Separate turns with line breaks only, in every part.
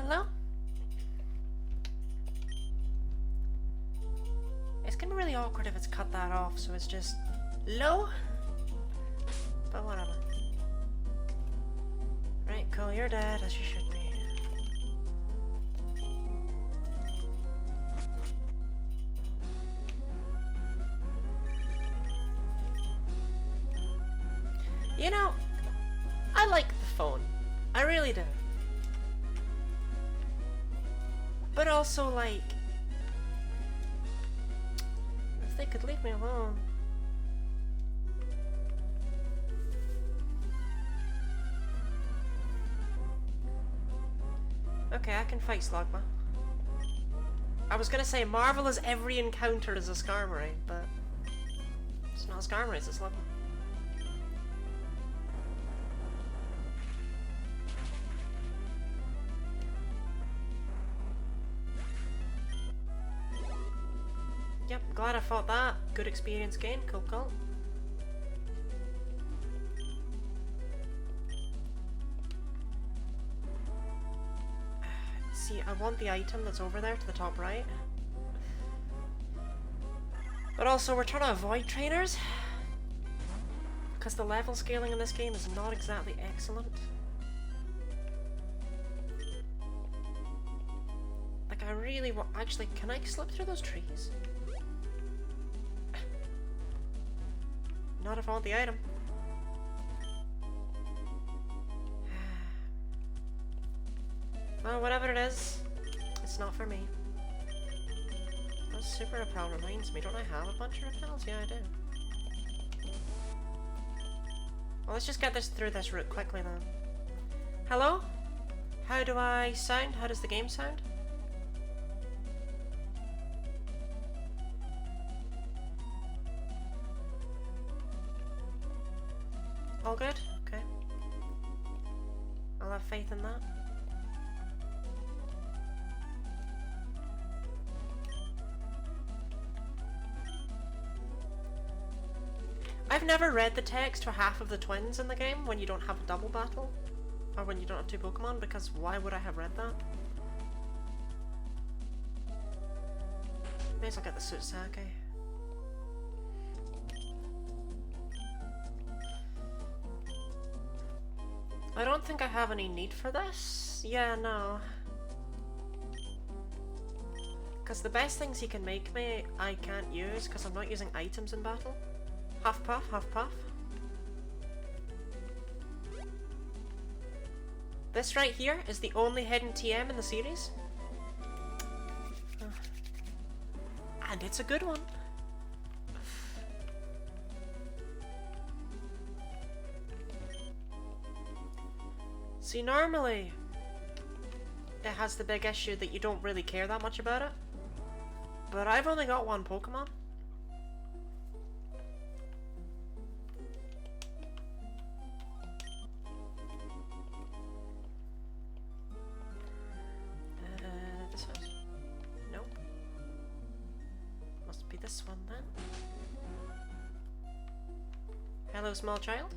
Hello? It's gonna be really awkward if it's cut that off, so it's just low. But whatever. Right, cool, you're dead, as you should be. You know, I like the phone. I really do. But also, like, if they could leave me alone. Okay, I can fight Slugma. I was gonna say, Marvel is every encounter is a Skarmory, but it's not a Skarmory, it's a Slugma. Yep, glad I fought that. Good experience gained, cool, cool. See, I want the item that's over there to the top right. But also, we're trying to avoid trainers. Because the level scaling in this game is not exactly excellent. Like, I really want... Actually, can I slip through those trees? Not if I want the item. Well, whatever it is, it's not for me. Oh, Super Repel reminds me, don't I have a bunch of repels? Yeah, I do. Well, let's just get this through this route quickly then. Hello? How do I sound? How does the game sound? All good? Okay. I'll have faith in that. I've never read the text for half of the twins in the game when you don't have a double battle. Or when you don't have two Pokemon, because why would I have read that? May as well get the Sutsake. I don't think I have any need for this. Yeah, no. Because the best things he can make me, I can't use because I'm not using items in battle. Half puff, half puff. This right here is the only hidden TM in the series. And it's a good one. See, normally it has the big issue that you don't really care that much about it. But I've only got one Pokemon. This one? Nope. Must be this one then. Hello, small child.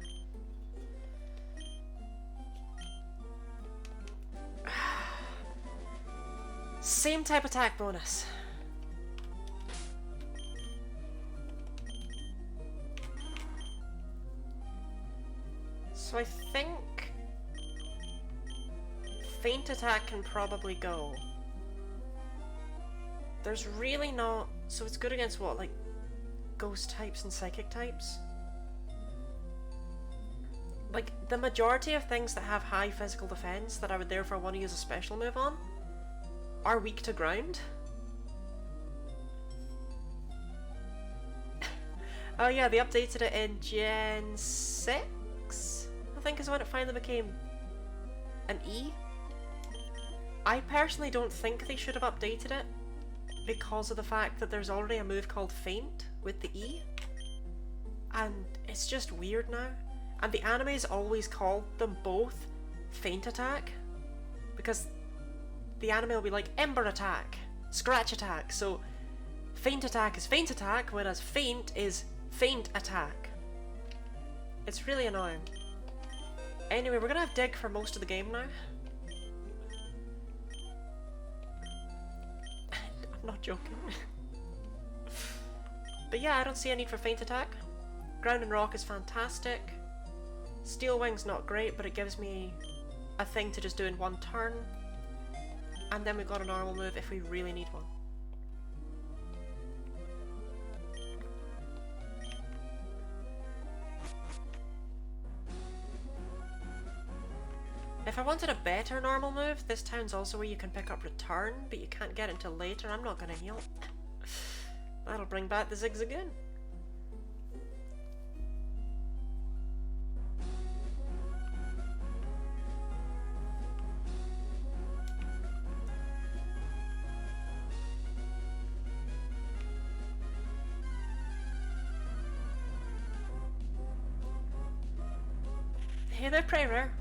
Same type attack bonus. So I think Faint Attack can probably go. There's really not... So it's good against what, like Ghost types and Psychic types? Like, the majority of things that have high physical defense that I would therefore want to use a special move on are weak to ground. Oh yeah, they updated it in Gen 6, I think is when it finally became an E. I personally don't think they should have updated it because of the fact that there's already a move called Feint with the E. And it's just weird now. And the anime's always called them both Feint Attack because the anime will be like Ember Attack, Scratch Attack, so Feint Attack is Feint Attack, whereas Feint is Feint Attack. It's really annoying. Anyway, we're gonna have Dig for most of the game now. Not joking. But yeah, I don't see a need for Feint Attack. Ground and Rock is fantastic. Steel Wing's not great, but it gives me a thing to just do in one turn. And then we've got a normal move if we really need one. If I wanted a better normal move, this town's also where you can pick up Return, but you can't get it until later. I'm not gonna heal. That'll bring back the Ziggs again. Hey, they're pretty rare.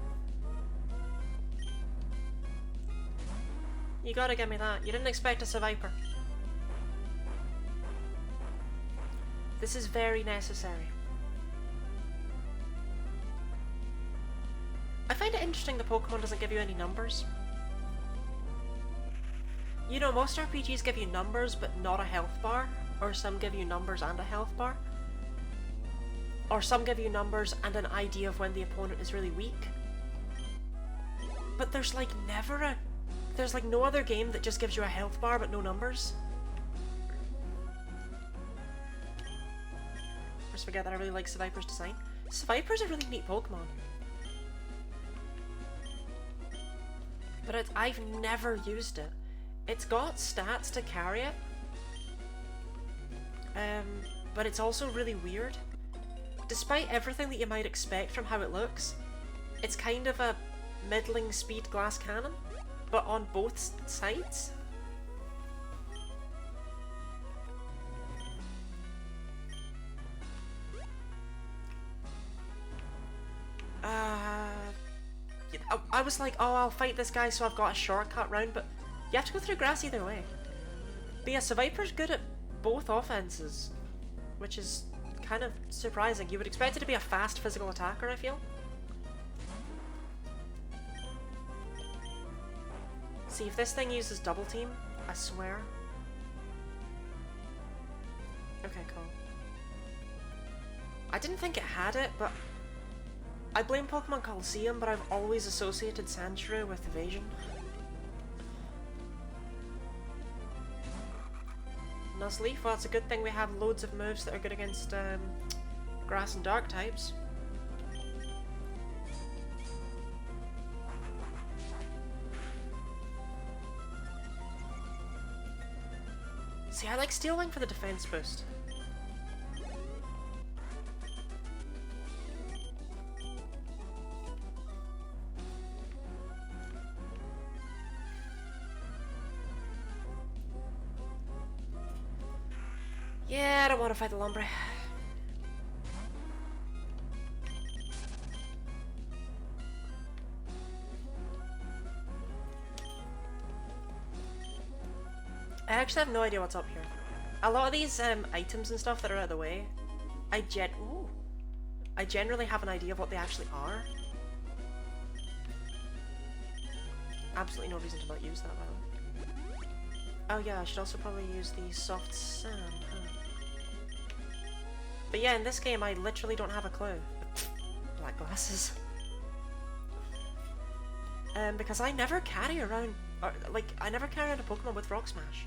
You gotta give me that. You didn't expect a Viper. This is very necessary. I find it interesting the Pokemon doesn't give you any numbers. You know, most RPGs give you numbers but not a health bar, or some give you numbers and a health bar. Or some give you numbers and an idea of when the opponent is really weak. But there's like never a... There's like no other game that just gives you a health bar but no numbers. Just forget that I really like Seviper's design. Seviper's a really neat Pokemon. But I've never used it. It's got stats to carry it. But it's also really weird. Despite everything that you might expect from how it looks, it's kind of a middling speed glass cannon, but on both sides. I was like, oh, I'll fight this guy so I've got a shortcut round, but you have to go through grass either way. But yeah, Seviper's good at both offenses, which is kind of surprising. You would expect it to be a fast physical attacker, I feel. See, if this thing uses double team, I swear. Okay, cool. I didn't think it had it, but I blame Pokemon Coliseum, but I've always associated Sandshrew with evasion. Nuzleaf, well, it's a good thing we have loads of moves that are good against grass and dark types. See, I like Steel Wing for the defense boost. Yeah, I don't want to fight the Lombre. I actually have no idea what's up here. A lot of these items and stuff that are out of the way, I generally have an idea of what they actually are. Absolutely no reason to not use that, by the way. Oh yeah, I should also probably use the soft sand, huh? But yeah, in this game I literally don't have a clue. Black glasses. Because I never carry around, I never carry around a Pokemon with Rock Smash.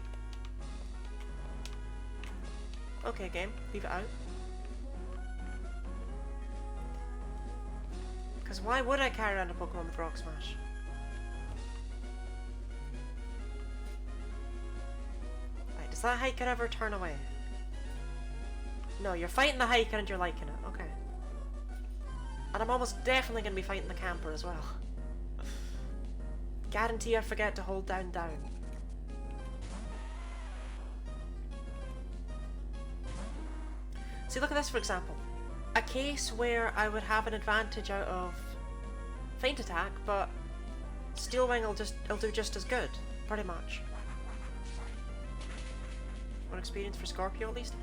Okay, game, leave it out. Because why would I carry around a Pokemon with Rock Smash? Right, does that hiker ever turn away? No, you're fighting the hiker and you're liking it, okay. And I'm almost definitely going to be fighting the camper as well. Guarantee I forget to hold down. See, look at this for example. A case where I would have an advantage out of Feint Attack, but Steel Wing will do just as good, pretty much. 1 experience for Scorpio at least.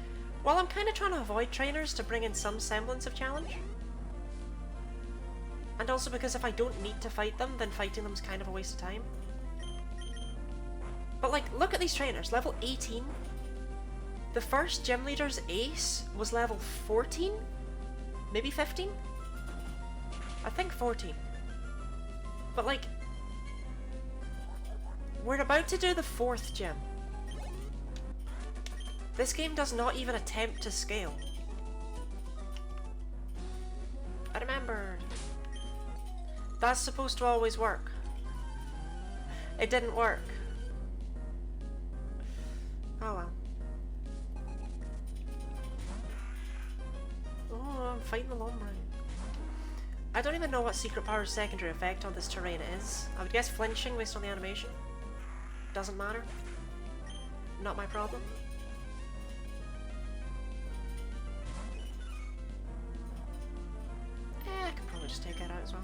Well, I'm kind of trying to avoid trainers to bring in some semblance of challenge. And also because if I don't need to fight them, then fighting them is kind of a waste of time. But like, look at these trainers. Level 18. The first gym leader's ace was level 14? Maybe 15? I think 14. But like, we're about to do the 4th gym. This game does not even attempt to scale. I remembered. That's supposed to always work. It didn't work. Oh well. Oh, I'm fighting the Lombre. I don't even know what Secret Power's secondary effect on this terrain is. I would guess flinching based on the animation. Doesn't matter. Not my problem. I could probably just take that out as well.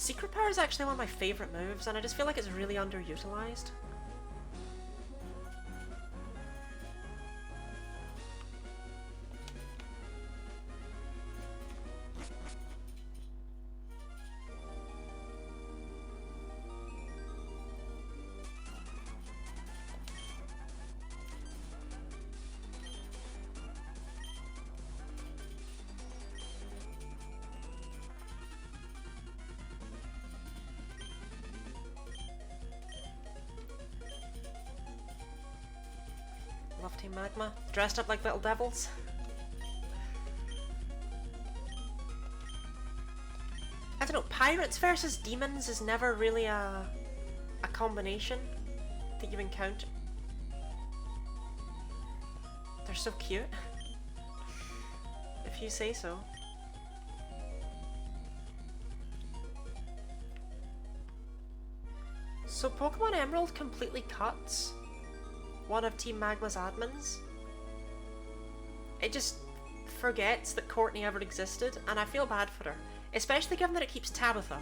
Secret Power is actually one of my favourite moves, and I just feel like it's really underutilized. Love Team Magma, dressed up like little devils. I don't know, pirates versus demons is never really a combination that you encounter. They're so cute, if you say so. So Pokemon Emerald completely cuts one of Team Magma's admins. It just forgets that Courtney ever existed, and I feel bad for her. Especially given that it keeps Tabitha.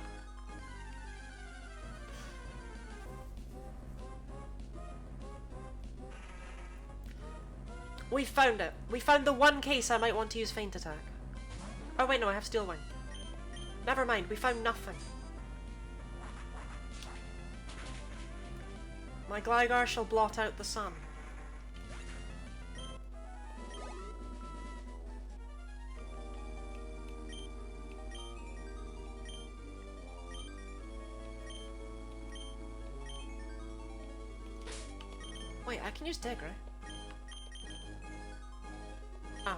We found it. We found the one case I might want to use Feint Attack. Oh wait, no, I have Steel Wing. Never mind, we found nothing. My Gligar shall blot out the sun. Wait, I can use Dig, right? Oh.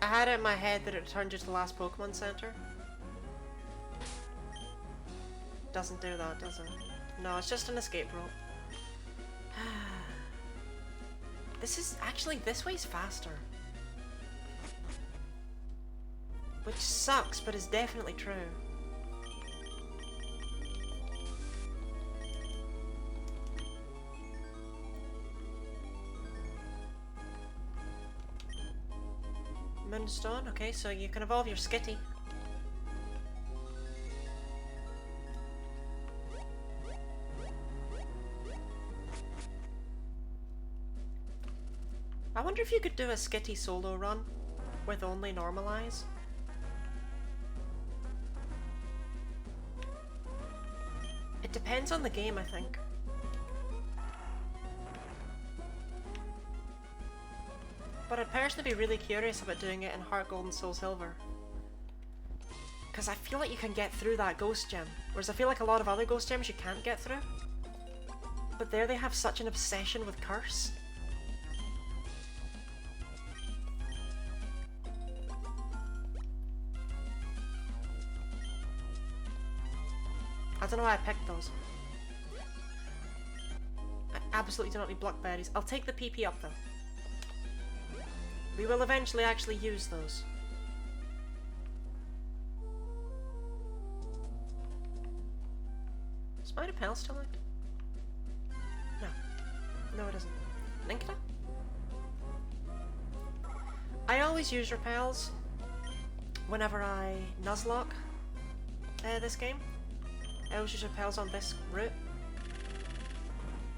I had it in my head that it returned you to the last Pokemon Center. Doesn't do that, does it? No, it's just an escape rope. This is actually, this way's faster. Which sucks, but is definitely true. Moonstone, okay, so you can evolve your Skitty. I wonder if you could do a Skitty solo run with only Normalize. It depends on the game, I think. But I'd personally be really curious about doing it in Heart Gold and Soul Silver. Because I feel like you can get through that Ghost Gem, whereas I feel like a lot of other Ghost Gems you can't get through. But there they have such an obsession with Curse. I don't know why I picked those. I absolutely do not need Blackberries. I'll take the PP up though. We will eventually actually use those. Is my repel still out? No. No, it isn't. Ninkta? I always use repels whenever I Nuzlocke this game. I always use repels on this route.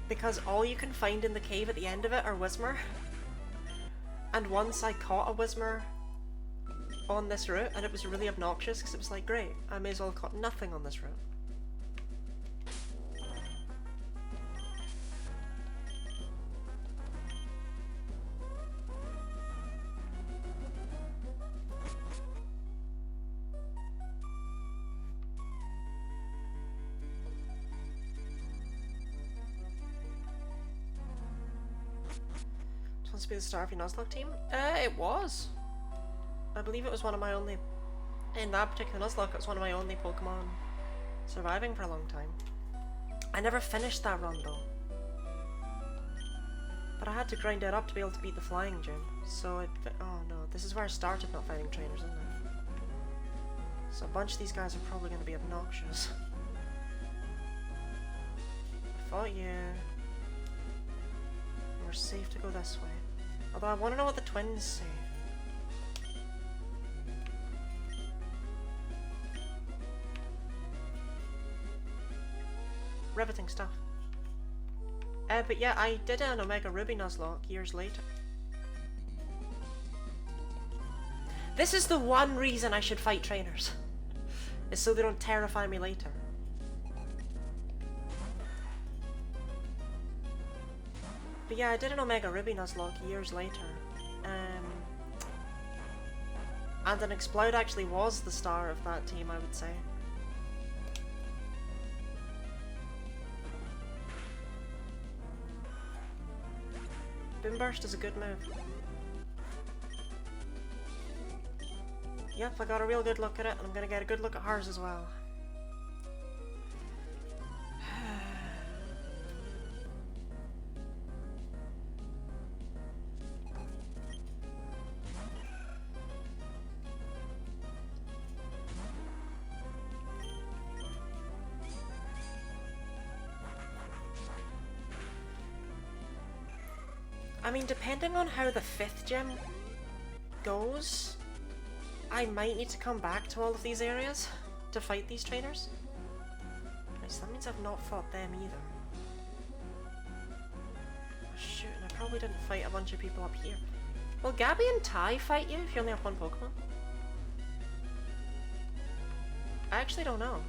because all you can find in the cave at the end of it are Whismur. And once I caught a Whismur on this route, and it was really obnoxious because it was like, great, I may as well have caught nothing on this route. Supposed to be the star of your Nuzlocke team? It was. I believe it was one of my only, in that particular Nuzlocke, it was one of my only Pokemon surviving for a long time. I never finished that run though. But I had to grind it up to be able to beat the flying gym. So it, oh no, this is where I started not fighting trainers, isn't it? So a bunch of these guys are probably going to be obnoxious. I fought you. We're safe to go this way. Although I want to know what the twins say. Riveting stuff. But yeah, I did an Omega Ruby Nuzlocke years later. This is the one reason I should fight trainers. Is so they don't terrify me later. But yeah, I did an Omega Ruby Nuzlocke years later. And an Exploud actually was the star of that team, I would say. Boomburst is a good move. Yep, I got a real good look at it, and I'm gonna get a good look at hers as well. I mean, depending on how the 5th gym goes, I might need to come back to all of these areas to fight these trainers. Right, so that means I've not fought them either. Oh, shoot, and I probably didn't fight a bunch of people up here. Will Gabby and Ty fight you if you only have one Pokemon? I actually don't know.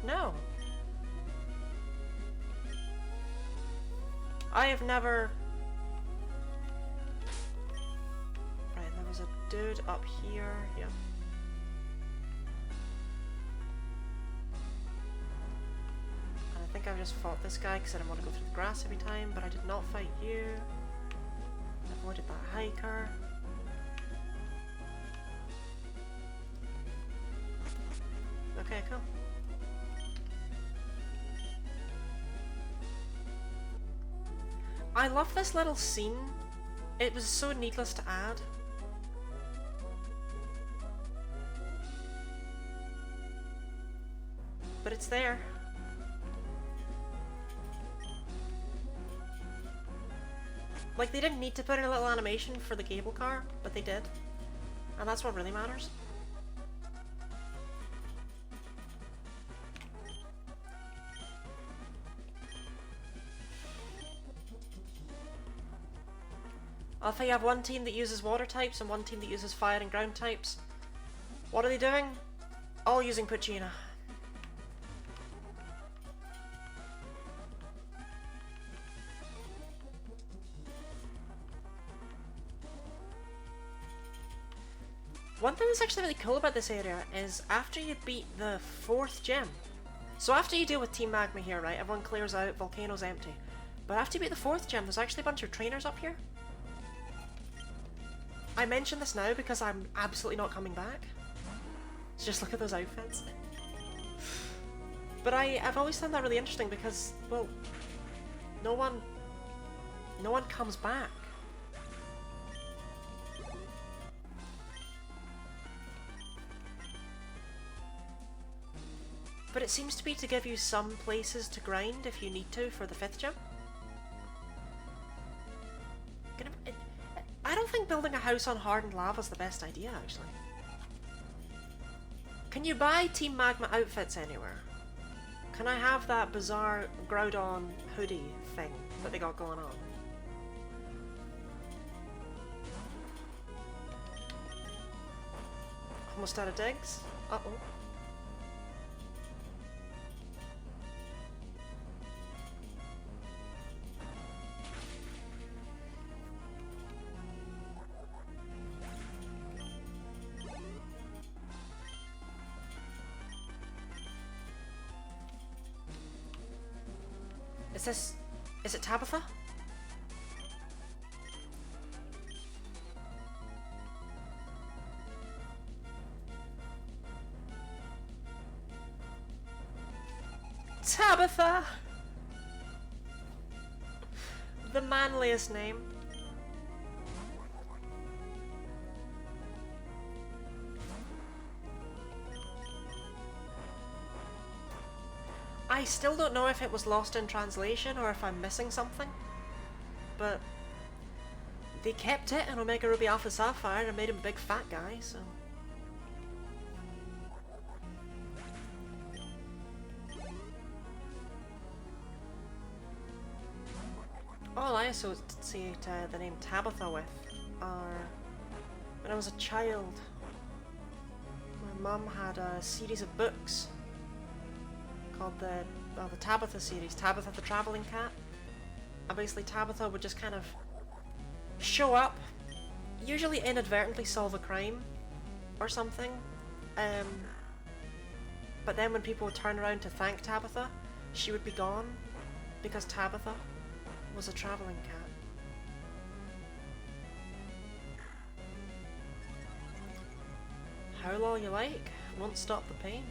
No. I have never... Right, there was a dude up here, yeah. And I think I've just fought this guy because I didn't want to go through the grass every time, but I did not fight you. I avoided that hiker. Okay, cool. I love this little scene. It was so needless to add. But it's there. Like, they didn't need to put in a little animation for the cable car, but they did. And that's what really matters. If you have one team that uses water types and one team that uses fire and ground types, what are they doing? All using Poochyena. One thing that's actually really cool about this area is after you beat the 4th gym, so after you deal with Team Magma here, right, everyone clears out, Volcano's empty. But after you beat the 4th gym, there's actually a bunch of trainers up here. I mention this now because I'm absolutely not coming back. So just look at those outfits. But I've always found that really interesting because, well, no one comes back. But it seems to be to give you some places to grind if you need to for the 5th gym. I don't think building a house on hardened lava is the best idea, actually. Can you buy Team Magma outfits anywhere? Can I have that bizarre Groudon hoodie thing that they got going on? Almost out of digs? Uh-oh. Is it Tabitha? Tabitha! The manliest name. I still don't know if it was lost in translation or if I'm missing something, but they kept it in Omega Ruby Alpha Sapphire and made him a big fat guy, so... All I associate the name Tabitha with are when I was a child. My mum had a series of books called the Tabitha series, Tabitha the Travelling Cat. And basically Tabitha would just kind of show up, usually inadvertently solve a crime or something. But then when people would turn around to thank Tabitha, she would be gone because Tabitha was a travelling cat. Howl all you like, won't stop the pain.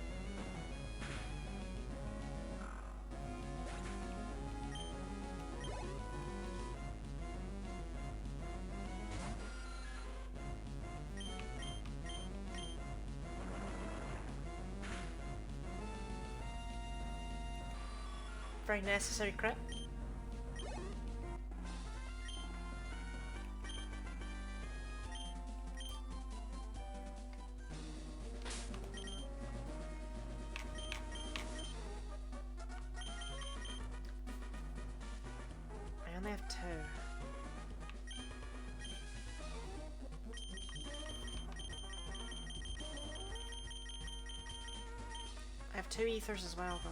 Very necessary crit. I only have 2. I have 2 ethers as well though.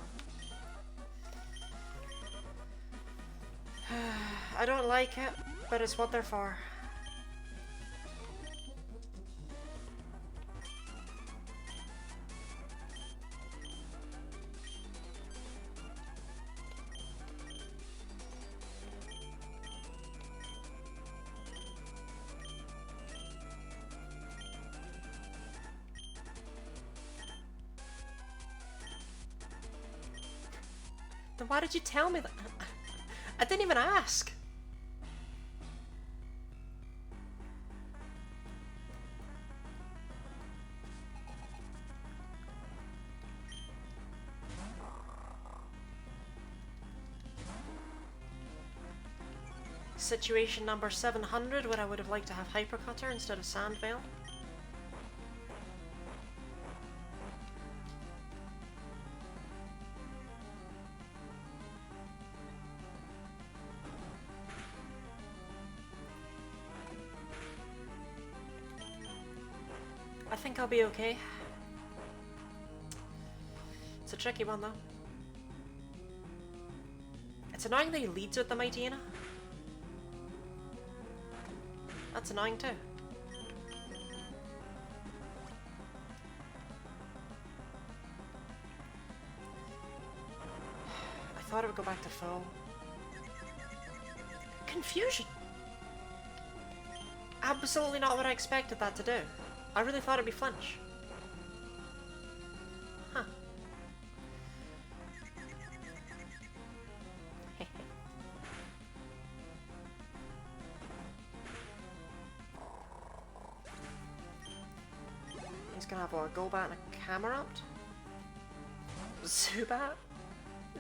I don't like it, but it's what they're for. Then why did you tell me that? I didn't even ask. Situation number 700, where I would have liked to have Hypercutter instead of Sandveil. I think I'll be okay. It's a tricky one though. It's annoying that he leads with the Mightyena. That's annoying too. I thought it would go back to full. Confusion! Absolutely not what I expected that to do. I really thought it'd be flinch. Huh. He's gonna have a Golbat and a Camerupt? Zubat?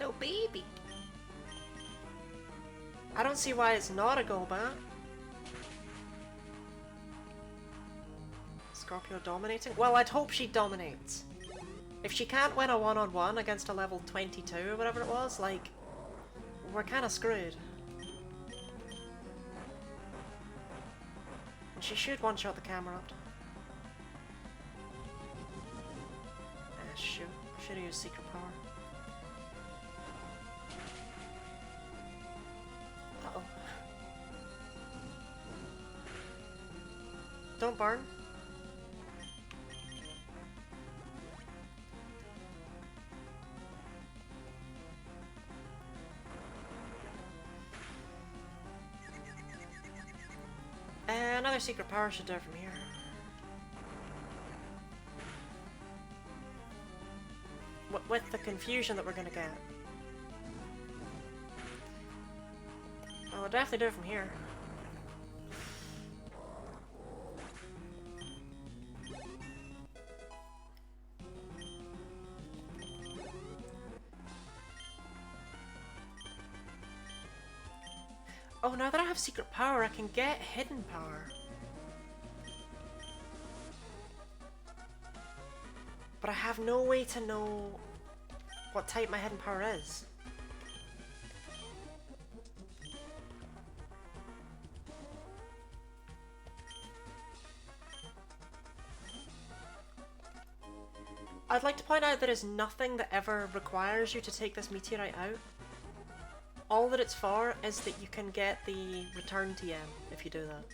No baby. I don't see why it's not a Golbat. Scorpio dominating? Well, I'd hope she dominates. If she can't win a one-on-one against a level 22 or whatever it was, like, we're kind of screwed. And she should one-shot the camera up. Shoot. I should have used secret power. Uh-oh. Don't burn. Another secret power should do it from here. With the confusion that we're gonna get. Oh, we'll definitely do it from here. Oh, now that I have secret power, I can get hidden power. But I have no way to know what type my hidden power is. I'd like to point out there is nothing that ever requires you to take this meteorite out. All that it's for is that you can get the return TM if you do that.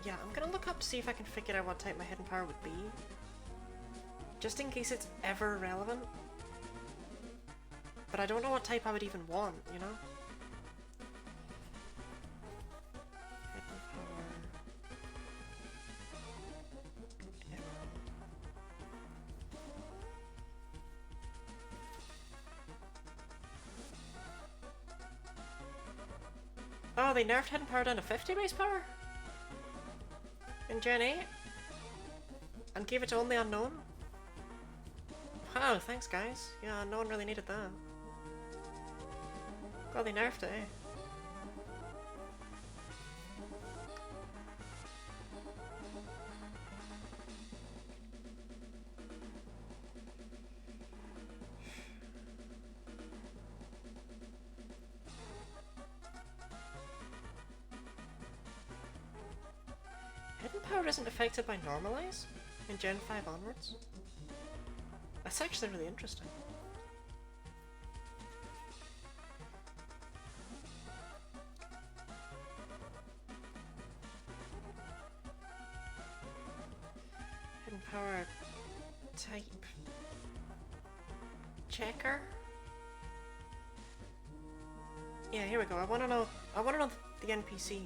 Yeah, I'm gonna look up to see if I can figure out what type my hidden power would be. Just in case it's ever relevant. But I don't know what type I would even want, you know? Hidden power. Oh, they nerfed hidden power down to 50 base power? In Gen 8? And gave it to only unknown? Wow, thanks guys. Yeah, no one really needed that. God, they nerfed it, eh? Hidden power isn't affected by normalize in Gen 5 onwards. That's actually really interesting. Hidden power type checker. Yeah, here we go. I want to know the NPC.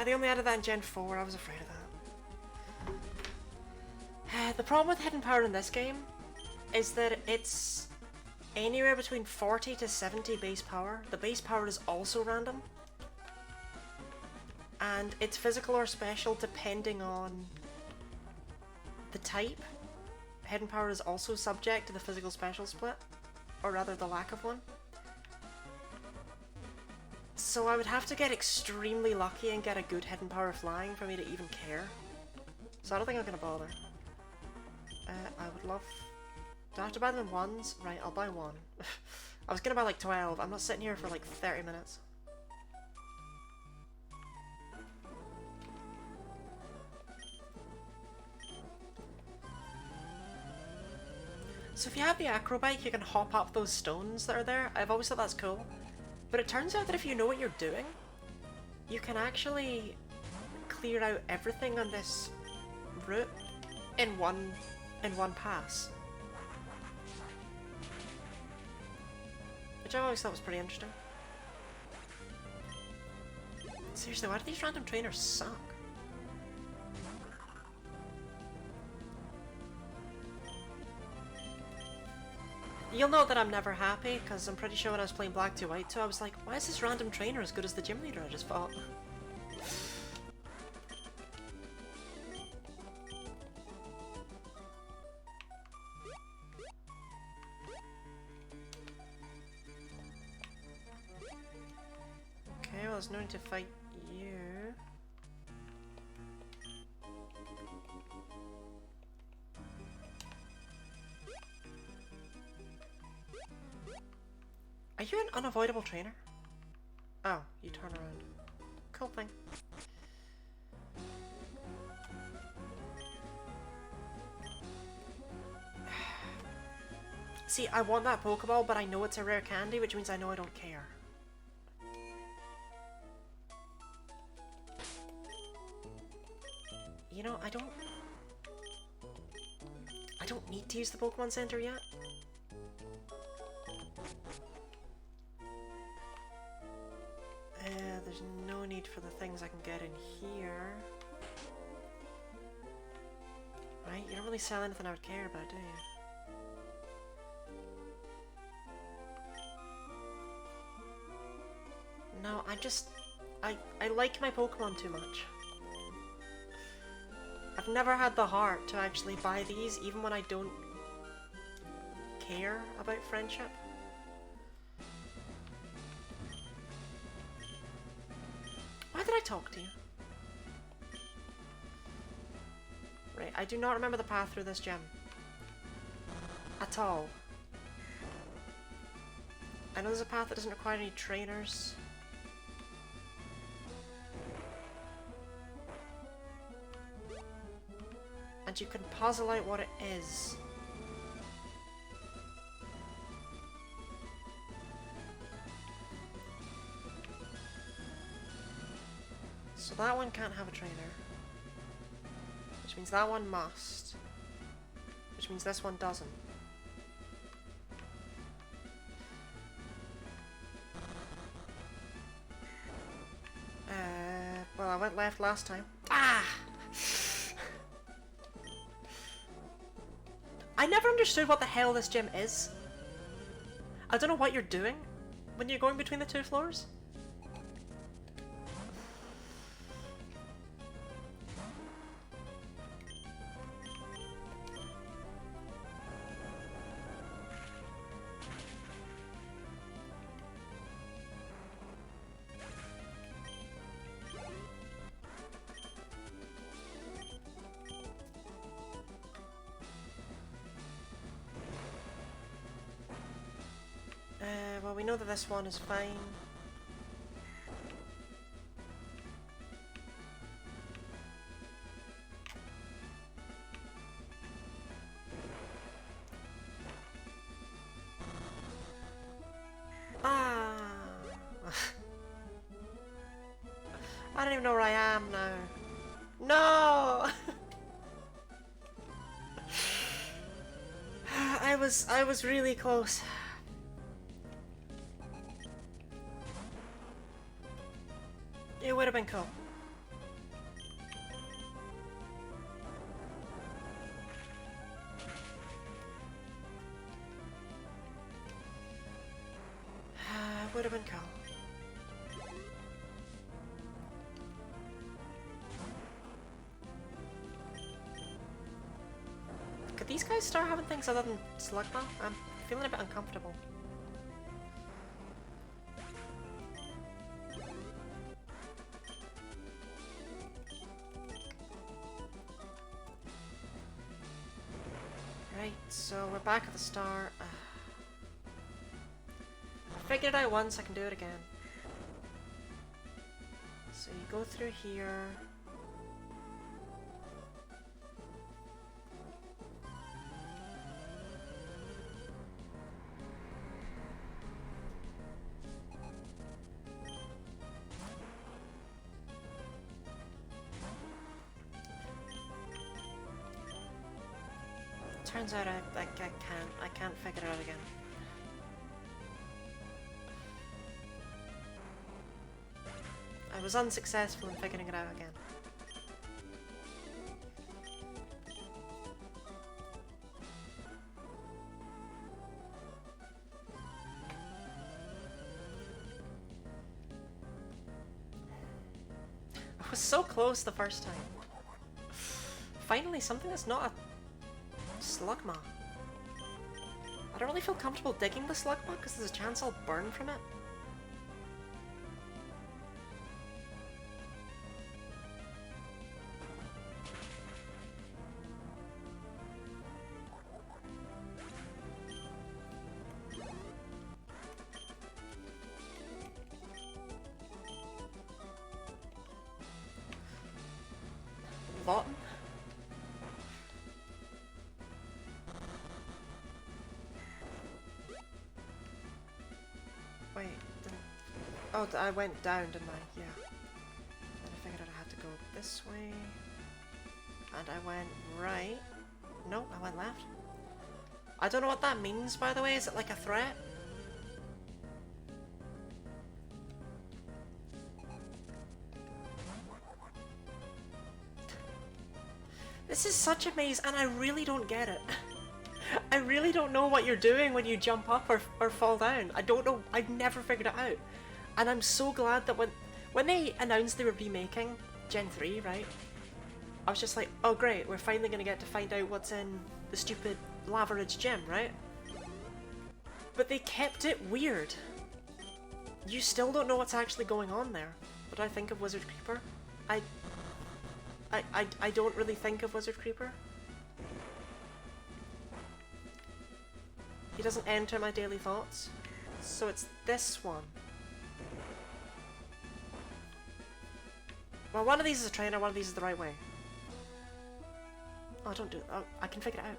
They only added that in Gen 4, I was afraid of that. The problem with hidden power in this game is that it's anywhere between 40 to 70 base power. The base power is also random. And it's physical or special depending on the type. Hidden power is also subject to the physical special split, or rather the lack of one. So I would have to get extremely lucky and get a good hidden power flying for me to even care. So I don't think I'm gonna bother. I would love... Do I have to buy them in ones? Right, I'll buy one. I was gonna buy like 12. I'm not sitting here for like 30 minutes. So if you have the acro bike, you can hop up those stones that are there. I've always thought that's cool. But it turns out that if you know what you're doing, you can actually clear out everything on this route in one pass. Which I always thought was pretty interesting. Seriously, why do these random trainers suck? You'll know that I'm never happy, because I'm pretty sure when I was playing Black 2 White 2, I was like, why is this random trainer as good as the gym leader I just fought? there's no need to fight you. Are you an unavoidable trainer? Oh, you turn around. Cool thing. See, I want that Pokeball, but I know it's a rare candy, which means I know I don't care. You know, I don't need to use the Pokemon Center yet. There's no need for the things I can get in here. Right, you don't really sell anything I would care about, do you? No, I like my Pokemon too much. I've never had the heart to actually buy these, even when I don't care about friendship. Why did I talk to you? Right, I do not remember the path through this gym. At all. I know there's a path that doesn't require any trainers. And you can puzzle out what it is. So that one can't have a trainer. Which means that one must. Which means this one doesn't. Well, I went left last time. Ah! I never understood what the hell this gym is. I don't know what you're doing when you're going between the two floors. Well, we know that this one is fine. Ah! I don't even know where I am now. No! I was really close. It would have been cool. Would have been cool. Could these guys start having things other than Slugma? I'm feeling a bit uncomfortable. Right, so we're back at the start. I figured it out once, I can do it again. So you go through here. Turns out I can't figure it out again. I was unsuccessful in figuring it out again. I was so close the first time. Finally, something that's not a Slugma. I don't really feel comfortable digging the Slugma because there's a chance I'll burn from it. bottom. Wait, oh, I went down, didn't I? Yeah. Then I figured out I had to go this way. And I went right. No, I went left. I don't know what that means, by the way. Is it like a threat? This is such a maze, and I really don't get it. I really don't know what you're doing when you jump up or fall down. I don't know. I've never figured it out. And I'm so glad that when they announced they were remaking Gen 3, right? I was just like, oh great, we're finally gonna get to find out what's in the stupid Lava Ridge gym, right? But they kept it weird. You still don't know what's actually going on there. What do I think of Wizard Creeper? I don't really think of Wizard Creeper. He doesn't enter my daily thoughts. So it's this one. Well, one of these is a trainer, one of these is the right way. Oh, don't do it. Oh, I can figure it out.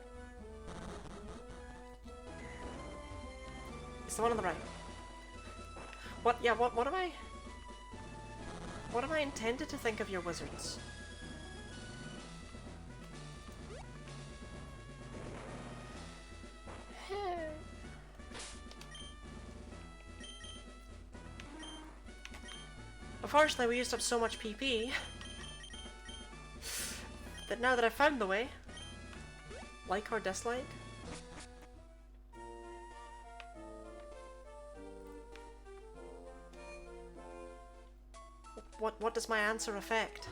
It's the one on the right. What? Yeah, what am I... What am I intended to think of your wizards? Unfortunately, we used up so much PP that now that I've found the way, like or dislike, what does my answer affect?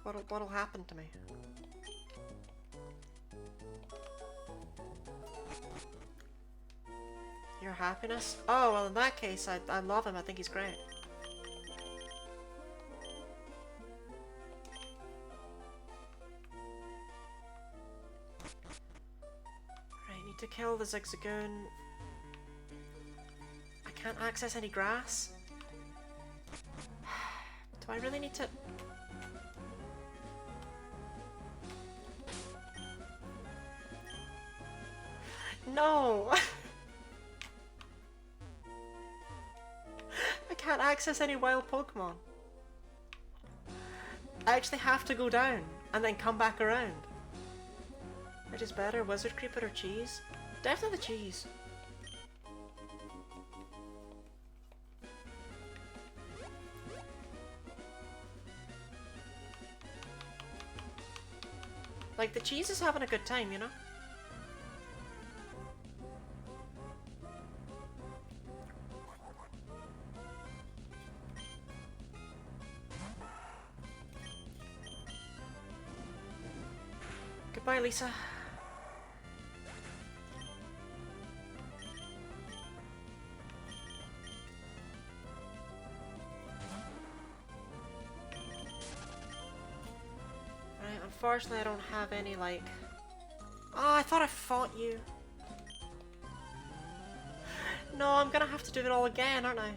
What'll happen to me? Your happiness? Oh, well in that case, I love him. I think he's great. Right, need to kill the Zigzagoon. I can't access any grass. Do I really need to... No! I can't access any wild Pokemon. I actually have to go down and then come back around. Which is better, Wizard Creeper or cheese? Definitely the cheese. Like, the cheese is having a good time, you know? Goodbye, Lisa. Right, unfortunately I don't have any, like... Oh, I thought I fought you. No, I'm gonna have to do it all again, aren't I?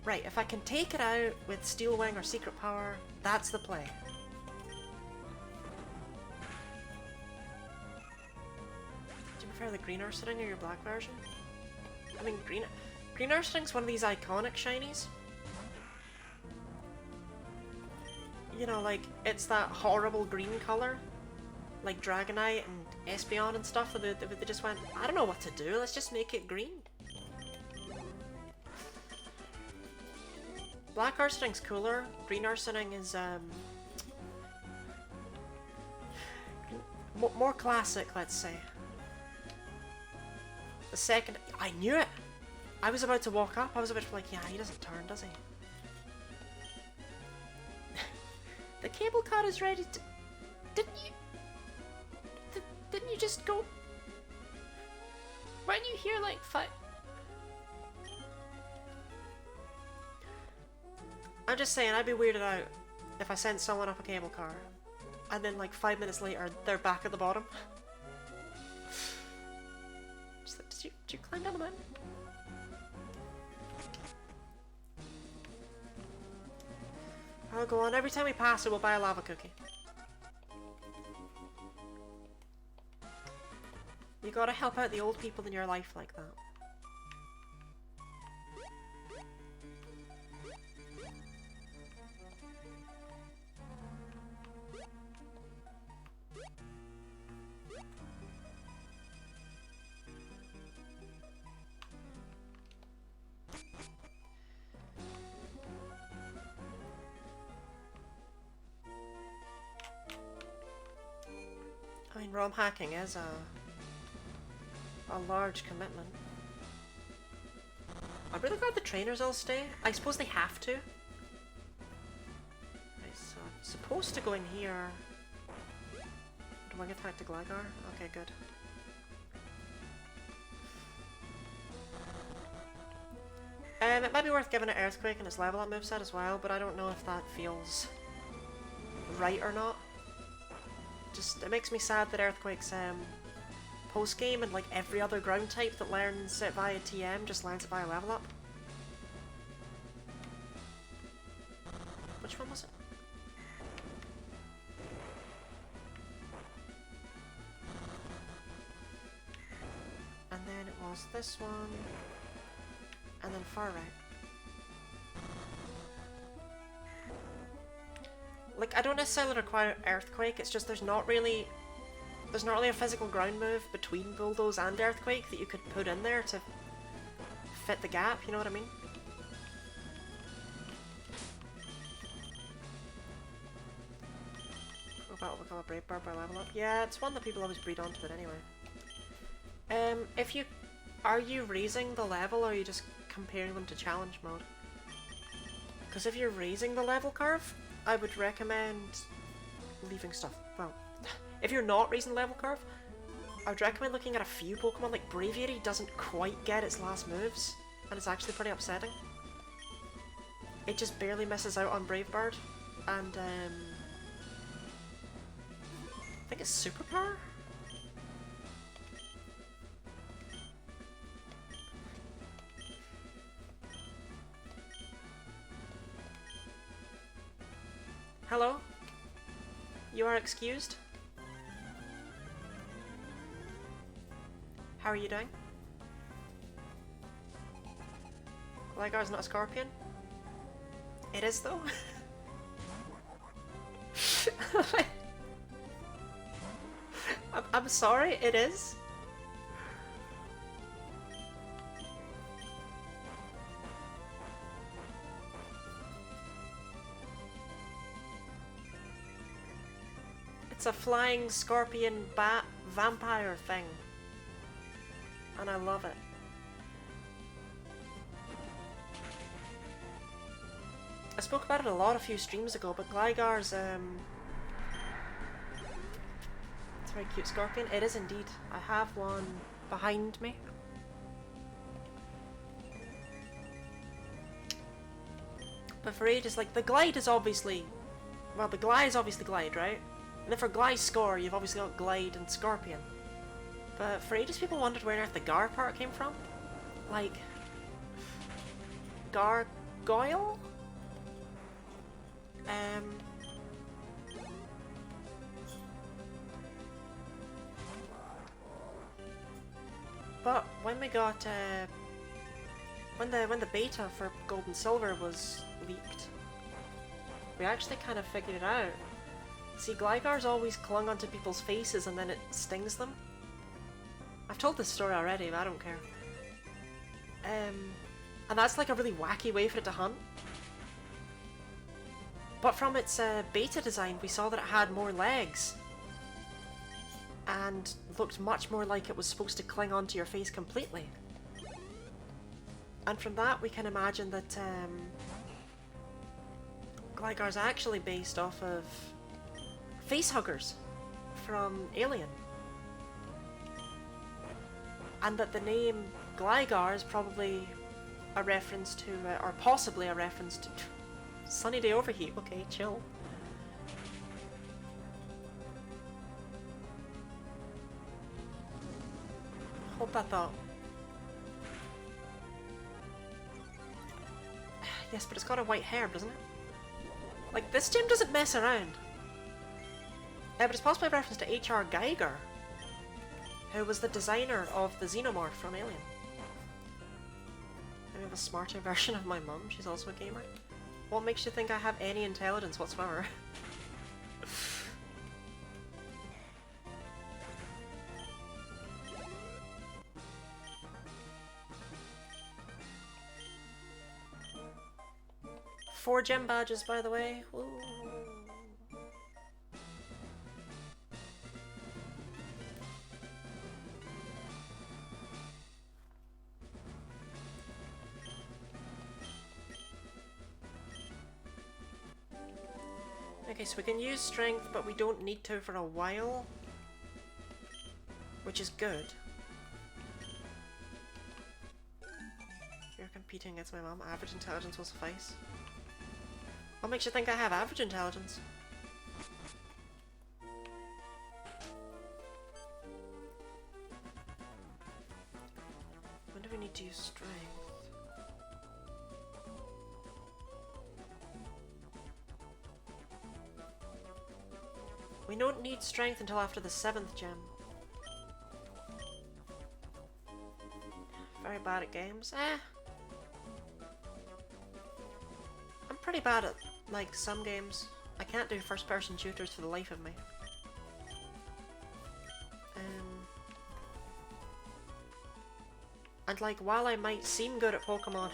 Right, if I can take it out with Steel Wing or Secret Power, that's the play. Do you prefer the green Ursaring or your black version? I mean, green Ursaring's one of these iconic shinies. You know, like, it's that horrible green colour. Like Dragonite and Espeon and stuff, they just went, I don't know what to do, let's just make it green. Black Ursaring's cooler, green Ursaring is, more classic, let's say. The second... I knew it! I was about to walk up, I was about to be like, yeah, he doesn't turn, does he? The cable car is ready to... Didn't you just go... Weren't you here like 5... I'm just saying, I'd be weirded out if I sent someone up a cable car and then like 5 minutes later they're back at the bottom. Just like, did Did you climb down the mountain? Oh, go on. Every time we pass it, we'll buy a lava cookie. You gotta help out the old people in your life like that. I mean, ROM hacking is a large commitment. I'm really glad the trainers all stay. I suppose they have to. Right, so I'm supposed to go in here. Do I get attacked to Gligar? Okay, good. It might be worth giving it Earthquake and its level up moveset as well, but I don't know if that feels right or not. Just, it makes me sad that Earthquake's post-game and like every other ground type that learns it via TM just learns it via level up. Which one was it? And then it was this one, and then far right. Like, I don't necessarily require Earthquake, it's just there's not really a physical ground move between Bulldoze and Earthquake that you could put in there to fit the gap, you know what I mean? Oh, battle we call a Brave Bird by level up. Yeah, it's one that people always breed onto it anyway. Are you raising the level or are you just comparing them to challenge mode? Because if you're raising the level curve, I would recommend leaving stuff. Well, if you're not raising the level curve, I would recommend looking at a few Pokemon. Like Braviary doesn't quite get its last moves, and it's actually pretty upsetting. It just barely misses out on Brave Bird, and I think it's Superpower? Hello? You are excused? How are you doing? Gligar's not a scorpion? It is though. I'm sorry, it is. It's a flying scorpion bat vampire thing. And I love it. I spoke about it a lot a few streams ago, but Gligar's it's a very cute scorpion. It is indeed. I have one behind me. But for ages, like, the Glide is obviously... Well, the Glide is obviously Glide, right? And then for Glide Score, you've obviously got Glide and Scorpion. But for ages, people wondered where on earth the Gar part came from. Like... Gargoyle? But when we got, when the beta for Gold and Silver was leaked, we actually kind of figured it out. See, Gligar's always clung onto people's faces and then it stings them. I've told this story already, but I don't care. And that's like a really wacky way for it to hunt. But from its beta design, we saw that it had more legs. And looked much more like it was supposed to cling onto your face completely. And from that, we can imagine that Gligar's actually based off of facehuggers from Alien. And that the name Gligar is probably a reference to, or possibly a reference to... Sunny day overheat, okay, chill. Hold that thought. Yes, but it's got a white hair, doesn't it? Like, this gym doesn't mess around. But it's possibly a reference to H.R. Geiger, who was the designer of the Xenomorph from Alien. I have a smarter version of my mum, she's also a gamer. What makes you think I have any intelligence whatsoever? Four gem badges, by the way. Ooh. Okay, so we can use strength, but we don't need to for a while, which is good. You're competing against my mom. Average intelligence will suffice. What makes you think I have average intelligence? When do we need to use strength? We don't need strength until after the 7th gem. Very bad at games. I'm pretty bad at, like, some games. I can't do first-person shooters for the life of me. And, like, while I might seem good at Pokémon,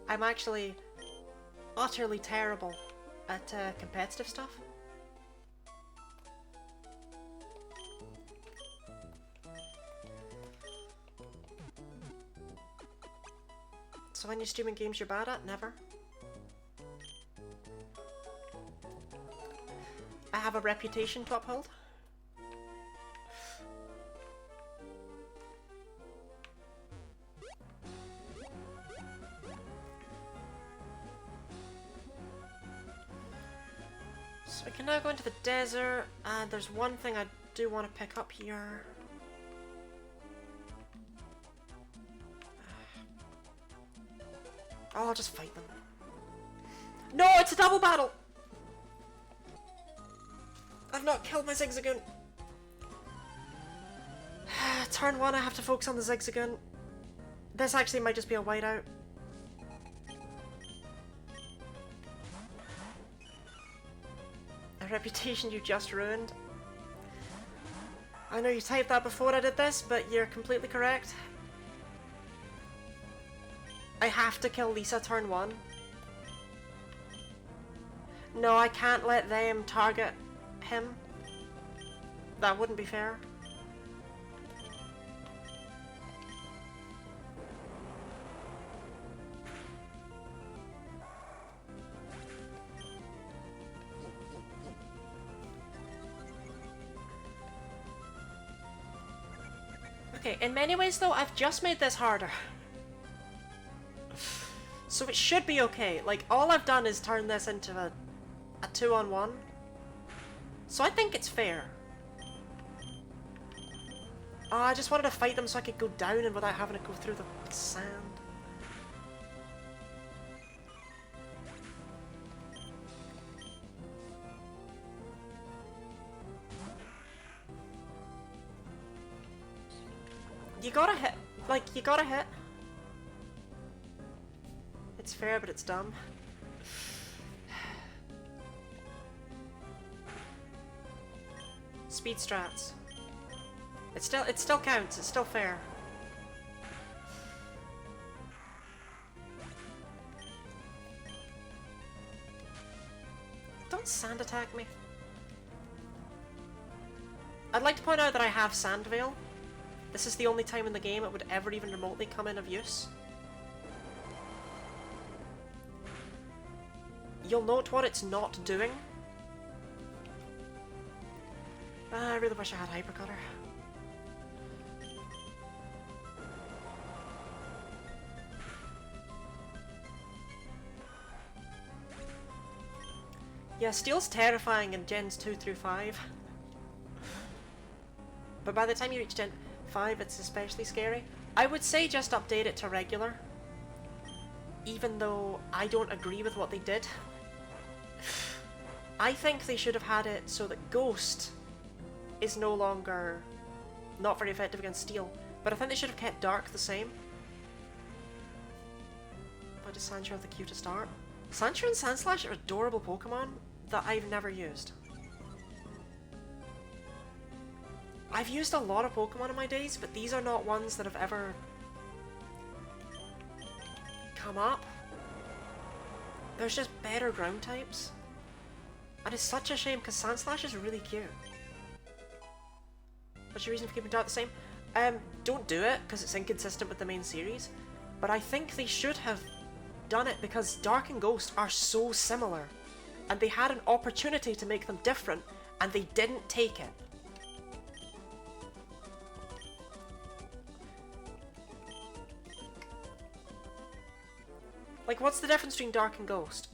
I'm actually utterly terrible at competitive stuff. So when you're streaming games you're bad at? Never. I have a reputation to uphold. So we can now go into the desert, and there's one thing I do want to pick up here. Oh, I'll just fight them. No, it's a double battle! I've not killed my Zigzagoon. Turn 1, I have to focus on the Zigzagoon. This actually might just be a whiteout. A reputation you just ruined. I know you typed that before I did this, but you're completely correct. I have to kill Lisa turn 1. No, I can't let them target him. That wouldn't be fair. Okay, in many ways though, I've just made this harder. So it should be okay. Like, all I've done is turn this into a 2-on-1. So I think it's fair. Oh, I just wanted to fight them so I could go down and without having to go through the sand. You gotta hit. Like, you gotta hit. It's fair, but it's dumb. Speed strats. It still counts. It's still fair. Don't sand attack me. I'd like to point out that I have Sand Veil. This is the only time in the game it would ever even remotely come in of use. You'll note what it's not doing. I really wish I had Hypercutter. Yeah, Steel's terrifying in Gens 2 through 5. But by the time you reach Gen 5, it's especially scary. I would say just update it to regular. even though I don't agree with what they did. I think they should have had it so that Ghost is no longer not very effective against Steel, but I think they should have kept Dark the same. Why does Sandshrew have the cutest art? Sandshrew and Sandslash are adorable Pokemon that I've never used. I've used a lot of Pokemon in my days, but these are not ones that have ever come up. There's just better ground types. And it's such a shame because Sandslash is really cute. What's your reason for keeping Dark the same? Don't do it because it's inconsistent with the main series. But I think they should have done it because Dark and Ghost are so similar. And they had an opportunity to make them different and they didn't take it. Like, what's the difference between Dark and Ghost?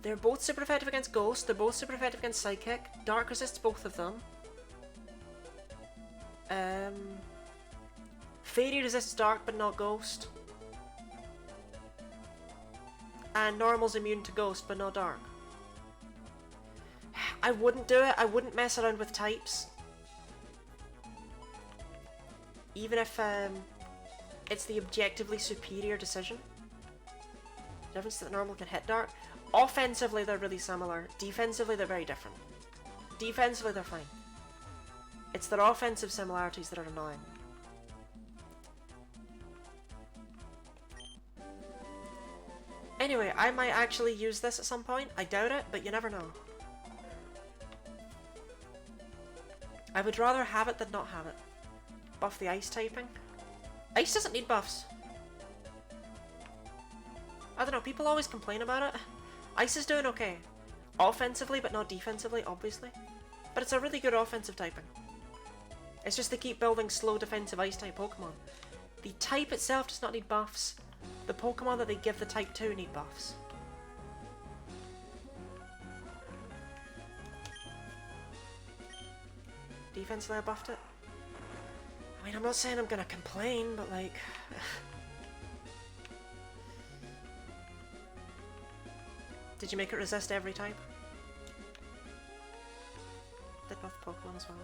They're both super effective against Ghost, they're both super effective against Psychic. Dark resists both of them. Fairy resists Dark but not Ghost. And Normal's immune to Ghost but not Dark. I wouldn't do it, I wouldn't mess around with types. Even if it's the objectively superior decision. The difference is that Normal can hit Dark. Offensively they're really similar, defensively they're very different. Defensively they're fine. It's their offensive similarities that are annoying. Anyway, I might actually use this at some point. I doubt it, but you never know. I would rather have it than not have it. Buff the ice typing. Ice doesn't need buffs. I don't know, people always complain about it. Ice is doing okay. Offensively, but not defensively, obviously. But it's a really good offensive typing. It's just they keep building slow defensive ice type Pokemon. The type itself does not need buffs. The Pokemon that they give the type to need buffs. Defensively I buffed it. I mean, I'm not saying I'm gonna complain, but like... Did you make it resist every type? Did buff Pokemon as well.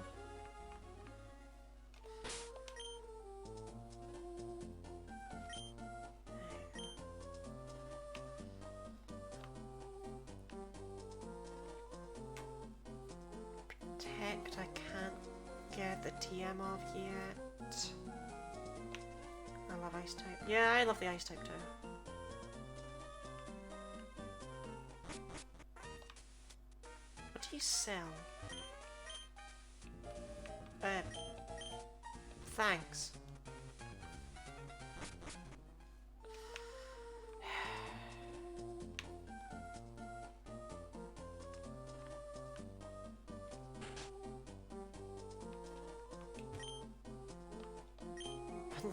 Protect, I can't get the TM off yet. I love Ice type. Yeah, I love the Ice type too. What do you sell? Thanks.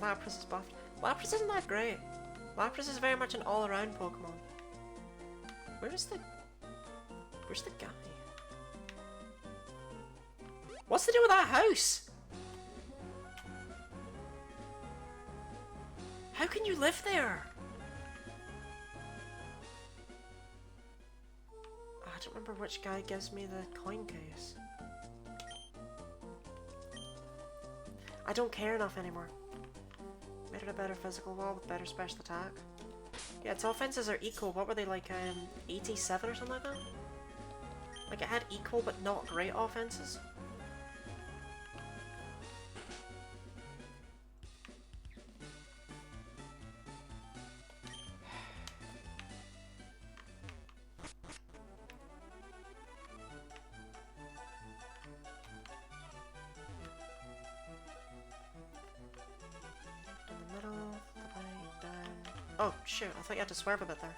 Lapras is buffed. Lapras isn't that great. Lapras is very much an all-around Pokemon. Where's the guy? What's the deal with that house? How can you live there? I don't remember which guy gives me the coin case. I don't care enough anymore. Made it a better physical wall with better special attack. Yeah, its offenses are equal. What were they, like 87 or something like that? Like it had equal but not great offenses. Oh, shoot, I thought you had to swerve a bit there.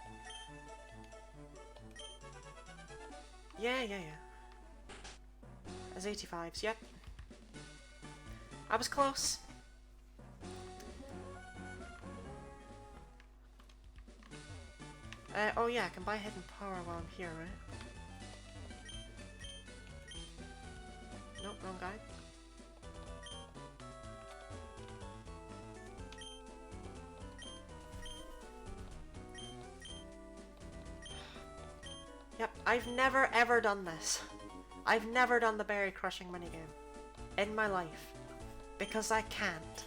Yeah. As 85s, yep. I was close. Oh yeah, I can buy Hidden Power while I'm here, right? Nope, wrong guy. Yep, I've never ever done this. I've never done the berry crushing minigame in my life because I can't.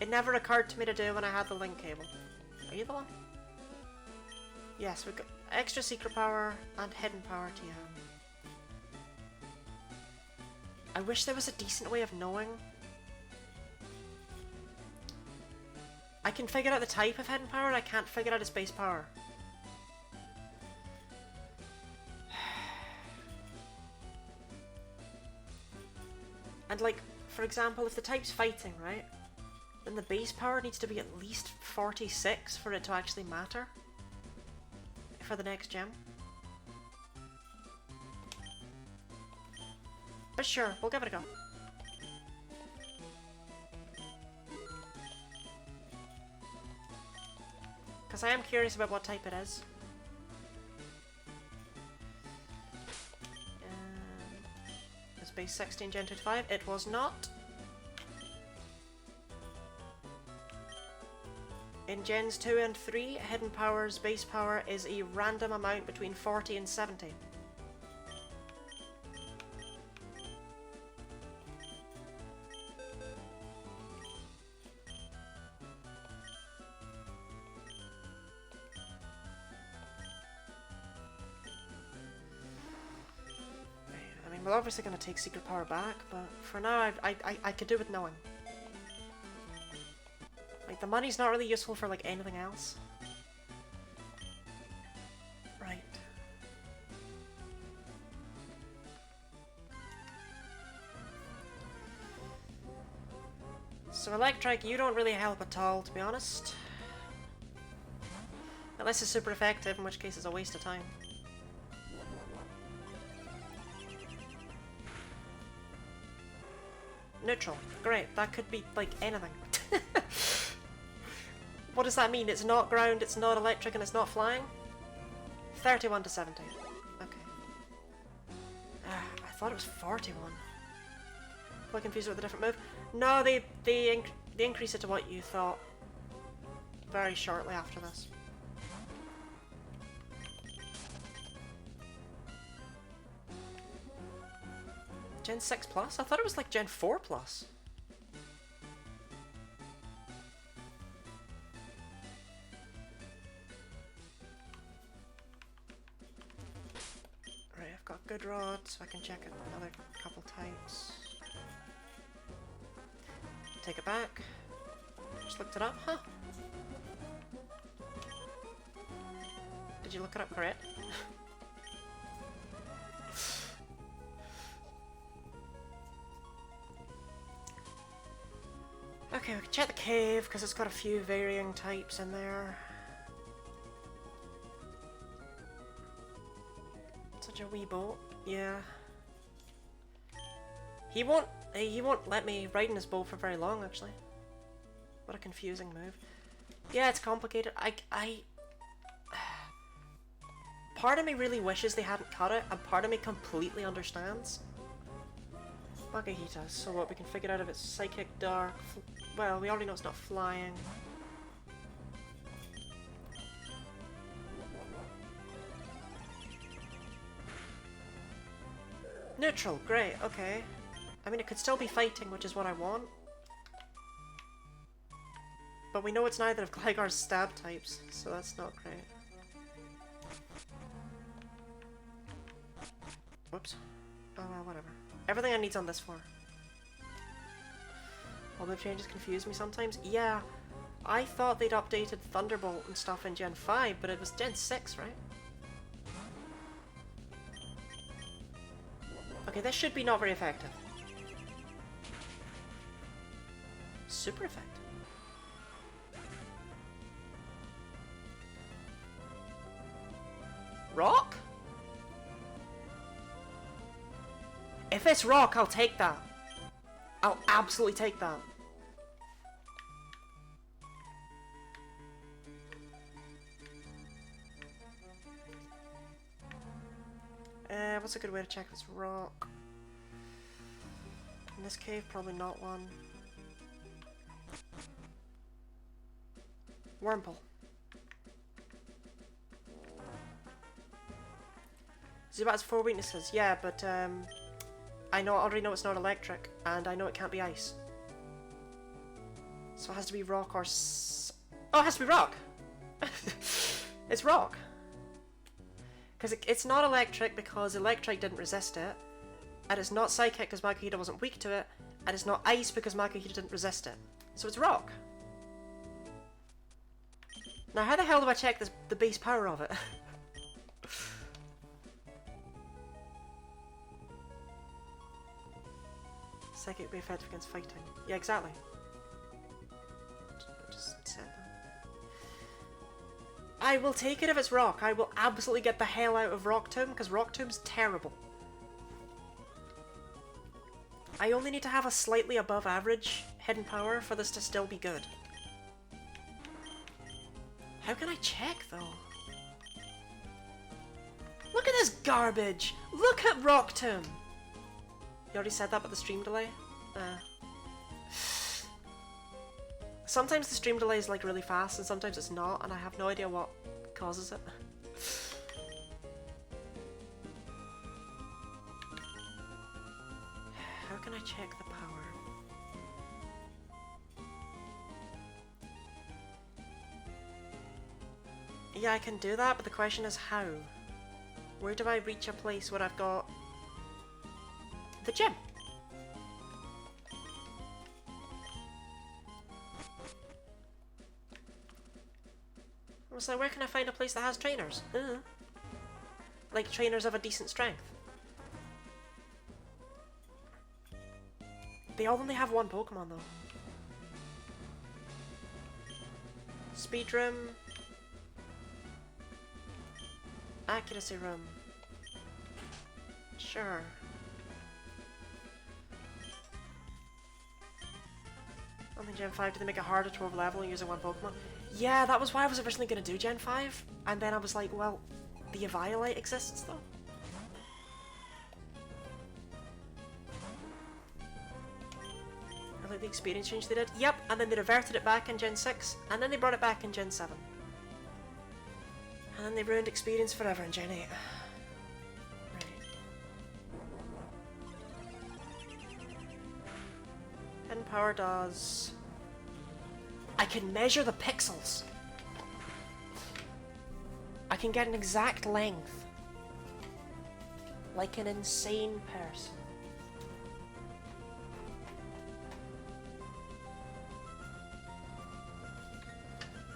It never occurred to me to do when I had the link cable. Are you the one? Yes, we've got extra secret power and hidden power to you. I wish there was a decent way of knowing. I can figure out the type of hidden power, I can't figure out its base power. And like, for example, if the type's fighting, right? Then the base power needs to be at least 46 for it to actually matter. For the next gem. But sure, we'll give it a go. Because I am curious about what type it is. It's base 16 Gen 25. It was not. In Gens 2 and 3, Hidden Power's base power is a random amount between 40 and 70. I mean, we're obviously going to take Secret Power back, but for now I could do with knowing. Like, the money's not really useful for, like, anything else. Right. So, Electric, you don't really help at all, to be honest. Unless it's super effective, in which case it's a waste of time. Neutral. Great. That could be, like, anything. What does that mean? It's not ground, it's not electric, and it's not flying? 31 to 70. Okay. I thought it was 41. Quite confused with a different move. No, they increase it to what you thought very shortly after this. Gen 6 plus? I thought it was like Gen 4 plus. Got good rod, so I can check another couple types. Take it back. Just looked it up, huh? Did you look it up correct? Okay, we can check the cave because it's got a few varying types in there. Such a wee boat. Yeah. He won't let me ride in his boat for very long, actually. What a confusing move. Yeah, it's complicated. Part of me really wishes they hadn't cut it, and part of me completely understands. Bugahita, so what, we can figure out if it's psychic, dark, well, we already know it's not flying. Neutral, great, okay. I mean, it could still be fighting, which is what I want. But we know it's neither of Gligar's stab types, so that's not great. Whoops. Oh well, whatever. Everything I need's on this floor. All move changes confuse me sometimes. Yeah, I thought they'd updated Thunderbolt and stuff in Gen 5, but it was Gen 6, right? Okay, this should be not very effective. Super effective. Rock? If it's rock, I'll take that. I'll absolutely take that. What's a good way to check if it's rock? In this cave, probably not one. Wurmple. Zubat has 4 weaknesses. Yeah, but I already know it's not electric, and I know it can't be ice. So it has to be rock or oh, it has to be rock! It's rock! Because it's not electric because electric didn't resist it, and it's not psychic because Makuhita wasn't weak to it, and it's not ice because Makuhita didn't resist it. So it's rock. Now how the hell do I check the base power of it? Psychic will be effective against fighting. Yeah, exactly. Just set them. I will take it if it's rock. I will absolutely get the hell out of Rock Tomb, because Rock Tomb's terrible. I only need to have a slightly above average hidden power for this to still be good. How can I check, though? Look at this garbage! Look at Rock Tomb! You already said that, but the stream delay? Sometimes the stream delay is like really fast and sometimes it's not, and I have no idea what causes it. How can I check the power? Yeah, I can do that, but the question is how? Where do I reach a place where I've got the gym? So where can I find a place that has trainers? Like trainers of a decent strength. They all only have one Pokemon though. Speed room. Accuracy room. Sure. Only Gen 5, do they make it harder to overlevel using one Pokemon? Yeah, that was why I was originally going to do Gen 5, and then I was like, well, the Eviolite exists though. I like the experience change they did. Yep, and then they reverted it back in Gen 6, and then they brought it back in Gen 7. And then they ruined experience forever in Gen 8. Right. Hidden power does... I can measure the pixels. I can get an exact length. Like an insane person.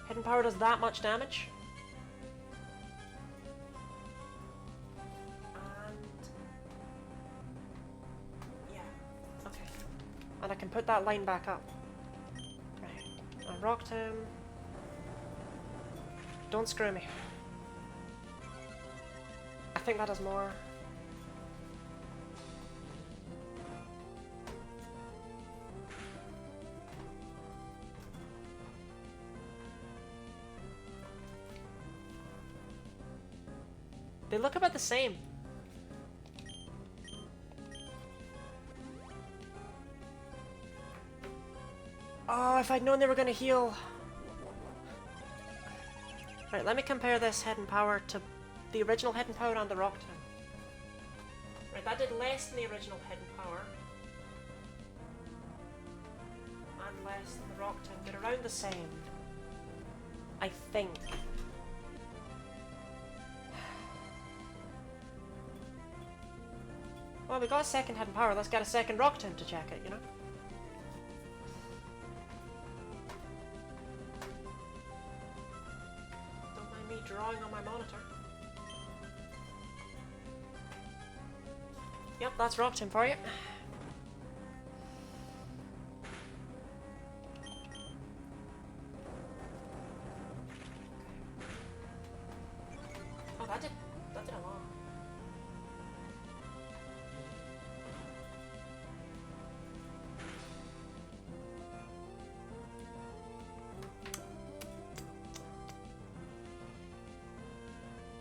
Hidden power does that much damage. And... yeah, okay. And I can put that line back up. Rock Tomb. Don't screw me. I think that does more. They look about the same. Oh, if I'd known they were going to heal. Right, let me compare this hidden power to the original hidden power and the Rock Tomb. Right, that did less than the original hidden power. And less than the Rock Tomb. They're around the same. I think. Well, we got a second hidden power. Let's get a second Rock Tomb to check it, you know? Drawing on my monitor. Yep, that's Rock Tomb for you. Oh, that did a lot.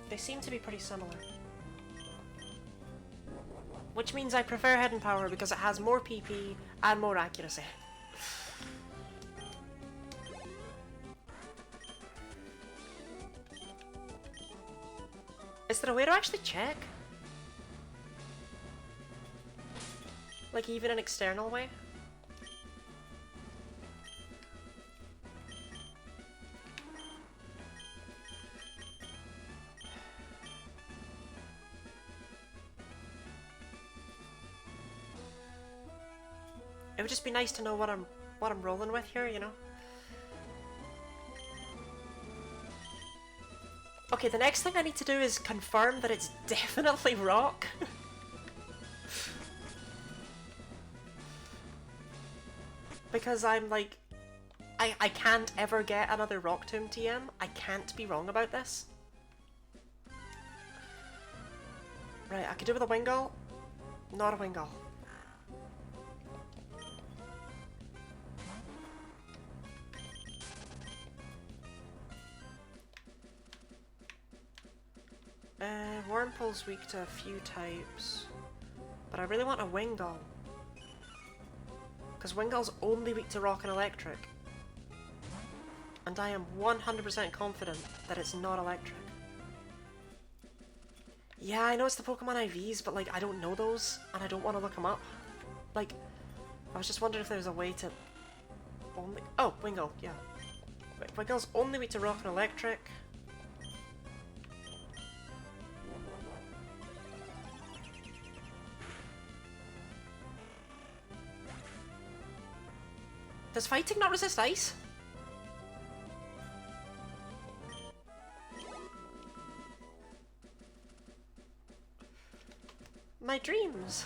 They seem to be pretty similar. Which means I prefer Hidden Power because it has more PP and more accuracy. Is there a way to actually check? Like even an external way? It would just be nice to know what I'm rolling with here, you know? Okay, the next thing I need to do is confirm that it's definitely rock. Because I'm like, I can't ever get another Rock Tomb TM. I can't be wrong about this. Right, I could do with a Wingull. Not a Wingull. Wurmple's weak to a few types. But I really want a Wingull. Because Wingull's only weak to rock and electric. And I am 100% confident that it's not electric. Yeah, I know it's the Pokemon IVs, but like, I don't know those, and I don't want to look them up. Like, I was just wondering if there's a way to only... Oh, Wingull, yeah. Wait, Wingull's only weak to rock and electric. Does fighting not resist ice? My dreams.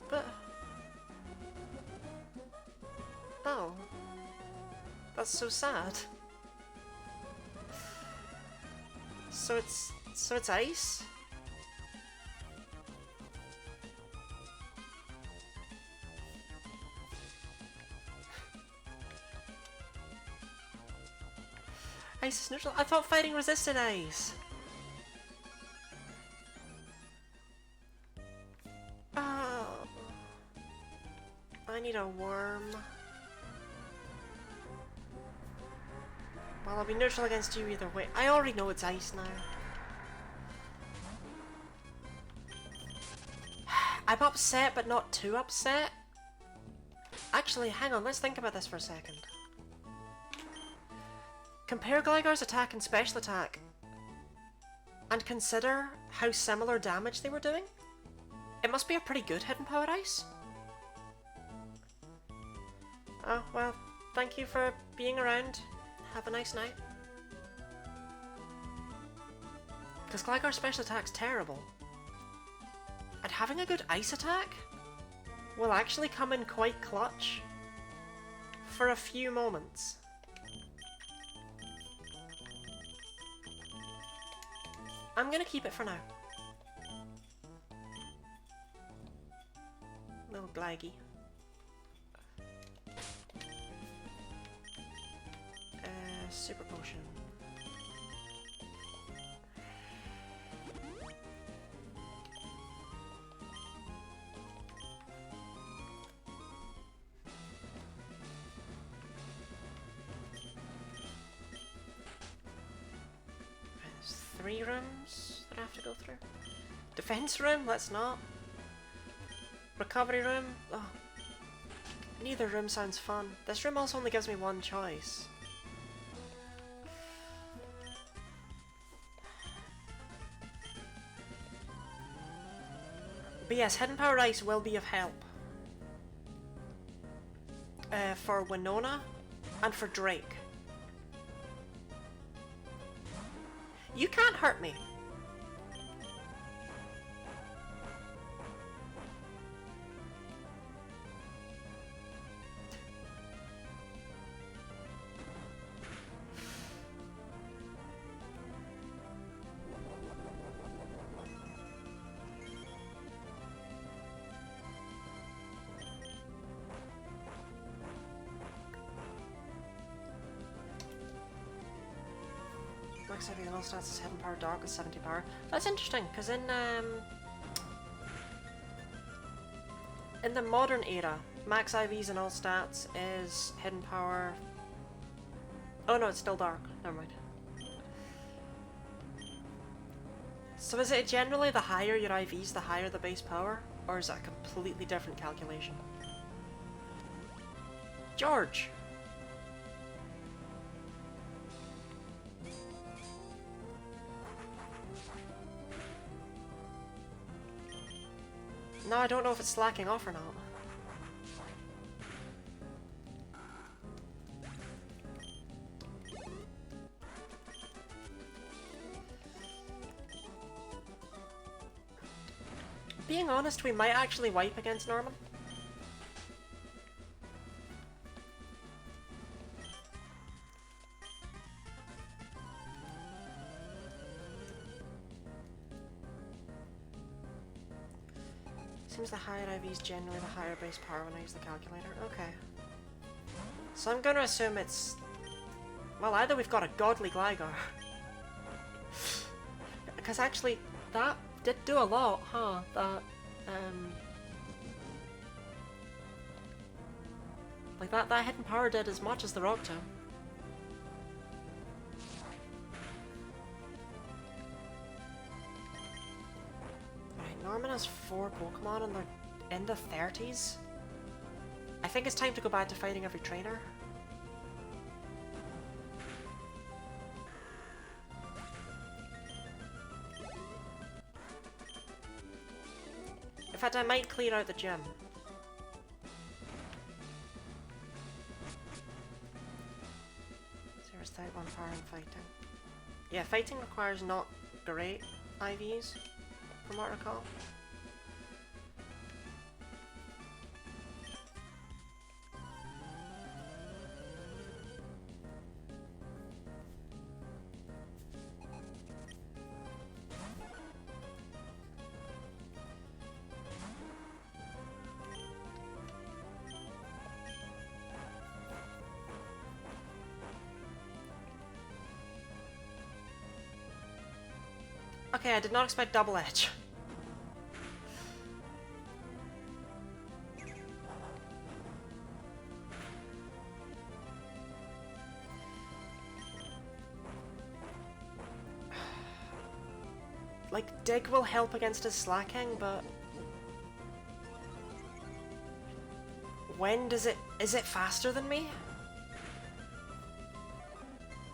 But... Oh. That's so sad. So it's ice? Ice is neutral? I thought fighting resisted ice. Oh. I need a worm. Well, I'll be neutral against you either way. I already know it's ice now. I'm upset, but not too upset. Actually, hang on, let's think about this for a second. Compare Gligar's attack and special attack, and consider how similar damage they were doing. It must be a pretty good hidden power ice. Oh, well, thank you for being around. Have a nice night. Because Gligar's special attack's terrible. And having a good ice attack will actually come in quite clutch for a few moments. I'm gonna keep it for now. Little Glaggy. Super potion. There's 3 rooms that I have to go through. Defense room? Let's not. Recovery room? Oh. Neither room sounds fun. This room also only gives me one choice. But yes, Hidden Power Ice will be of help. For Winona and for Drake. You can't hurt me. Max IV and all stats is Hidden Power Dark with 70 power. That's interesting, because in the modern era, max IVs and all stats is Hidden Power. Oh no, it's still dark. Never mind. So is it generally the higher your IVs, the higher the base power? Or is that a completely different calculation? George! No, I don't know if it's slacking off or not. Being honest, we might actually wipe against Norman. Seems the higher IV is generally the higher base power when I use the calculator. Okay. So I'm gonna assume it's... Well, either we've got a godly Gligar. Because actually, that did do a lot, huh? That, like that hidden power did as much as the Rock Tomb. Right, Norman has 4 Pokemon and they're in the 30s. I think it's time to go back to fighting every trainer. In fact, I might clear out the gym. Zero stat 1 power in fighting. Yeah, fighting requires not great IVs, from what I recall. Okay, I did not expect double edge. Like, Dig will help against his slacking, but... when does it... is it faster than me?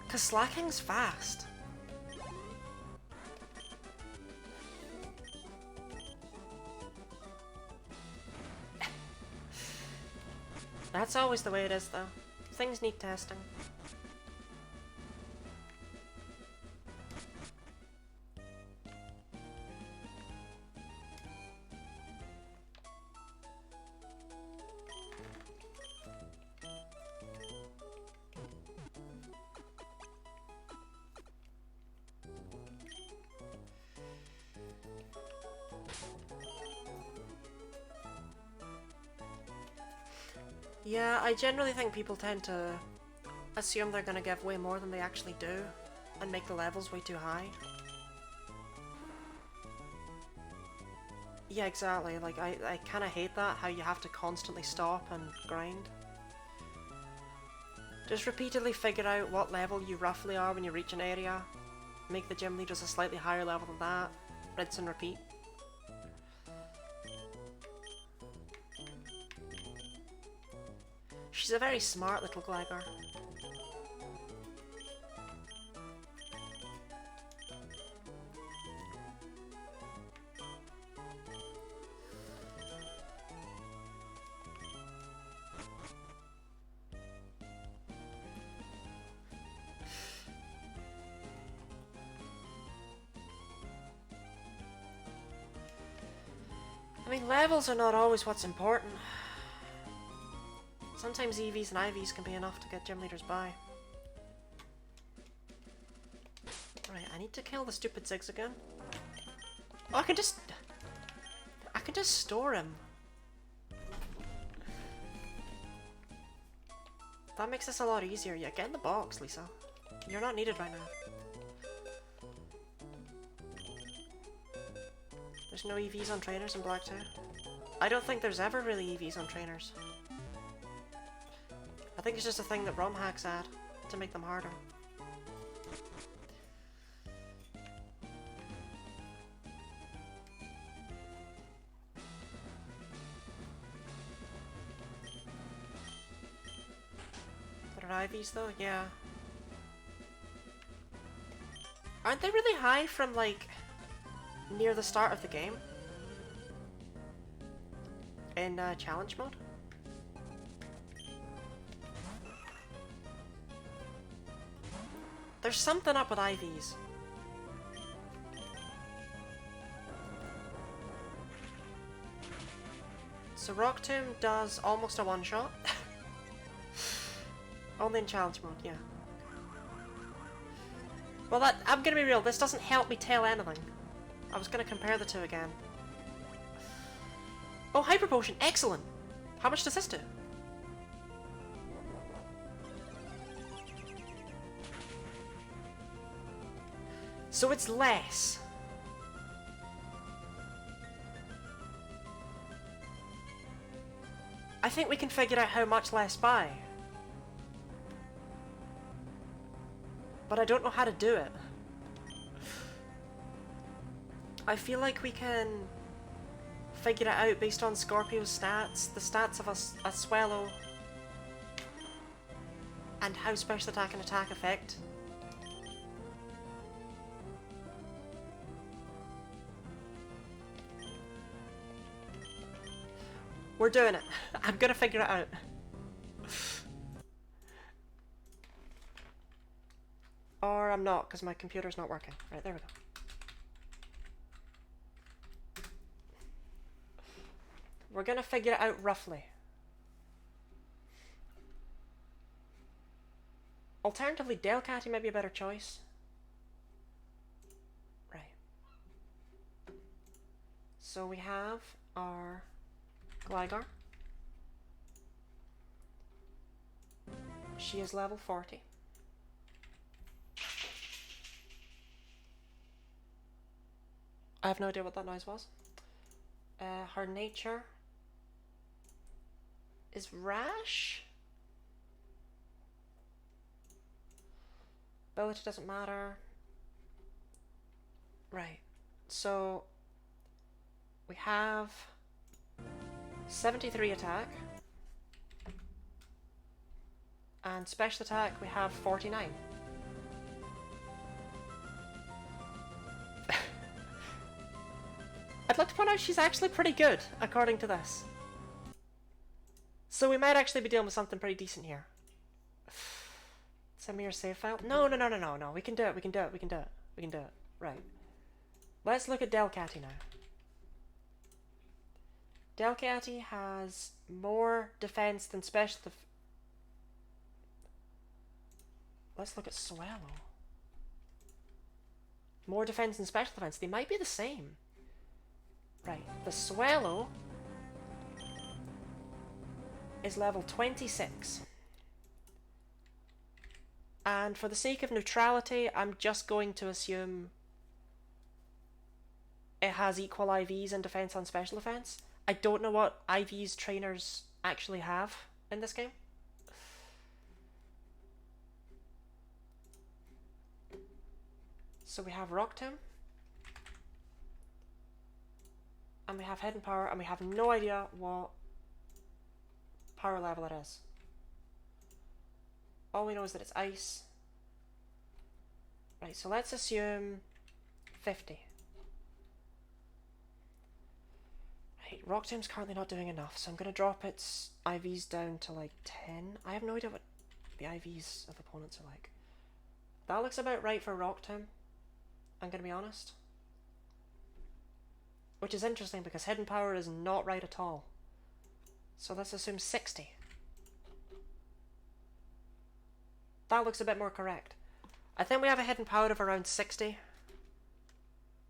Because slacking's fast. That's always the way it is, though. Things need testing. Yeah, I generally think people tend to assume they're gonna give way more than they actually do, and make the levels way too high. Yeah, exactly. Like, I kinda hate that, how you have to constantly stop and grind. Just repeatedly figure out what level you roughly are when you reach an area, make the gym leaders a slightly higher level than that, rinse and repeat. She's a very smart little Gligar. I mean, levels are not always what's important. Sometimes EVs and IVs can be enough to get gym leaders by. Right, I need to kill the stupid Ziggs again. Oh, I can just store him. That makes this a lot easier. Yeah, get in the box, Lisa. You're not needed right now. There's no EVs on trainers in Black 2. I don't think there's ever really EVs on trainers. I think it's just a thing that ROM hacks add. to make them harder. There are IVs though? Yeah. Aren't they really high from like near the start of the game? In challenge mode? There's something up with IVs. So Rock Tomb does almost a one-shot. Only in challenge mode, yeah. Well, I'm gonna be real, this doesn't help me tell anything. I was gonna compare the two again. Oh, Hyper Potion, excellent! How much does this do? So it's less. I think we can figure out how much less by. But I don't know how to do it. I feel like we can figure it out based on Scorpio's stats, the stats of a Swallow, and how special attack and attack affect. We're doing it. I'm gonna figure it out. Or I'm not, because my computer's not working. Right, there we go. We're gonna figure it out roughly. Alternatively, Delcatty might be a better choice. Right. So we have our Gligar. She is level 40. I have no idea what that noise was. Her nature is rash. Ability doesn't matter. Right. So we have 73 attack. And special attack we have 49. I'd like to point out she's actually pretty good, according to this. So we might actually be dealing with something pretty decent here. Send me your save file. No. We can do it. We can do it. Right. Let's look at Delcatty now. Delcatty has more defense than special Let's look at Swallow. More defense than special defense. They might be the same. Right. The Swallow is level 26. And for the sake of neutrality, I'm just going to assume it has equal IVs and defense on special defense. I don't know what IVs trainers actually have in this game. So we have Rock Tomb. And we have Hidden Power, and we have no idea what power level it is. All we know is that it's ice. Right, so let's assume 50. Right, Rock Tomb's currently not doing enough, so I'm going to drop its IVs down to like 10. I have no idea what the IVs of opponents are like. That looks about right for Rock Tomb, I'm going to be honest. Which is interesting because Hidden Power is not right at all. So let's assume 60. That looks a bit more correct. I think we have a Hidden Power of around 60.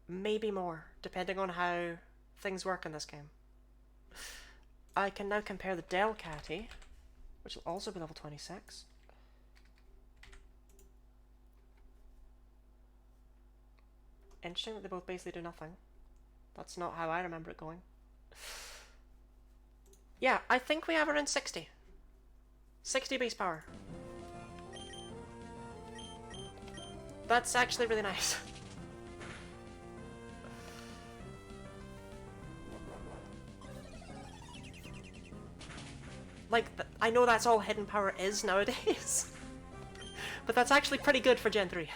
Maybe more, depending on how things work in this game. I can now compare the Delcatty, which will also be level 26. Interesting that they both basically do nothing. That's not how I remember it going. Yeah, I think we have around 60. 60 base power. That's actually really nice. Like, I know that's all hidden power is nowadays. But that's actually pretty good for Gen 3.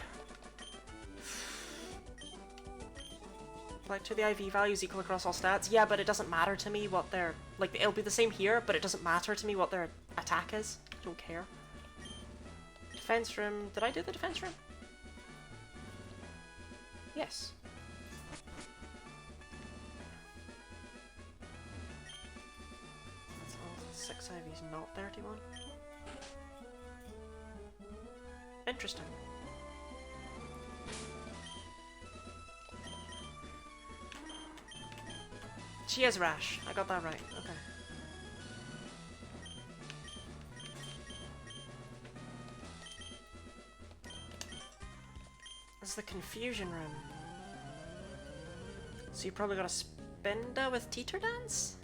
Like, to the IV values equal across all stats. Yeah, but it doesn't matter to me what their... Like, it'll be the same here, but it doesn't matter to me what their attack is. I don't care. Defense room... Did I do the defense room? Yes. That's all 6 IVs, not 31. Interesting. She is rash. I got that right. Okay. This is the confusion room. So you probably got a Spinda with Teeter Dance?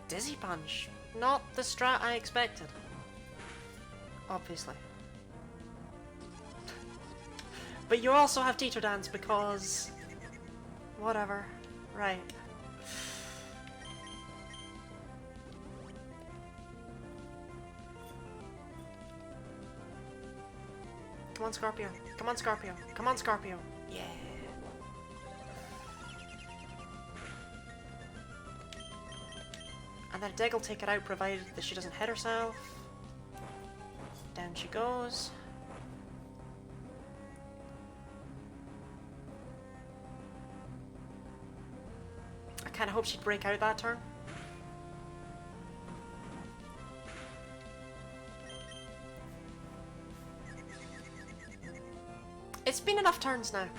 Dizzy Punch. Not the strat I expected. Obviously. But you also have Teeter Dance because... Whatever. Right. Come on, Scorpio. Come on, Scorpio. Come on, Scorpio. Yeah. And then Dig will take it out provided that she doesn't hit herself. Down she goes. I kinda hope she'd break out that turn. It's been enough turns now.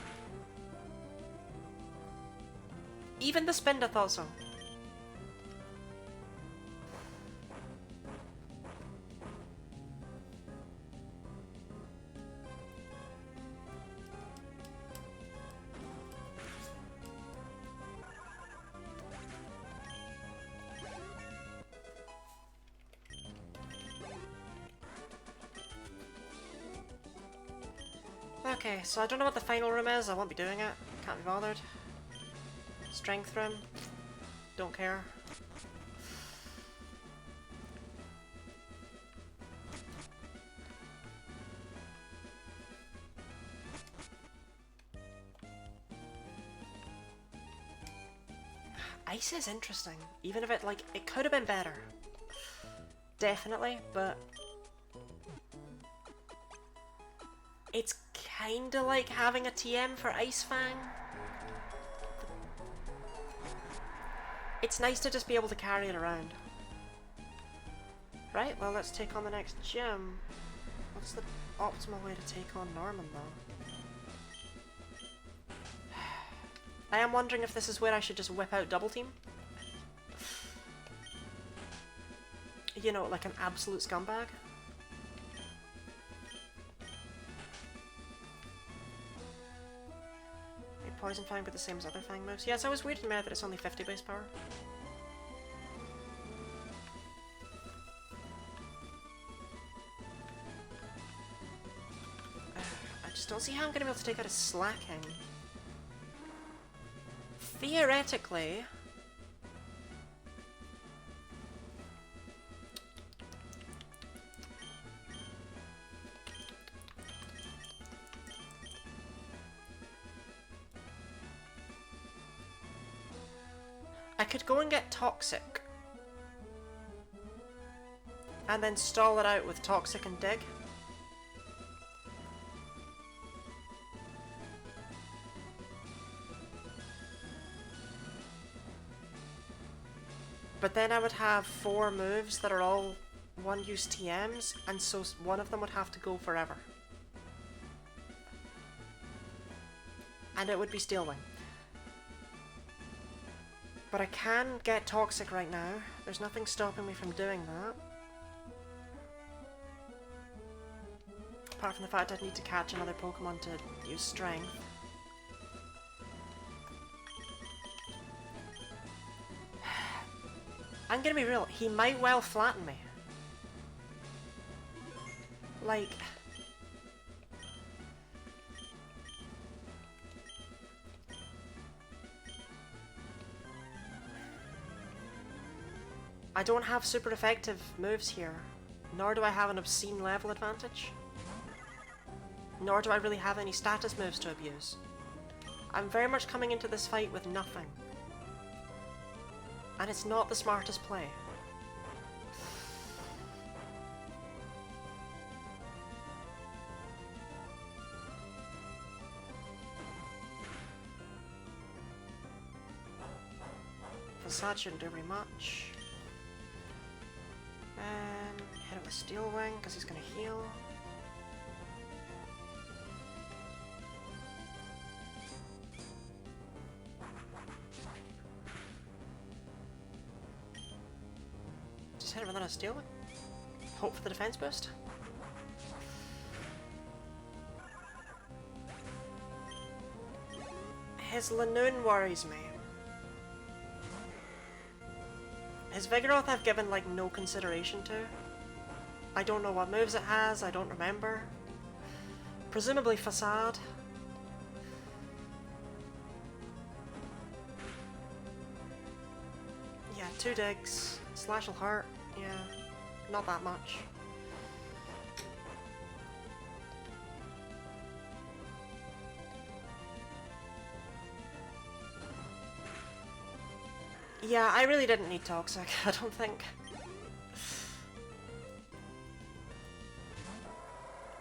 Even the Spinda thought so. Okay, so I don't know what the final room is, I won't be doing it. Can't be bothered. Strength room. Don't care. Ice is interesting, even if it, like, it could have been better. Definitely, but... It's kinda like having a TM for Ice Fang. It's nice to just be able to carry it around. Right, well let's take on the next gym. What's the optimal way to take on Norman though? I am wondering if this is where I should just whip out Double Team. You know, like an absolute scumbag. Poison Fang but the same as other Fang moves. Yeah, it's always weird to me that it's only 50 base power. I just don't see how I'm going to be able to take out a Slacking. Theoretically... I could go and get Toxic. And then stall it out with Toxic and Dig. But then I would have 4 moves that are all one-use TMs, and so one of them would have to go forever. And it would be Steel Wing. But I can get Toxic right now. There's nothing stopping me from doing that. Apart from the fact I'd need to catch another Pokemon to use Strength. gonna be real, he might well flatten me. Like... I don't have super effective moves here, nor do I have an obscene level advantage. Nor do I really have any status moves to abuse. I'm very much coming into this fight with nothing. And it's not the smartest play. Facade shouldn't do very much. Hit him with Steel Wing because he's going to heal. Just hit him with a Steel Wing. Hope for the defense boost. His Lanoon worries me. His Vigoroth I've given like no consideration to. I don't know what moves it has, I don't remember. Presumably Facade. Yeah, 2 digs. Slash will hurt. Yeah, not that much. Yeah, I really didn't need Toxic, I don't think.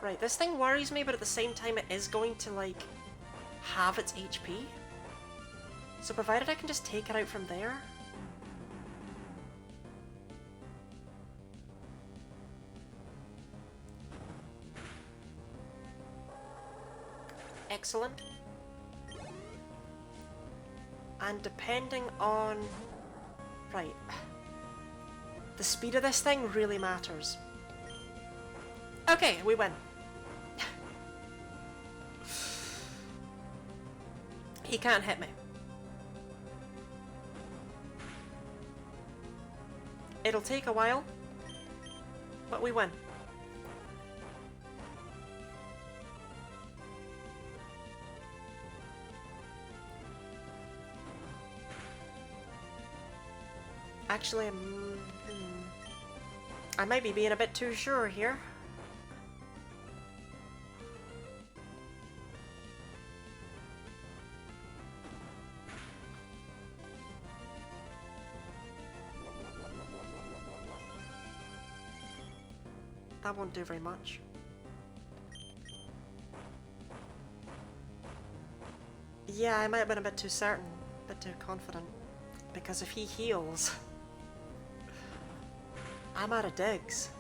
Right, this thing worries me, but at the same time it is going to, like, have its HP. So provided I can just take it out from there. Excellent. And depending on... Right. The speed of this thing really matters. Okay, we win. He can't hit me. It'll take a while, but we win. Actually, I might be being a bit too sure here. That won't do very much. Yeah, I might have been a bit too certain, a bit too confident. Because if he heals... I'm out of digs.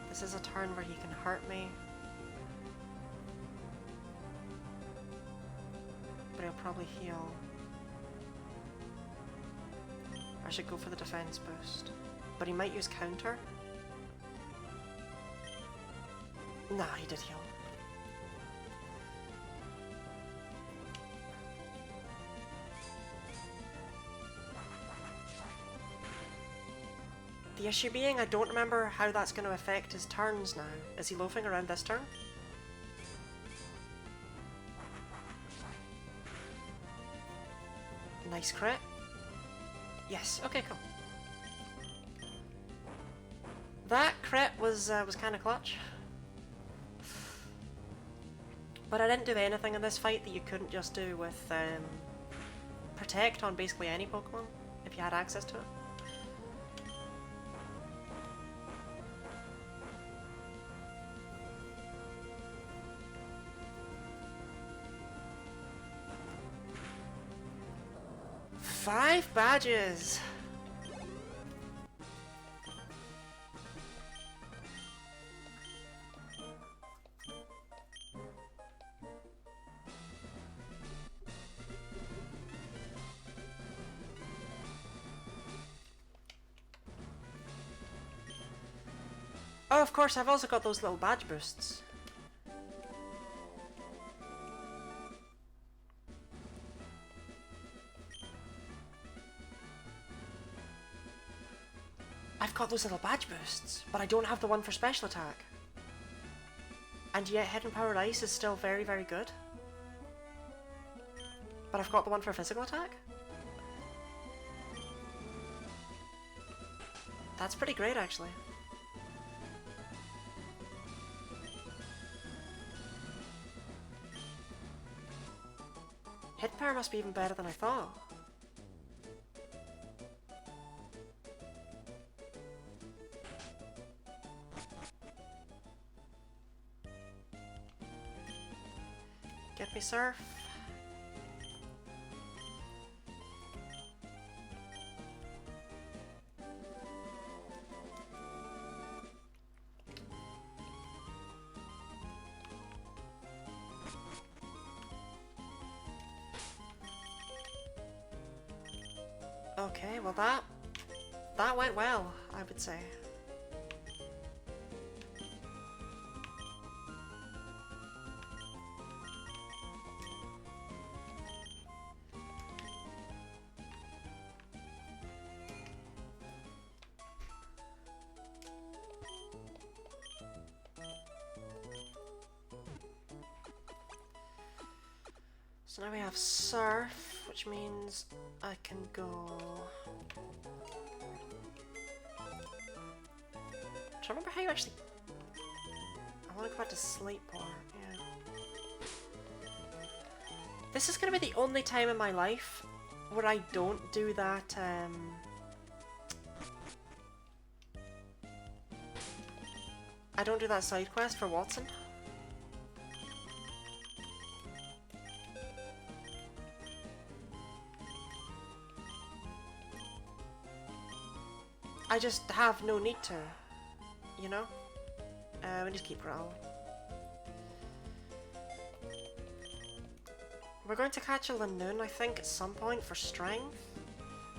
This is a turn where he can hurt me. But he'll probably heal. I should go for the defense boost. But he might use counter. Nah, he did heal. The issue being, I don't remember how that's going to affect his turns now. Is he loafing around this turn? Nice crit. Yes, okay, cool. That crit was kind of clutch. But I didn't do anything in this fight that you couldn't just do with Protect on basically any Pokemon, if you had access to it. Five badges! Oh, of course, I've also got those little badge boosts. I've got those little badge boosts, but I don't have the one for special attack. And yet Hidden Power Ice is still very, very good. But I've got the one for physical attack? That's pretty great, actually. Hit Power must be even better than I thought. Get me Surf. Okay, well that went well, I would say. So now we have Surf, which means I can go... I remember how you actually... I want to go back to Sleep Bar, yeah. This is going to be the only time in my life where I don't do that, I don't do that side quest for Watson. I just have no need to, you know? We just keep growling. We're going to catch a Lanoon, I think, at some point for strength.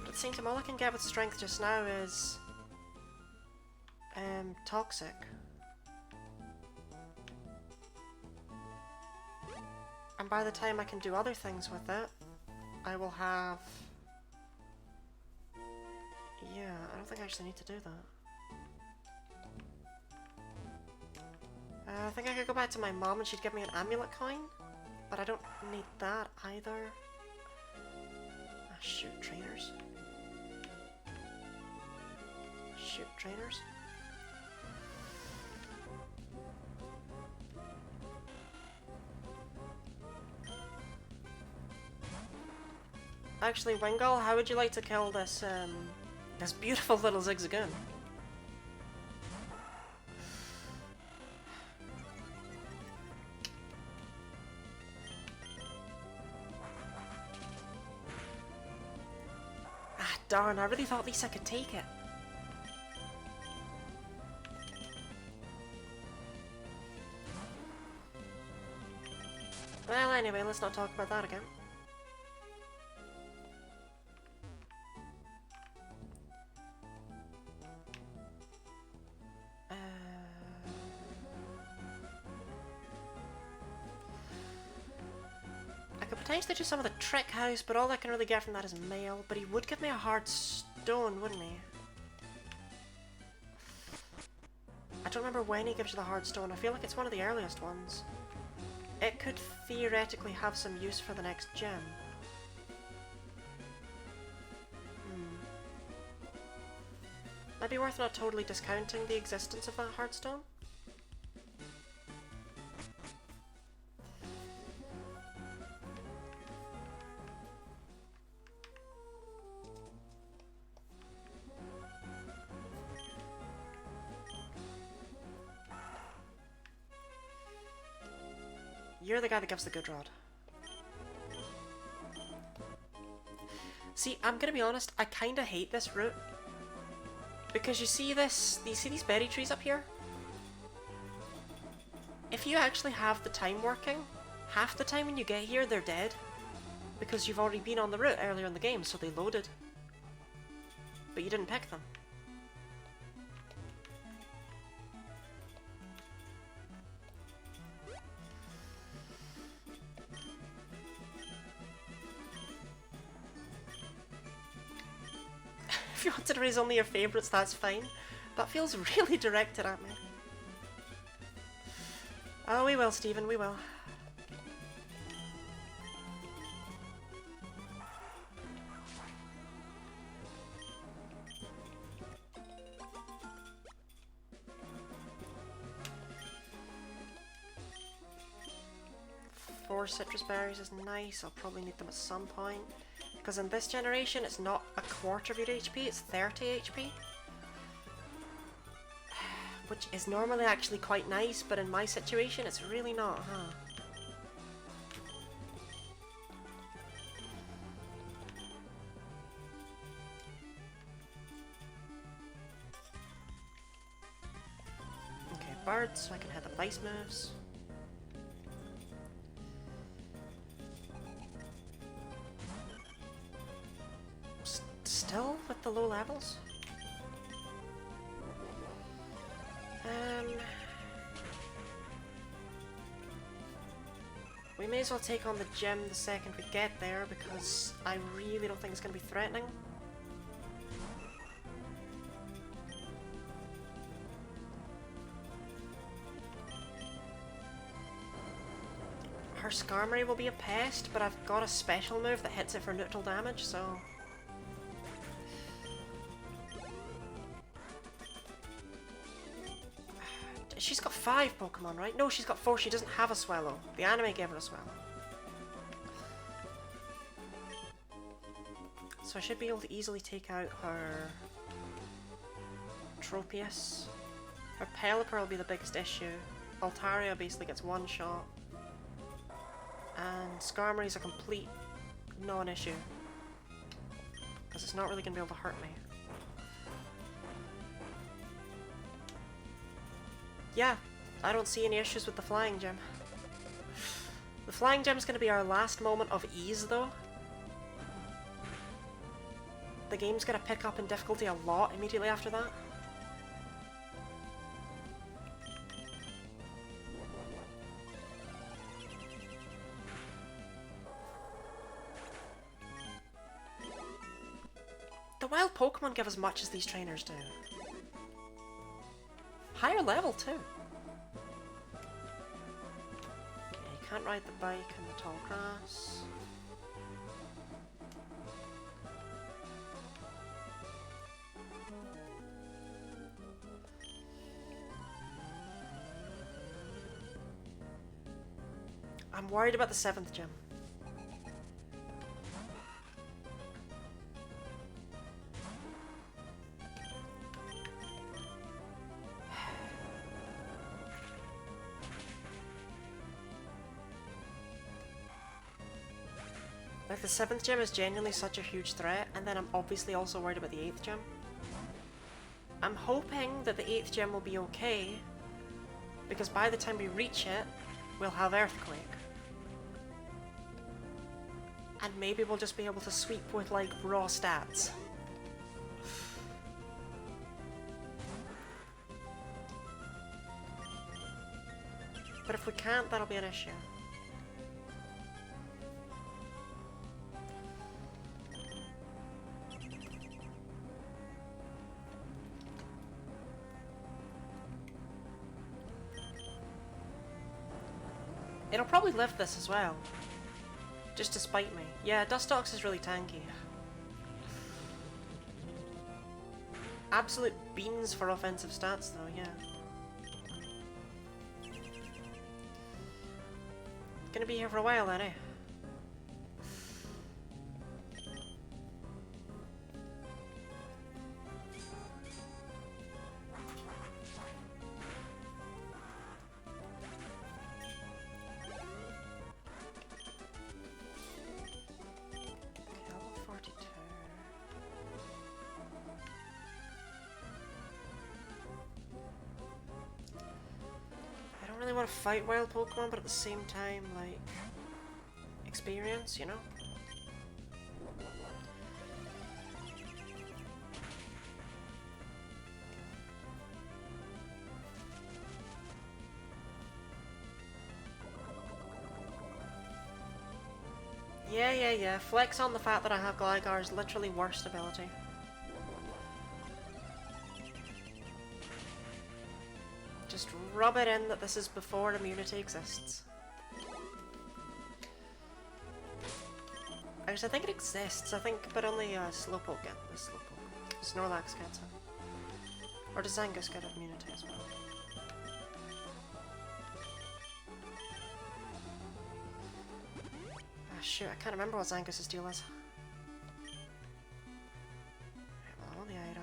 But at the same time, all I can get with strength just now is... Toxic. And by the time I can do other things with it, I will have... Yeah, I don't think I actually need to do that. I think I could go back to my mom and she'd give me an amulet coin, but I don't need that either. Ah, shoot, trainers. Shoot, trainers. Actually, Wingull, how would you like to kill this, this beautiful little Zigzagoon? Ah, darn, I really thought at least I could take it. Well, anyway, let's not talk about that again. Potentially do some of the Trick House, but all I can really get from that is mail. But he would give me a hard stone, wouldn't he? I don't remember when he gives you the hard stone. I feel like it's one of the earliest ones. It could theoretically have some use for the next gem. Might be worth not totally discounting the existence of that hard stone. You're the guy that gives the good rod. See, I'm gonna be honest, I kinda hate this route. Because you see this, you see these berry trees up here? If you actually have the time working, half the time when you get here they're dead. Because you've already been on the route earlier in the game, so they loaded. But you didn't pick them. If you wanted to raise only your favourites, that's fine. That feels really directed at me. Oh, we will, Stephen, we will. Four citrus berries is nice. I'll probably need them at some point. Because in this generation, it's not a quarter of your HP, it's 30 HP. Which is normally actually quite nice, but in my situation, it's really not, huh? Okay, birds, so I can hit the ice moves. Still with the low levels? We may as well take on the gym the second we get there because I really don't think it's going to be threatening. Her Skarmory will be a pest, but I've got a special move that hits it for neutral damage, so... She's got 5 Pokemon, right? No, she's got 4. She doesn't have a Swallow. The anime gave her a Swallow. So I should be able to easily take out her Tropius. Her Pelipper will be the biggest issue. Altaria basically gets one shot. And Skarmory's a complete non-issue. Because it's not really going to be able to hurt me. Yeah, I don't see any issues with the Flying Gem. The Flying Gem is going to be our last moment of ease, though. The game's going to pick up in difficulty a lot immediately after that. The wild Pokemon give as much as these trainers do. Higher level too. Okay, you can't ride the bike in the tall grass. I'm worried about the 7th gym. Like, the 7th gym is genuinely such a huge threat, and then I'm obviously also worried about the 8th gym. I'm hoping that the 8th gym will be okay, because by the time we reach it, we'll have Earthquake. And maybe we'll just be able to sweep with, like, raw stats. But if we can't, that'll be an issue. It'll probably live this as well. Just to spite me. Yeah, Dustox is really tanky. Absolute beans for offensive stats though, yeah. Gonna be here for a while then, eh? I want to fight wild Pokemon, but at the same time, like, experience, you know? Yeah. Flex on the fact that I have Gligar's literally worst ability. Just rub it in that this is before immunity exists. Actually, I think it exists, but only Slowpoke gets this Slowpoke. Snorlax gets it. Or does Zangus get immunity as well? Ah, shoot, I can't remember what Zangus's deal is. Right, well, the item.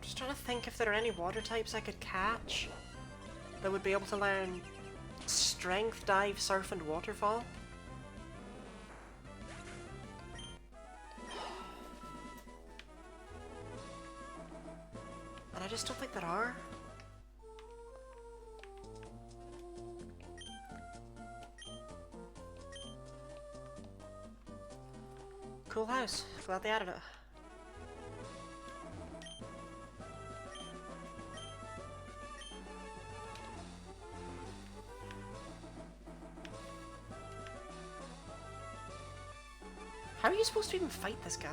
Just trying to think if there are any water types I could catch that would be able to learn Strength, Dive, Surf, and Waterfall. And I just don't think there are. Cool house. Glad they added it. How are you supposed to even fight this guy?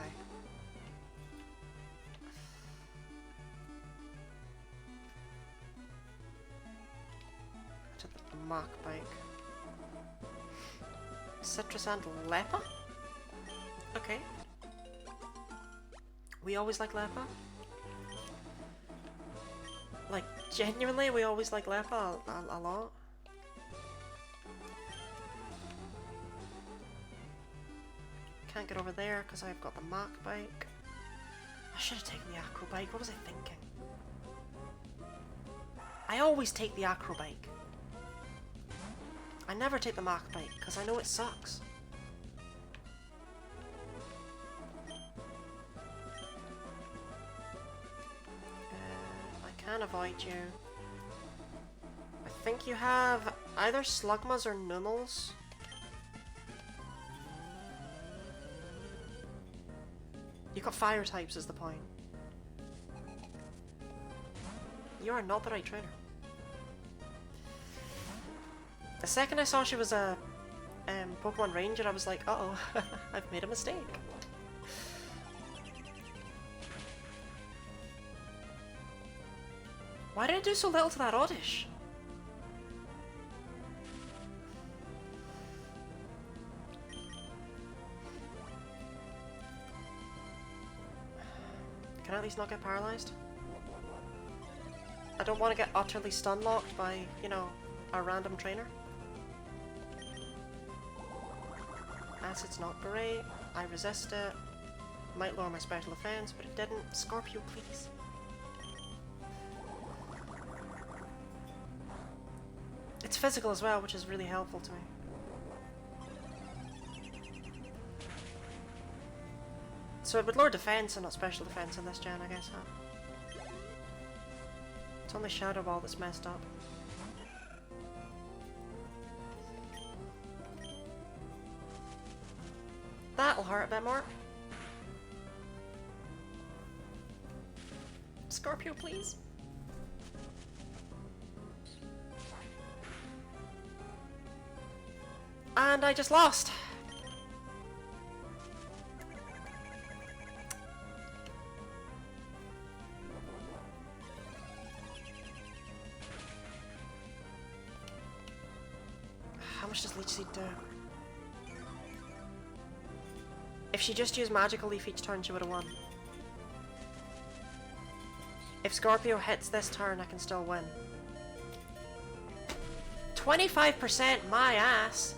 To the Mach Bike. Citrus and Lepa? Okay. We always like Lepa? Like, genuinely, we always like Lepa a lot. Can't get over there because I've got the Mach Bike. I should have taken the Acro Bike. What was I thinking? I always take the Acro Bike. I never take the Mach Bike because I know it sucks. I can't avoid you. I think you have either Slugmas or Nummels. You got fire types is the point. You are not the right trainer. The second I saw she was a Pokemon Ranger, I was like, uh-oh, I've made a mistake. Why did I do so little to that Oddish? Can I at least not get paralyzed? I don't want to get utterly stun locked by, you know, a random trainer. Acid's not great. I resist it. Might lower my special defense, but it didn't. Scorpio, please. It's physical as well, which is really helpful to me. So it would lower defense and not special defense in this gen, I guess, huh? It's only Shadow Ball that's messed up. That'll hurt a bit more. Scorpio, please. And I just lost. How much does Leech Seed do? If she just used Magical Leaf each turn, she would have won. If Scorpio hits this turn, I can still win. 25%, my ass!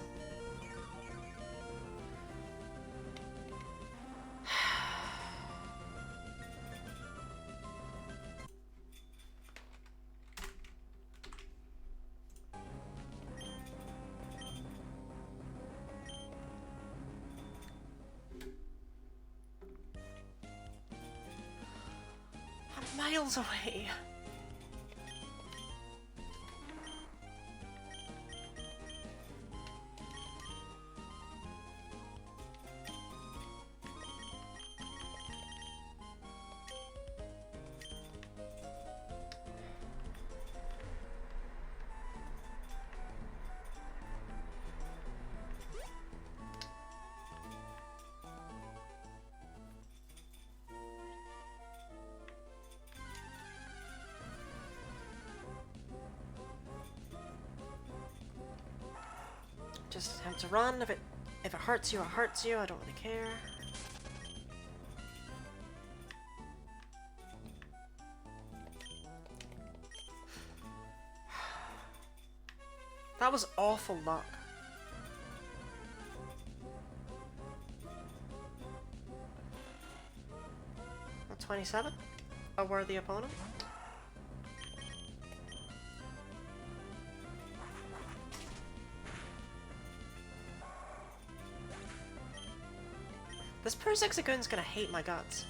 Miles away. Just attempt to run. If it hurts you, it hurts you. I don't really care. That was awful luck. A 27? A worthy opponent? This poor Zigzagoon's gonna hate my guts.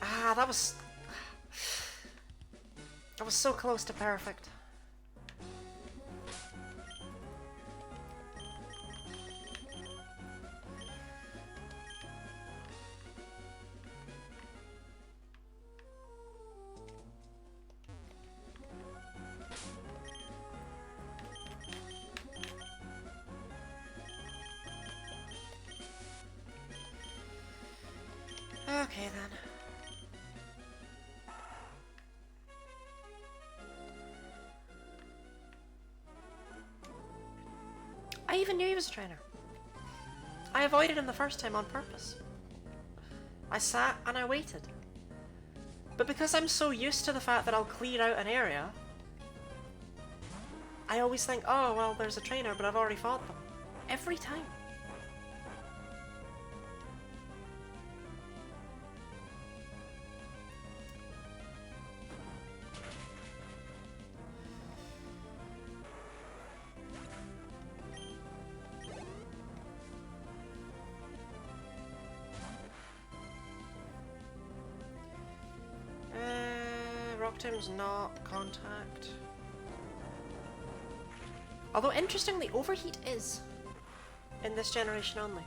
Ah, that was so close to perfect. Okay then. I even knew he was a trainer. I avoided him the first time on purpose. I sat and I waited. But because I'm so used to the fact that I'll clear out an area, I always think, oh, well, there's a trainer, but I've already fought them. Every time. Tim's not contact. Although interestingly, overheat is in this generation only.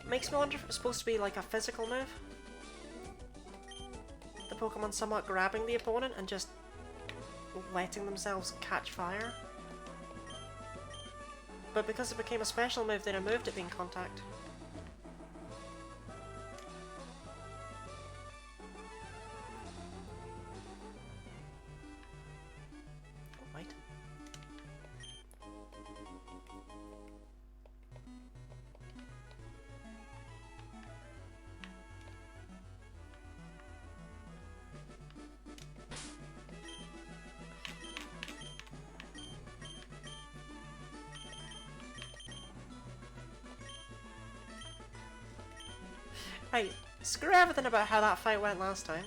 Makes me wonder if it's supposed to be like a physical move. The Pokemon somewhat grabbing the opponent and just letting themselves catch fire. But because it became a special move, they removed it being contact. Right, screw everything about how that fight went last time.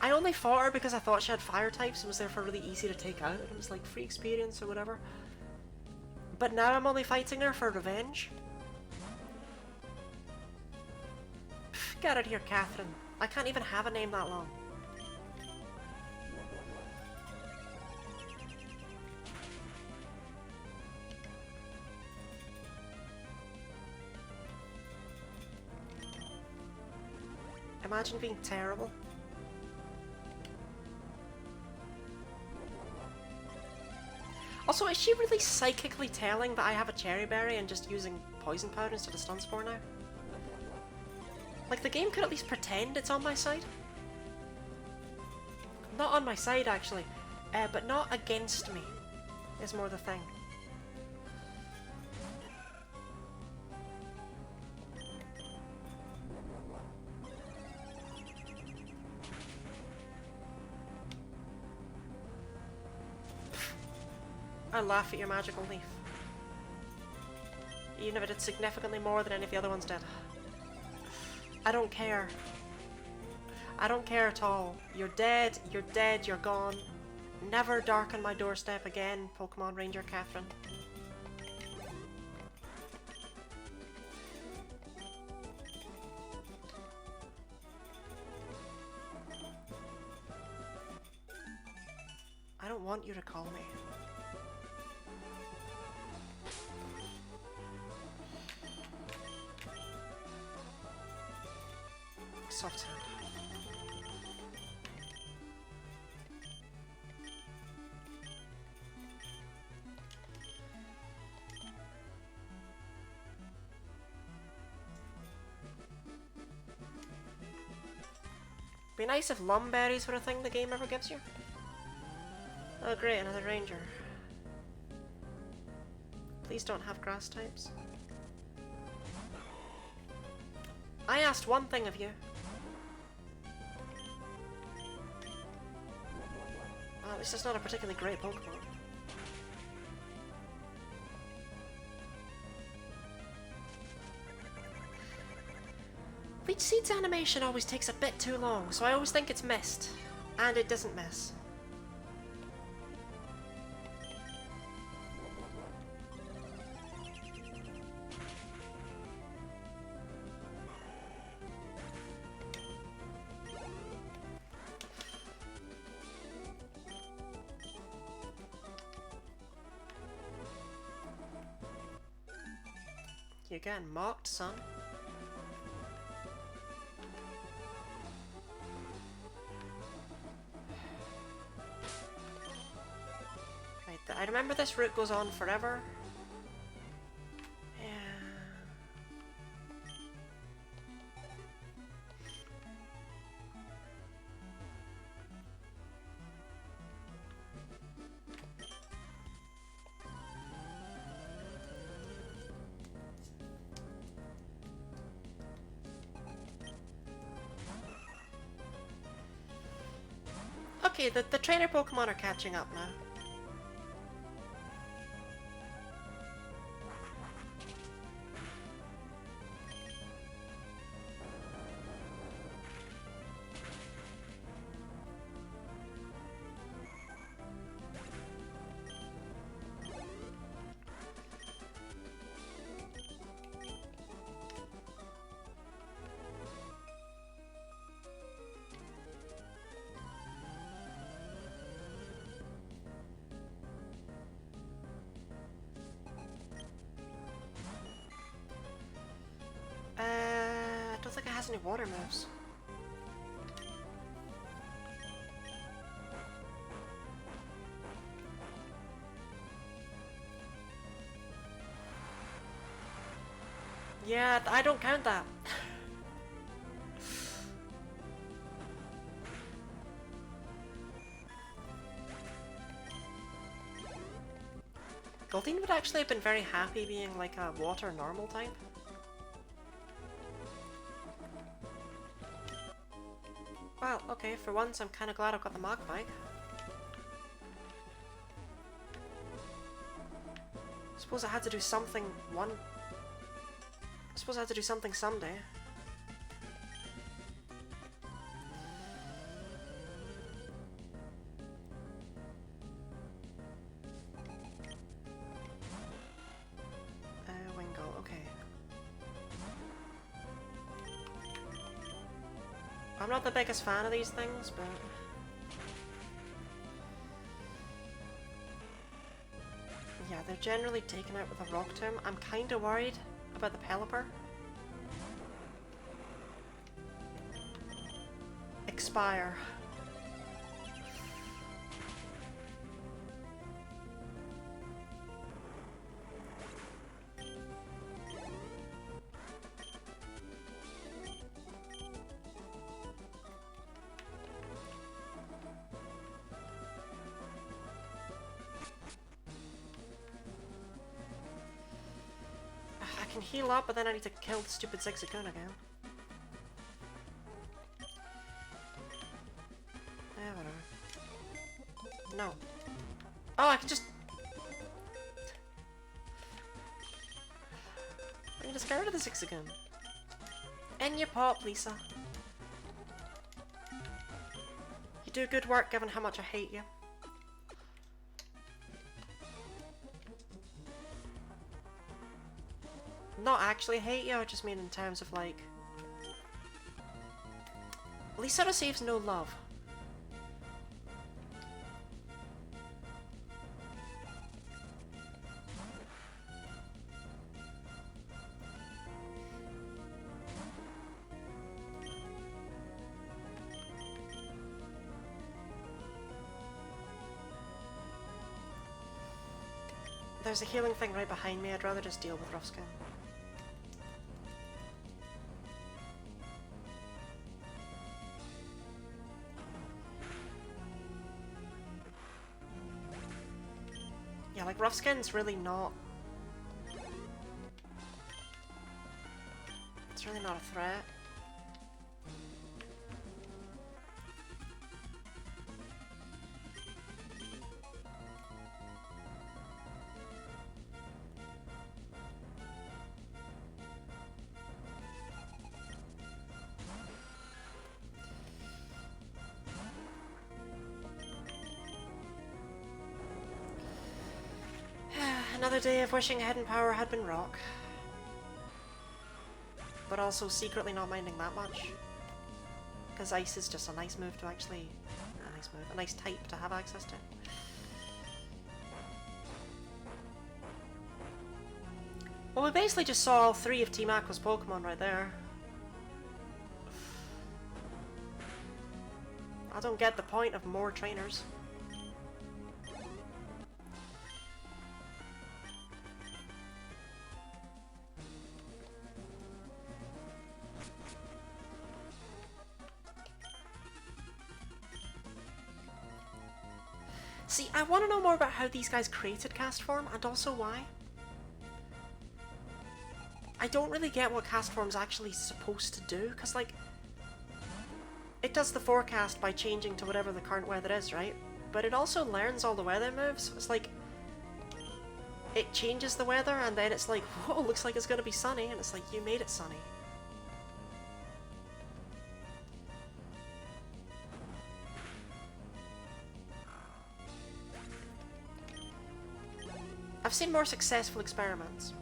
I only fought her because I thought she had fire types and was therefore really easy to take out. It was like free experience or whatever. But now I'm only fighting her for revenge. Pff, get out of here, Catherine. I can't even have a name that long. Imagine being terrible. Also, is she really psychically telling that I have a cherry berry and just using poison powder instead of stun spore now? Like, the game could at least pretend it's on my side. Not on my side, actually, but not against me, is more the thing. I laugh at your magical leaf. Even if it did significantly more than any of the other ones did. I don't care. I don't care at all. You're dead, you're gone. Never darken my doorstep again, Pokemon Ranger Catherine. want you to call me. Soft hand. Be nice if lum berries were a thing the game ever gives you. Oh great, another ranger. Please don't have grass types. I asked one thing of you. Well, at least it's not a particularly great Pokemon. Leech Seed's animation always takes a bit too long, so I always think it's missed. And it doesn't miss. You're getting mocked, son. Right, I remember this route goes on forever. Yeah. Okay, the trainer Pokemon are catching up now. I don't think it has any water moves. Yeah, I don't count that. Goldeen would actually have been very happy being like a water normal type. Well, okay, for once I'm kinda glad I've got the Mach Bike. Suppose I had to do something I suppose I had to do something someday. Wingull, okay. I'm not the biggest fan of these things, but... yeah, they're generally taken out with a Rock Tomb. I'm kinda worried about the Pelipper. Expire. I can heal up, but then I need to kill the stupid Zigzagoon again. Yeah, whatever. No. Oh, I can just... I can just get rid of the Zigzagoon. In your pop, Lisa. You do good work given how much I hate you. Not actually hate you, I just mean in terms of like... Lisa receives no love. There's a healing thing right behind me. I'd rather just deal with Rough Skin. Yeah, like Rough Skin's really not... It's really not a threat. Another day of wishing Hidden Power had been Rock. But also secretly not minding that much. Because Ice is just a nice move to actually... A nice move. A nice type to have access to. Well, we basically just saw all three of Team Aqua's Pokemon right there. I don't get the point of more trainers. See, I want to know more about how these guys created Cast Form, and also why. I don't really get what Cast Form's actually supposed to do, because, like, it does the forecast by changing to whatever the current weather is, right? But it also learns all the weather moves. It's like, it changes the weather, and then it's like, whoa, looks like it's going to be sunny, and it's like, you made it sunny. I've seen more successful experiments.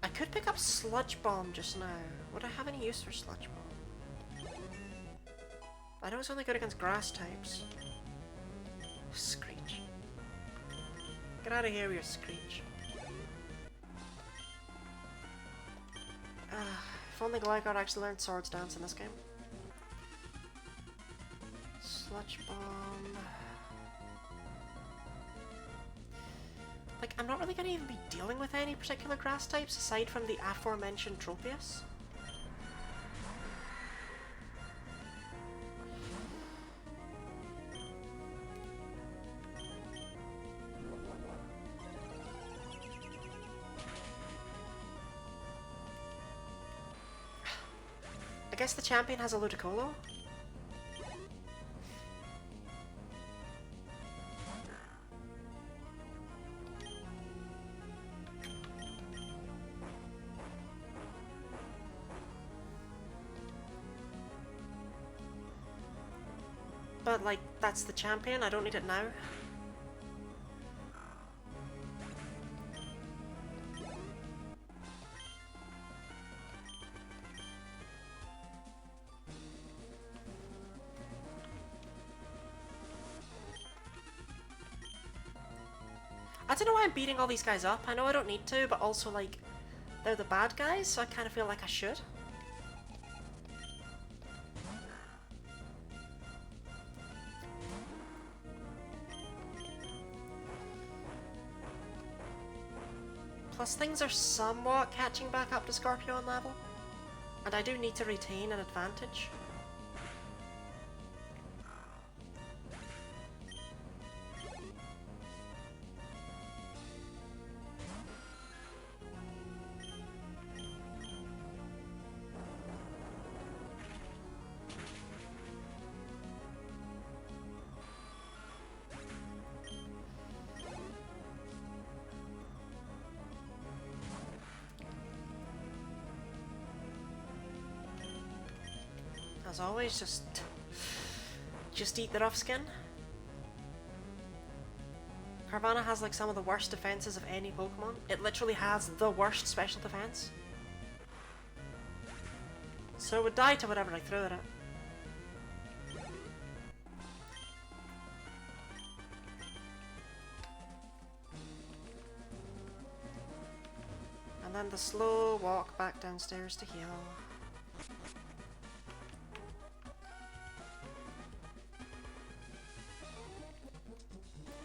I could pick up Sludge Bomb just now. Would I have any use for Sludge Bomb? I know it's only good against grass types. Screech. Get out of here with your Screech. If only Gligar actually learned Swords Dance in this game. Sludge Bomb. Like, I'm not really going to even be dealing with any particular grass types aside from the aforementioned Tropius. I guess the champion has a Ludicolo. But, like, that's the champion, I don't need it now. I don't know why I'm beating all these guys up. I know I don't need to, but also, like, they're the bad guys, so I kind of feel like I should. Plus, things are somewhat catching back up to Scorpion level, and I do need to retain an advantage. As always, just eat the rough skin. Carvanha has like some of the worst defenses of any Pokemon. It literally has the worst special defense. So it would die to whatever I threw at it. And then the slow walk back downstairs to heal.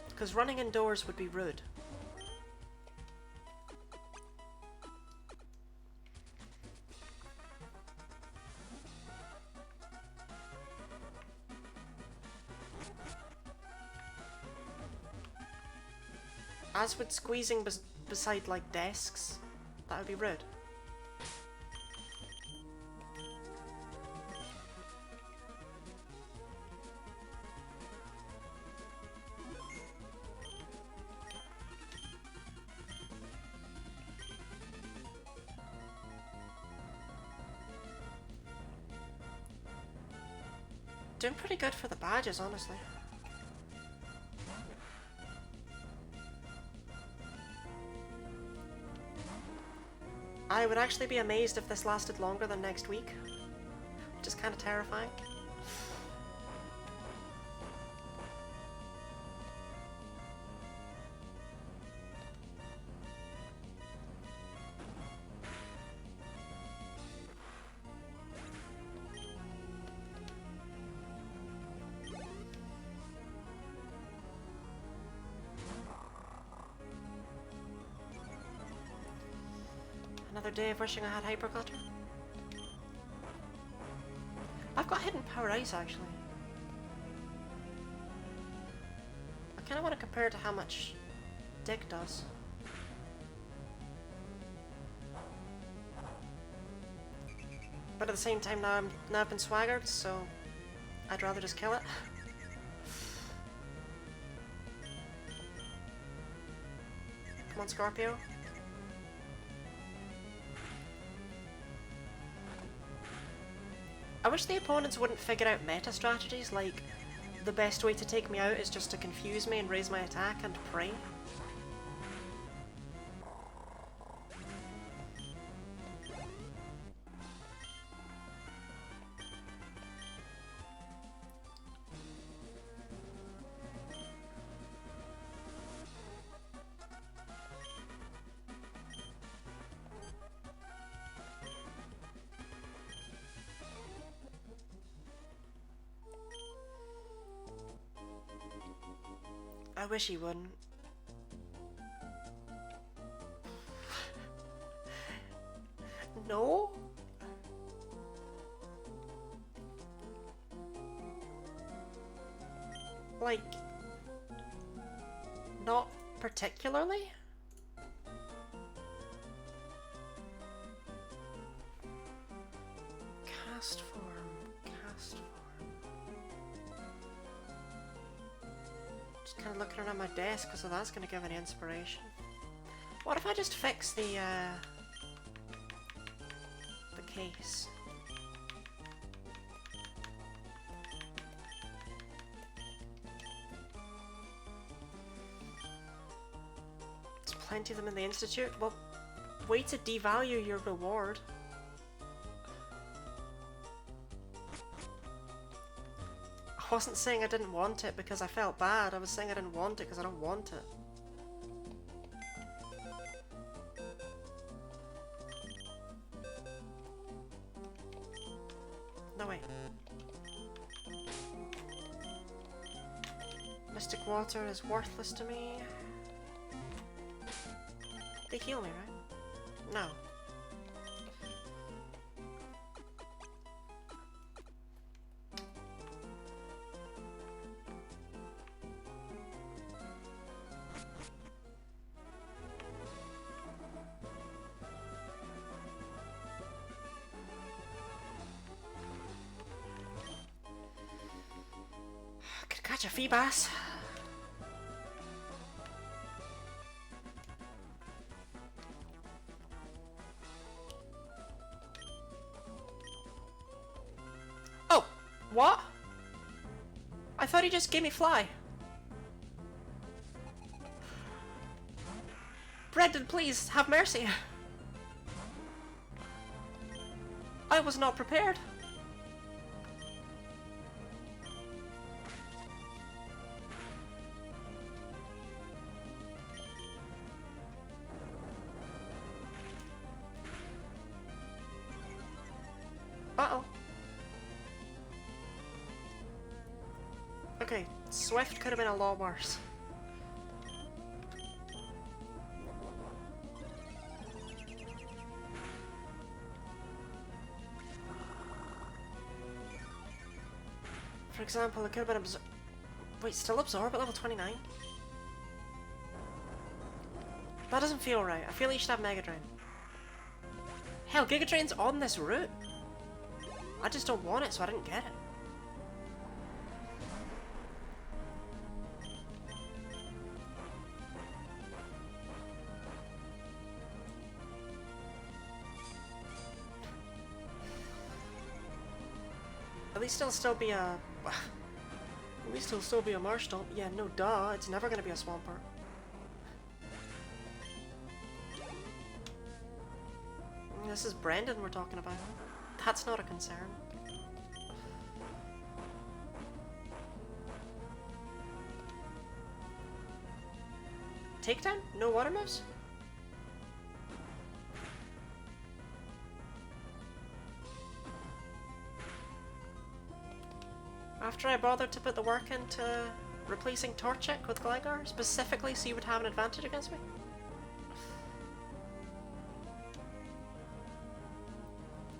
Because running indoors would be rude. As with squeezing beside like desks, that would be rude. Doing pretty good for the badges, honestly. I would actually be amazed if this lasted longer than next week, which is kind of terrifying. Another day of wishing I had Hyper Cutter. I've got Hidden Power Ice actually. I kind of want to compare it to how much Dick does. But at the same time now I've been swaggered, so I'd rather just kill it. Come on, Scorpio. I wish the opponents wouldn't figure out meta strategies, like the best way to take me out is just to confuse me and raise my attack and pray. I wish he wouldn't. No? Like, not particularly? Cast form, cast form. Just kind of looking around my desk, so that's going to give any inspiration. What if I just fix the case? There's plenty of them in the Institute. Well, way to devalue your reward. I wasn't saying I didn't want it because I felt bad. I was saying I didn't want it because I don't want it. No way. Mystic Water is worthless to me. They heal me, right? No. Could catch a Feebas. Oh, what? I thought he just gave me Fly. Brendan, please, have mercy. I was not prepared. Swift could have been a lot worse. For example, it could have been wait, still absorb at level 29? That doesn't feel right. I feel you should have Mega Drain. Hell, Giga Drain's on this route. I just don't want it, so I didn't get it. At least it'll still be a... At least it'll still be a Marshtomp. Yeah, no duh. It's never gonna be a Swampert. This is Brendan we're talking about. That's not a concern. Takedown? No water moves? After I bothered to put the work into replacing Torchic with Gligar, specifically so you would have an advantage against me?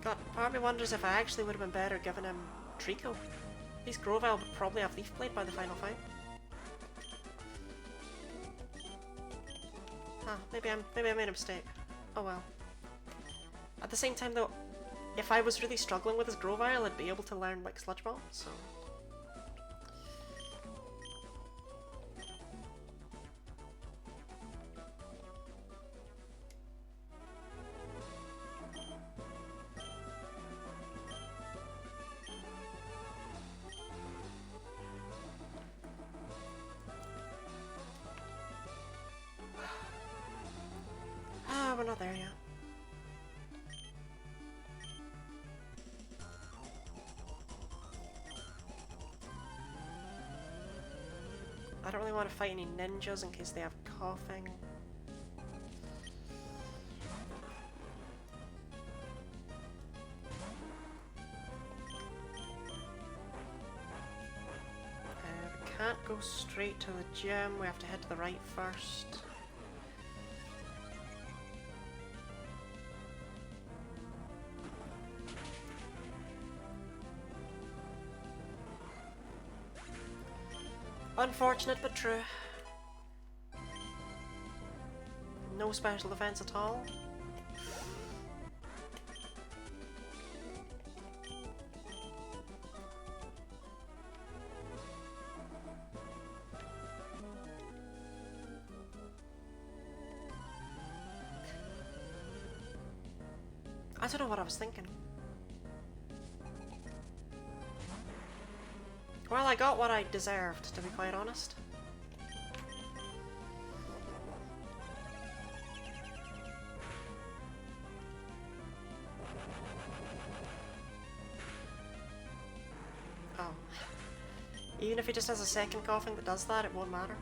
God, part of me wonders if I actually would have been better giving him Trico. At least Grovyle would probably have Leaf Blade by the final fight. Huh, maybe I made a mistake. Oh well. At the same time though, if I was really struggling with his Grovyle, I'd be able to learn like Sludge Bomb, so... We're not there yet. I don't really want to fight any ninjas in case they have coughing. We can't go straight to the gym, we have to head to the right first. Unfortunate but true. No special defense at all. I don't know what I was thinking. Well, I got what I deserved, to be quite honest. Oh. Even if he just has a second coughing that does that, it won't matter.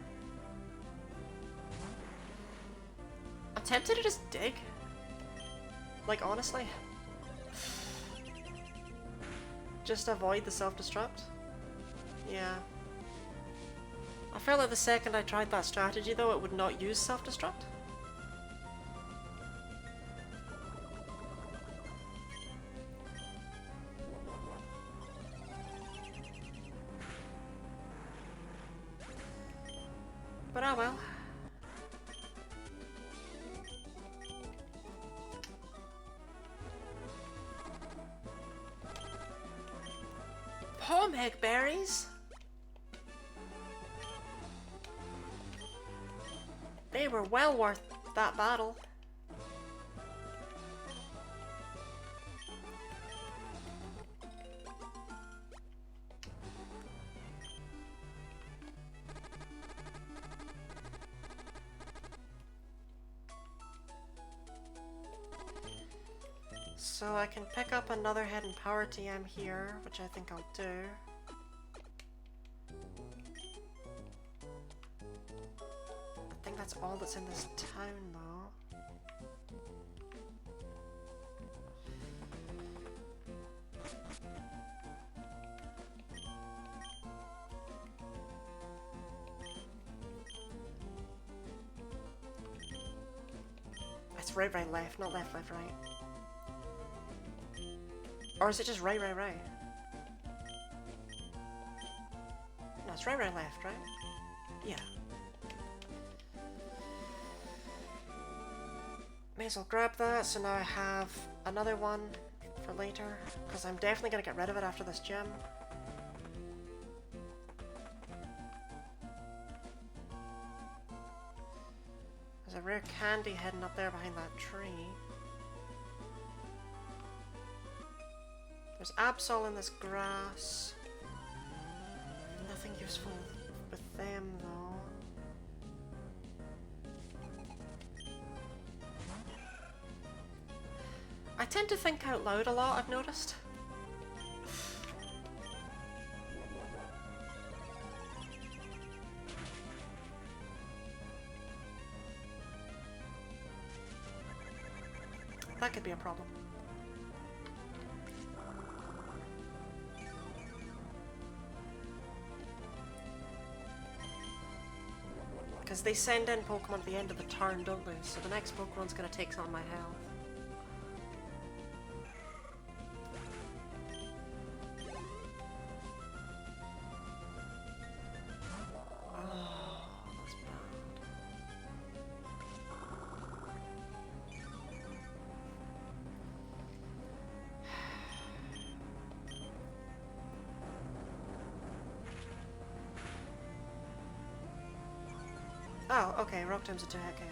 I'm tempted to just dig. Like, honestly. Just avoid the self-destruct. Yeah. I felt like the second I tried that strategy though, it would not use self-destruct. But oh well. Pomegg berries? They were well worth that battle. So I can pick up another Hidden Power TM here, which I think I'll do. I think that's all that's in this town though. right, right, left, not left, left, right. Or is it just right, right, right? No, it's right, right, left, right? Yeah. May as well grab that, so now I have another one for later, because I'm definitely going to get rid of it after this gym. There's a rare candy hidden up there behind that tree. There's Absol in this grass. Nothing useful with them though. I tend to think out loud a lot, I've noticed. That could be a problem. Because they send in Pokemon at the end of the turn, don't they? So the next Pokemon's going to take some of my health. Oh, okay, Rock Tomb's a 2-hit KO.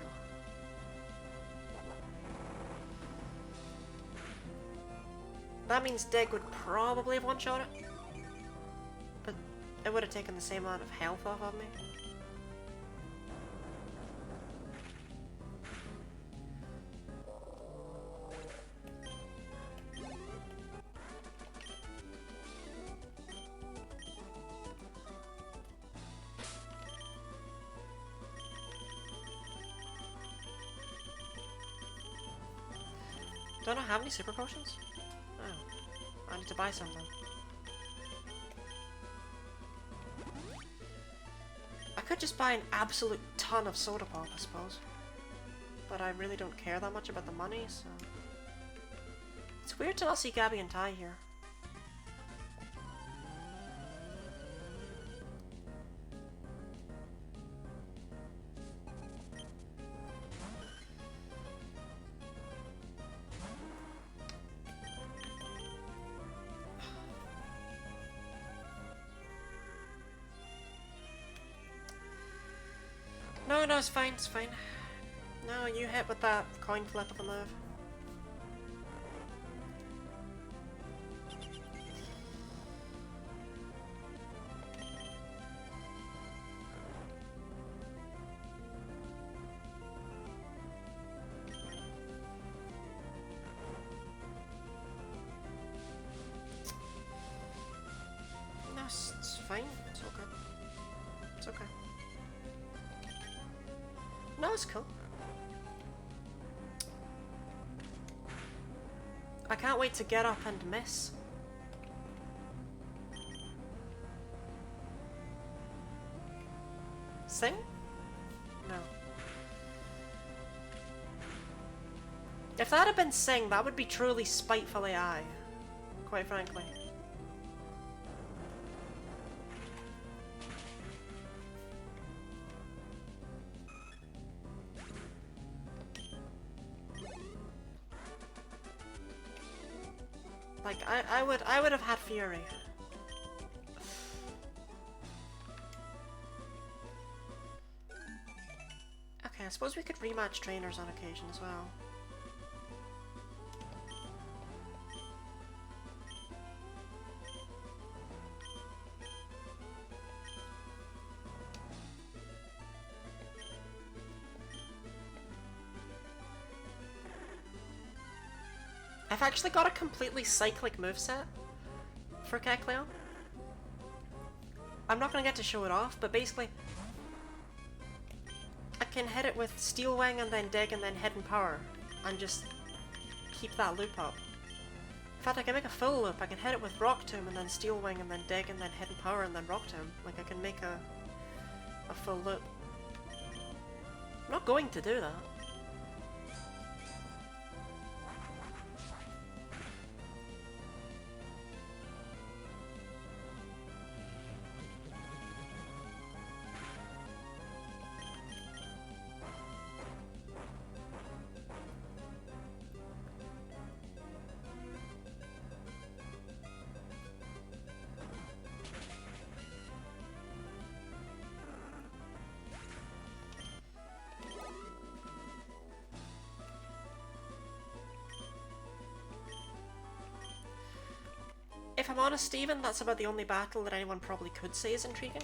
That means Dig would probably have one-shot it. But it would have taken the same amount of health off of me. Don't I have any super potions? Oh. I need to buy something. I could just buy an absolute ton of soda pop, I suppose. But I really don't care that much about the money, so... It's weird to not see Gabby and Ty here. No, it's fine, it's fine. No, you hit with that coin flip of a move. No, it's fine. It's okay. It's okay. No, it's cool. I can't wait to get up and miss. Sing? No. If that had been Sing, that would be truly spiteful AI. Quite frankly. Like, I would have had Fury. Okay, I suppose we could rematch trainers on occasion as well. I've actually got a completely cyclic moveset for Kecleon. I'm not going to get to show it off, but basically I can hit it with Steel Wing and then Dig and then Hidden Power and just keep that loop up. In fact, I can make a full loop. I can hit it with Rock Tomb and then Steel Wing and then Dig and then Hidden Power and then Rock Tomb. Like, I can make a full loop. I'm not going to do that. I'm honest, Stephen, that's about the only battle that anyone probably could say is intriguing.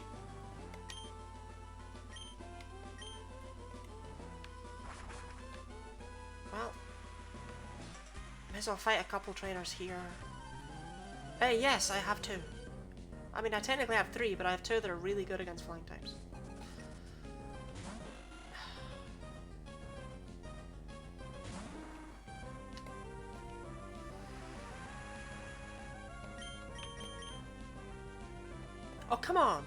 Well, may as well fight a couple trainers here. Yes, I have two. I mean, I technically have three, but I have two that are really good against flying types. Oh, come on!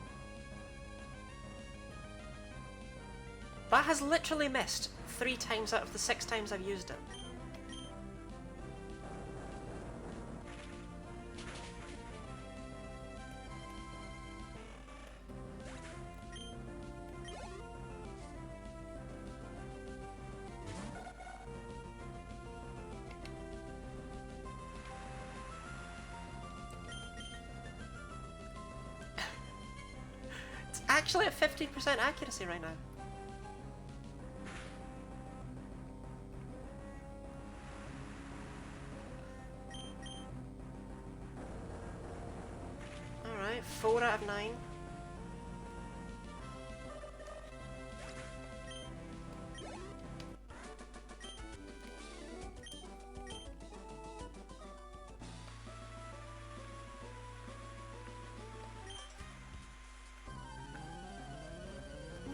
That has literally missed 3 times out of the 6 times I've used it. It's actually at 50% accuracy right now. Alright, 4 out of 9.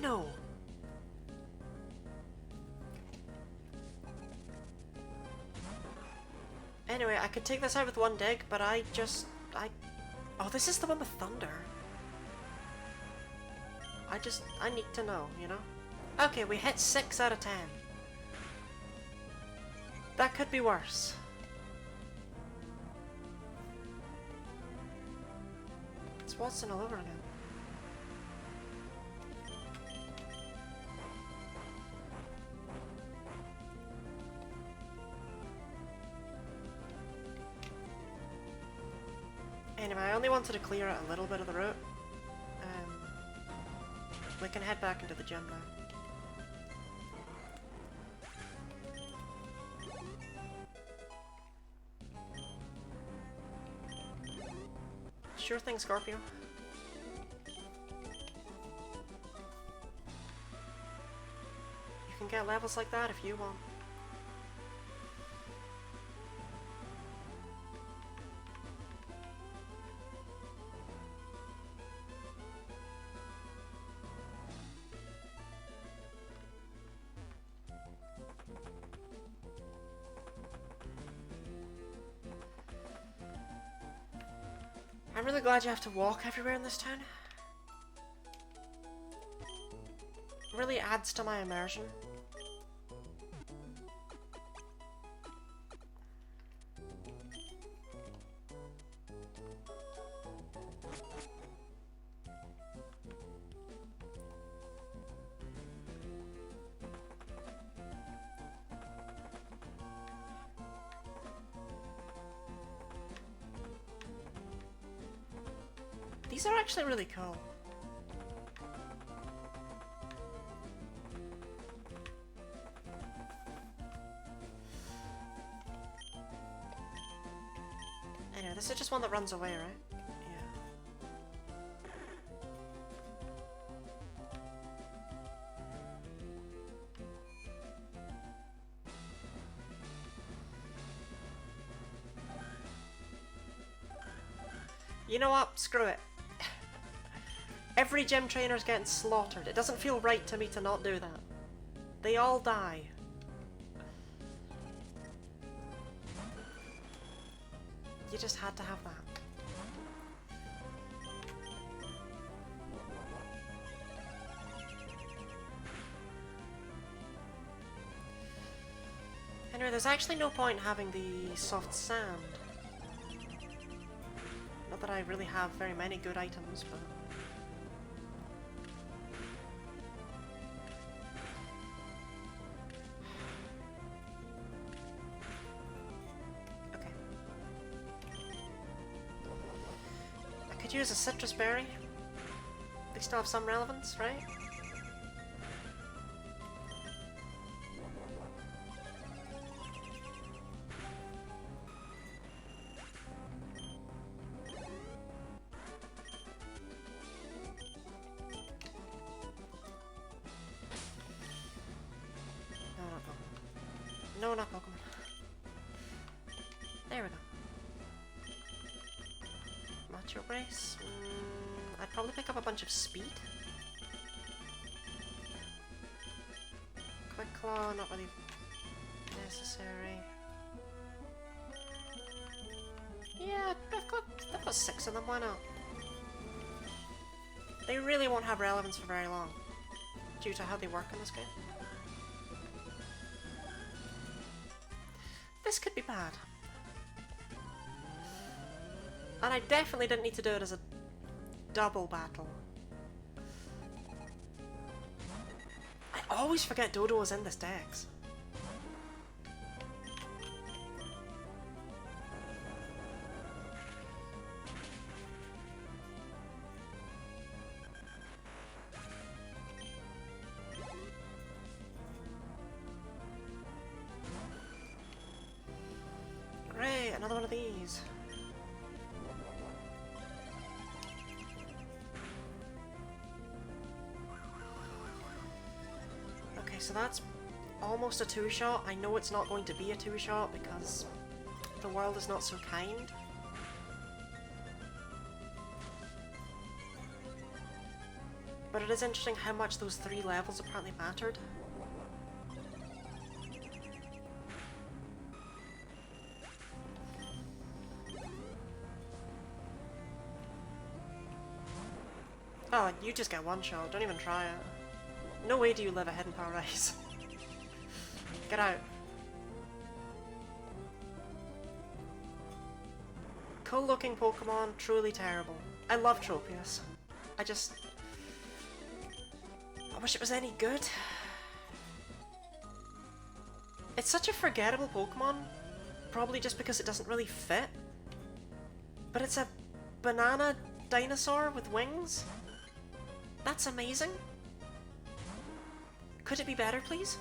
No. Anyway, I could take this out with one dig, but I... Oh, this is the one with thunder. I need to know, you know? Okay, we hit 6 out of 10. That could be worse. It's Watson all over again. Anyway, I only wanted to clear out a little bit of the route. We can head back into the gym now. Sure thing, Scorpio. You can get levels like that if you want. I'm really glad you have to walk everywhere in this town. It really adds to my immersion. These are actually really cool. Anyway, this is just one that runs away, right? Yeah. You know what? Screw it. Every gym trainer's getting slaughtered. It doesn't feel right to me to not do that. They all die. You just had to have that. Anyway, there's actually no point in having the soft sand. Not that I really have very many good items, but... Use a citrus berry. They still have some relevance, right? No, not Pokemon. There we go. Macho Brace. I'd probably pick up a bunch of speed. Quick Claw, not really necessary. Yeah, I've got 6 of them, why not? They really won't have relevance for very long, due to how they work in this game. This could be bad. And I definitely didn't need to do it as a double battle. I always forget Dodo is in this dex. Great, another one of these. Okay, so that's almost a 2-shot. I know it's not going to be a 2-shot because the world is not so kind. But it is interesting how much those 3 levels apparently mattered. Oh, you just get 1 shot, don't even try it. No way do you live a hidden paradise. Get out. Cool looking Pokemon, truly terrible. I love Tropius. I wish it was any good. It's such a forgettable Pokemon, probably just because it doesn't really fit. But it's a banana dinosaur with wings? That's amazing. Could it be better, please?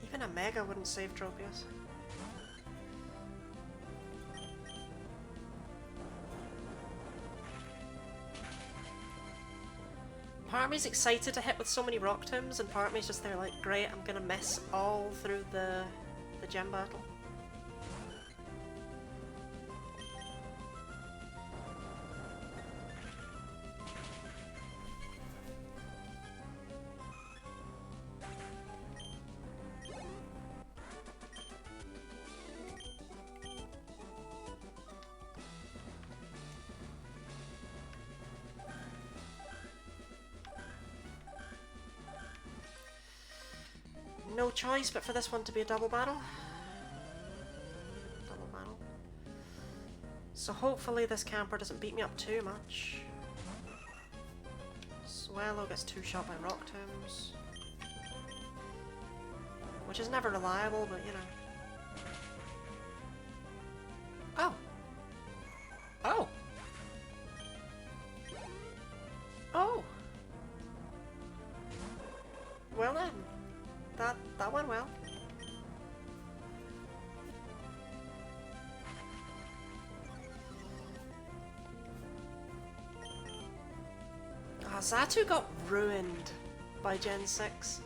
Even a Mega wouldn't save Tropius. Part of me's excited to hit with so many Rock Tombs, and part of me's just there like, great, I'm gonna miss all through the gym battle. No choice but for this one to be a double battle. Double battle. So hopefully this camper doesn't beat me up too much. Swellow gets 2-shot by Rock Tombs. Which is never reliable, but you know. Oh! Oh! Oh! Well then. That went well. Ah, Xatu got ruined by Gen 6.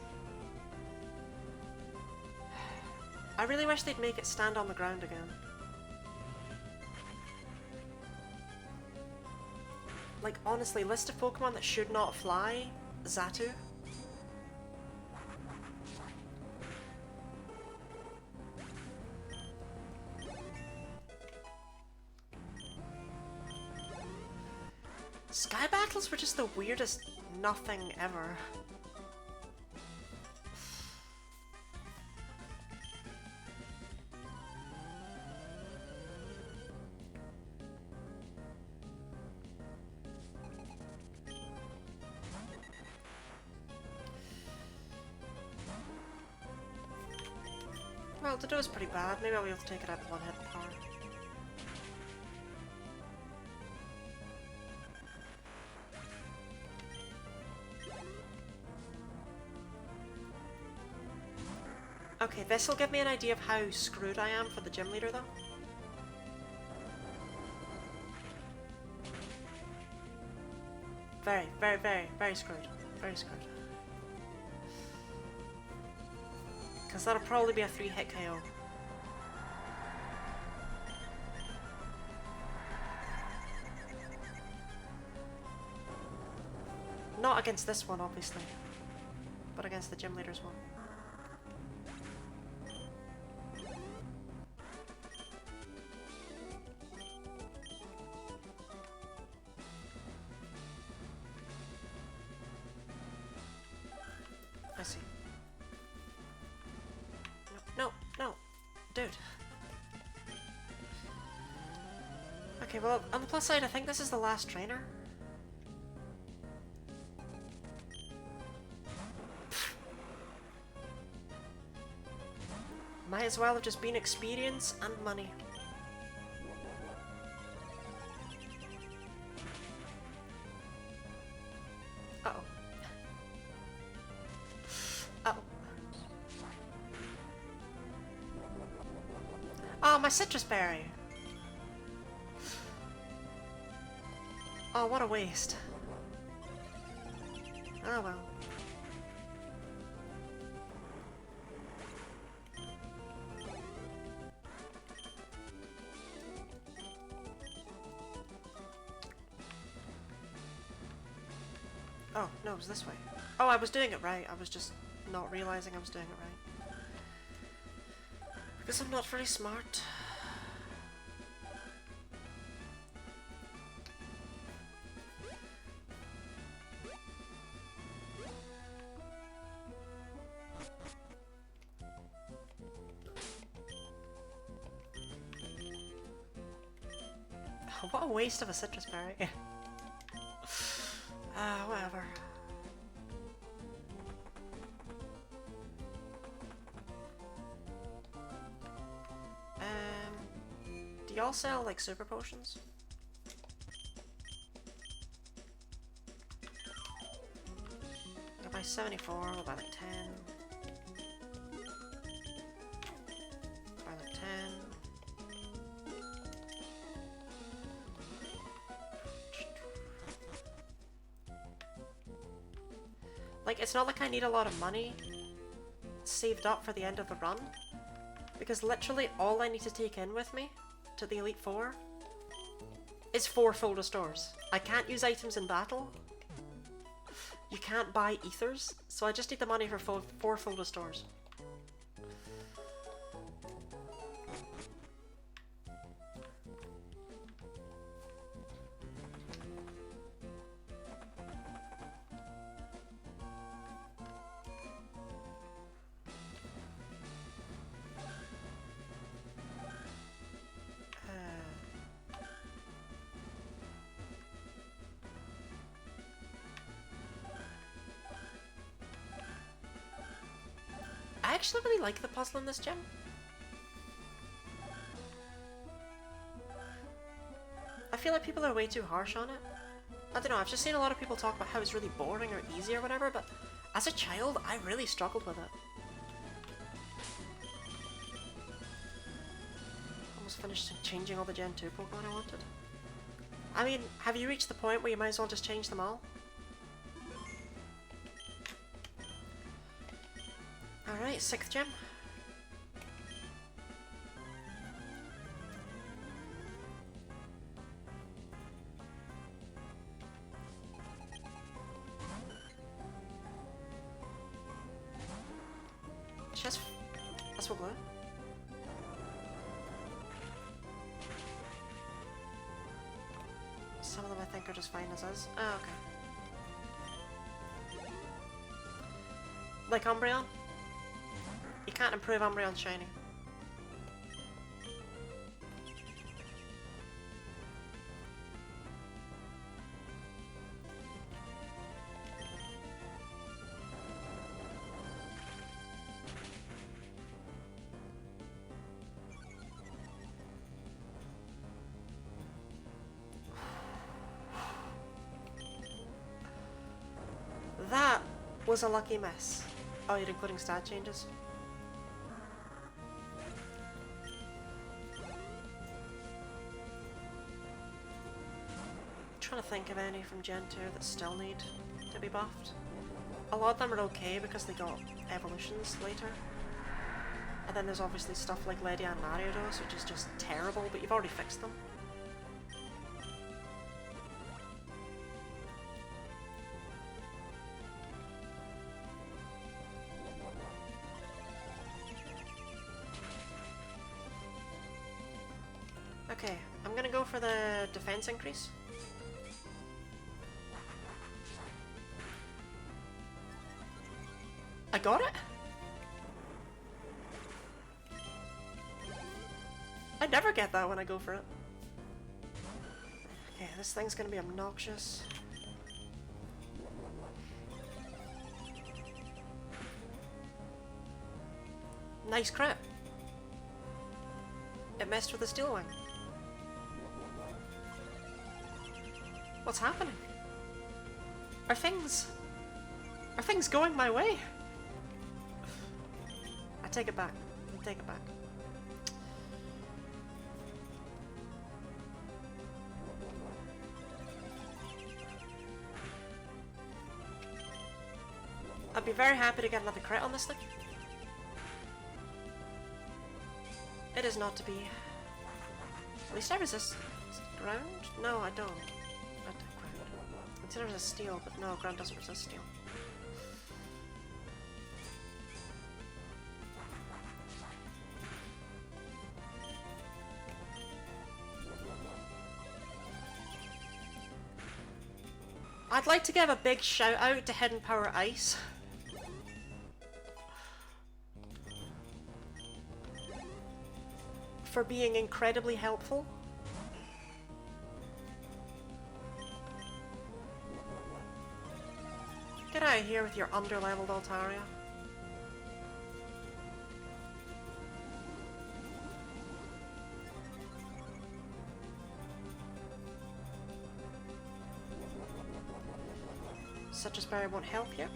I really wish they'd make it stand on the ground again. Like, honestly, list of Pokemon that should not fly, Xatu. Sky battles were just the weirdest nothing ever. Well, the door's pretty bad. Maybe I'll be able to take it out with 1 hit power. Okay, this will give me an idea of how screwed I am for the gym leader, though. Very, very, very, very screwed. Very screwed. Because that'll probably be a 3-hit KO. Not against this one, obviously. But against the gym leader's one. I see. No, no, no. Dude. Okay, well, on the plus side, I think this is the last trainer. Might as well have just been experience and money. Uh-oh. Uh-oh. Oh, my citrus berry! Oh, what a waste. Oh well. Oh, no, it was this way. Oh, I was doing it right. I was just not realizing I was doing it right. Because I'm not very smart. What a waste of a citrus berry. Whatever. Do y'all sell, like, super potions? I'll buy 74, I'll buy like 10. Buy like 10. Like, it's not like I need a lot of money saved up for the end of the run, because literally all I need to take in with me to the Elite Four is 4 full restores. I can't use items in battle. You can't buy ethers, so I just need the money for 4 full restores. I actually really like the puzzle in this gym. I feel like people are way too harsh on it. I don't know, I've just seen a lot of people talk about how it's really boring or easy or whatever, but as a child, I really struggled with it. Almost finished changing all the Gen 2 Pokemon I wanted. I mean, have you reached the point where you might as well just change them all? Alright, 6th gym. Just... that's what blue. Some of them I think are just fine as is. Oh, okay. Like Umbreon? You can't improve Umbreon's shiny. That was a lucky miss. Oh, you're including stat changes? trying to think of any from Gen 2 that still need to be buffed. A lot of them are okay because they got evolutions later. And then there's obviously stuff like Ledia and Mariados, which is just terrible, but you've already fixed them. Okay, I'm gonna go for the defense increase. I got it? I never get that when I go for it. Okay, this thing's gonna be obnoxious. Nice crit. It messed with the steel wing. What's happening? Are things going my way? I take it back. I take it back. I'd be very happy to get another crit on this thing. It is not to be. At least I resist ground? No, I don't. I don't ground. I consider resist steel, but no, ground doesn't resist steel. I'd like to give a big shout out to Hidden Power Ice. For being incredibly helpful. Get out of here with your under-leveled Altaria. Citrus Berry won't help you.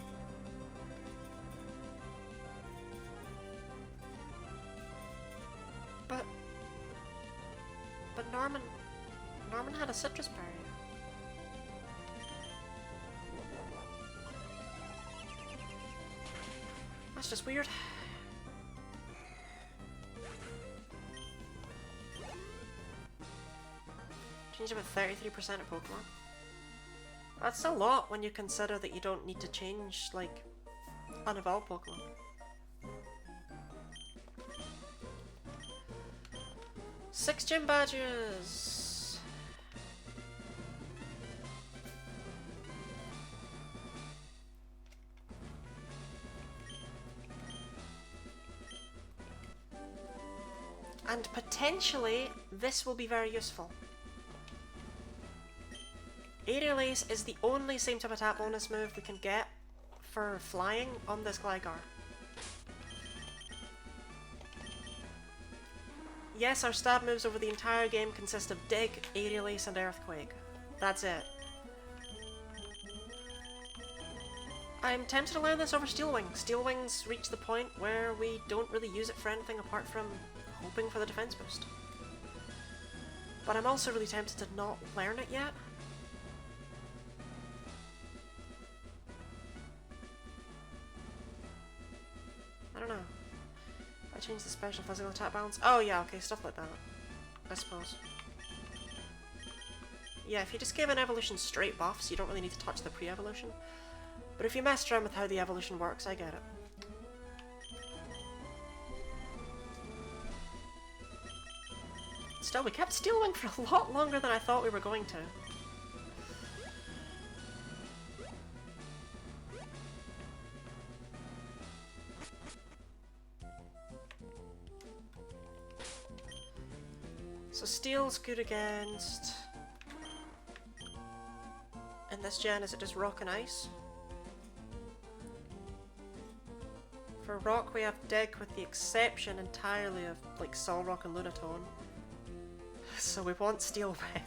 But Norman had a Citrus Berry. That's just weird. Change about 33% of Pokemon. That's a lot when you consider that you don't need to change, like, unevolved Pokemon. Six gym badges! And potentially, this will be very useful. Aerial Ace is the only same type of attack bonus move we can get for flying on this Gligar. Yes, our stab moves over the entire game consist of Dig, Aerial Ace, and Earthquake. That's it. I'm tempted to learn this over Steel Wing. Steel Wings reach the point where we don't really use it for anything apart from hoping for the defense boost. But I'm also really tempted to not learn it yet. I don't know. I changed the special physical attack balance. Oh yeah, okay, stuff like that. I suppose. Yeah, if you just give an evolution straight buffs, you don't really need to touch the pre-evolution. But if you messed around with how the evolution works, I get it. Still, we kept Steel Wing for a lot longer than I thought we were going to. So Steel's good against... In this gen, is it just Rock and Ice? For Rock we have Dig with the exception entirely of like Solrock and Lunatone. So we want Steel Wing.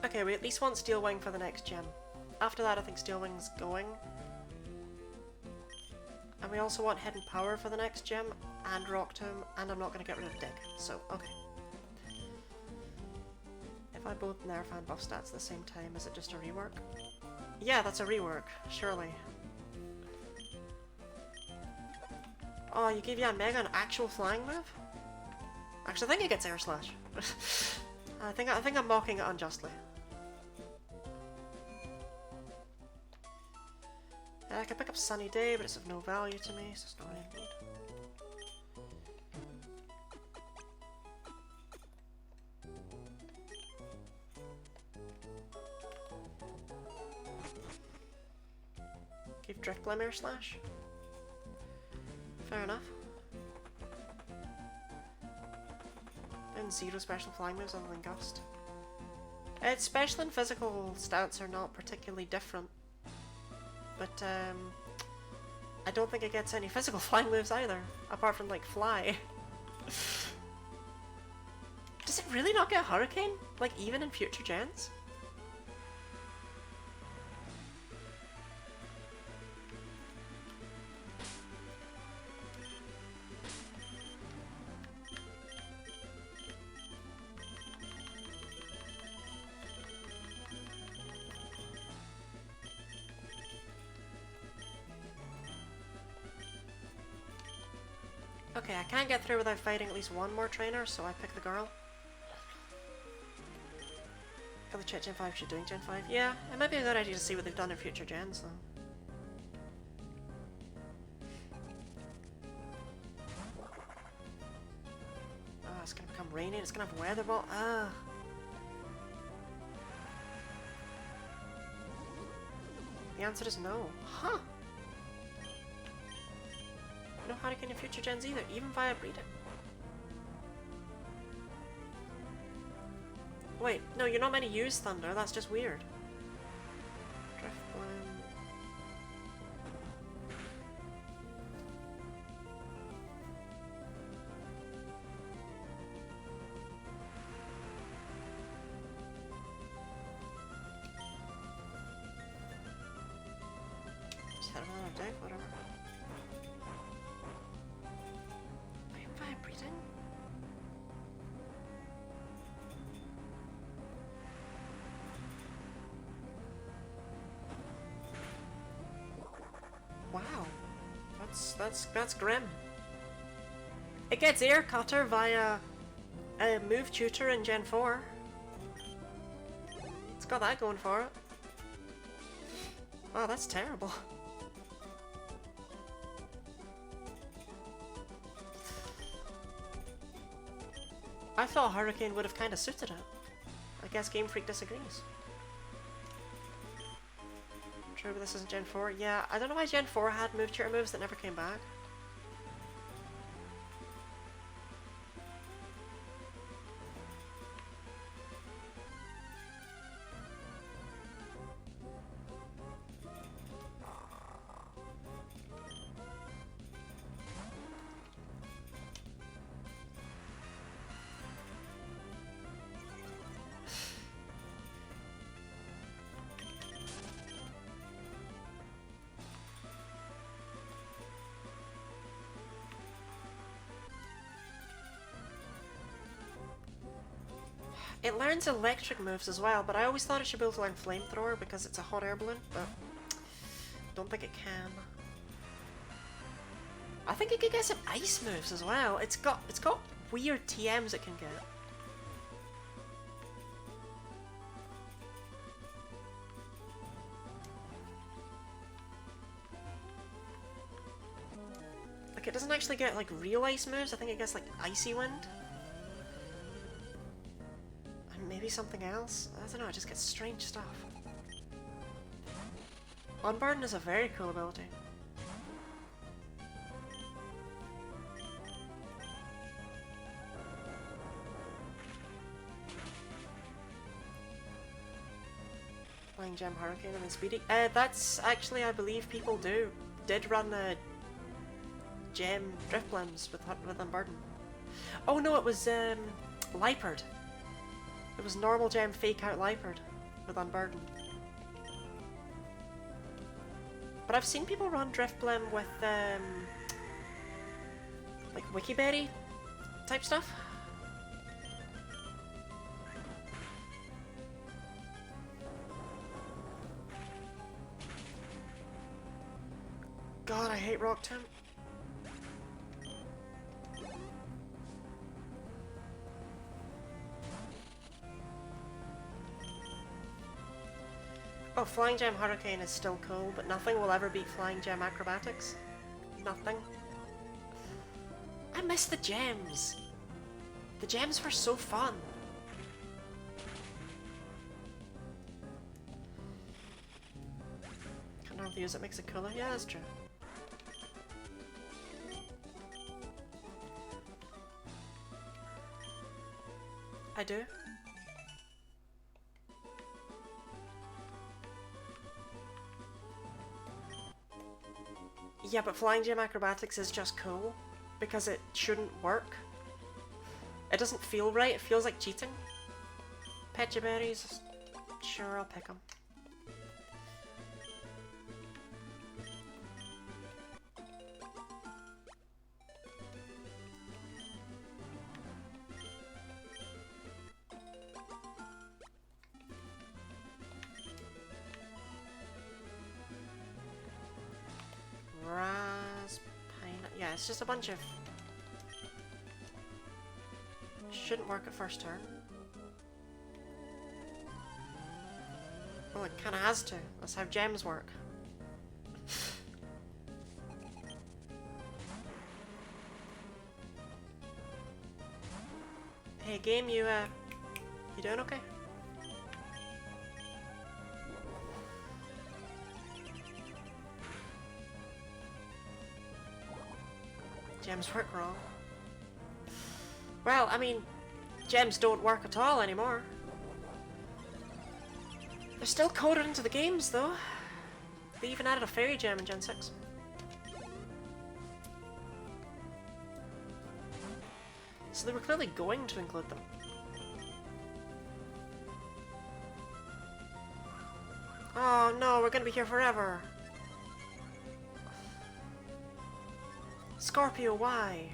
Okay, we at least want Steel Wing for the next gym. After that I think Steel Wing's going. And we also want Hidden Power for the next gym, and Rock Tomb, and I'm not going to get rid of Dig. So, okay. If I both nerf and buff stats at the same time, is it just a rework? Yeah, that's a rework, surely. Oh, you gave Yanmega an actual flying move? Actually, I think it gets Air Slash. I think I'm mocking it unjustly. I can pick up Sunny Day, but it's of no value to me, so it's not really good. Give Drift Glim Air Slash. Fair enough. And zero special flying moves other than Gust. Its special and physical stats are not particularly different. But, I don't think it gets any physical flying moves either, apart from, like, Fly. Does it really not get Hurricane? Like, even in future gens? Okay, I can't get through without fighting at least one more trainer, so I pick the girl. Feel the check Gen 5 should doing Gen 5. Yeah, it might be a good idea to see what they've done in future gens, though. Ah, it's gonna become rainy, it's gonna have weather ball. Ah. The answer is no. Huh. No Hurricane in future gens either, even via breeding. Wait, no, you're not meant to use Thunder, that's just weird. Drift Bloom. Just had another deck, whatever. Wow, that's grim. It gets Air Cutter via a move tutor in Gen 4. It's got that going for it. Wow, that's terrible. I thought Hurricane would have kind of suited it. I guess Game Freak disagrees. True, but this isn't Gen 4. Yeah, I don't know why Gen 4 had move tutor moves that never came back. It learns electric moves as well, but I always thought it should be able to learn Flamethrower because it's a hot air balloon, but don't think it can. I think it could get some ice moves as well. It's got weird TMs it can get. Like, it doesn't actually get like real ice moves, I think it gets like Icy Wind. Maybe something else? I don't know, it just gets strange stuff. Unburden is a very cool ability. Flying Gem Hurricane and then Speedy. That's actually, I believe people did run Gem Drift Limbs with Unburden. Oh no, it was Liepard. It was normal gem fake out Liepard with Unburden. But I've seen people run Drifblim with, like, Wikiberry type stuff. God, I hate Rock Tomb. Oh, Flying Gem Hurricane is still cool, but nothing will ever beat Flying Gem Acrobatics. Nothing. I miss the gems. The gems were so fun. Can't remember the use it makes it cooler. Yeah, that's true. I do. Yeah, but Flying Gem Acrobatics is just cool because it shouldn't work. It doesn't feel right, it feels like cheating. Pecha berries, sure, I'll pick them. Yeah, it's just a bunch of... Shouldn't work at first turn. Well, it kinda has to. That's how gems work. Hey game, you doing okay? Gems work wrong. Well, I mean, gems don't work at all anymore. They're still coded into the games, though. They even added a fairy gem in Gen 6. So they were clearly going to include them. Oh no, we're gonna be here forever. Scorpio, why?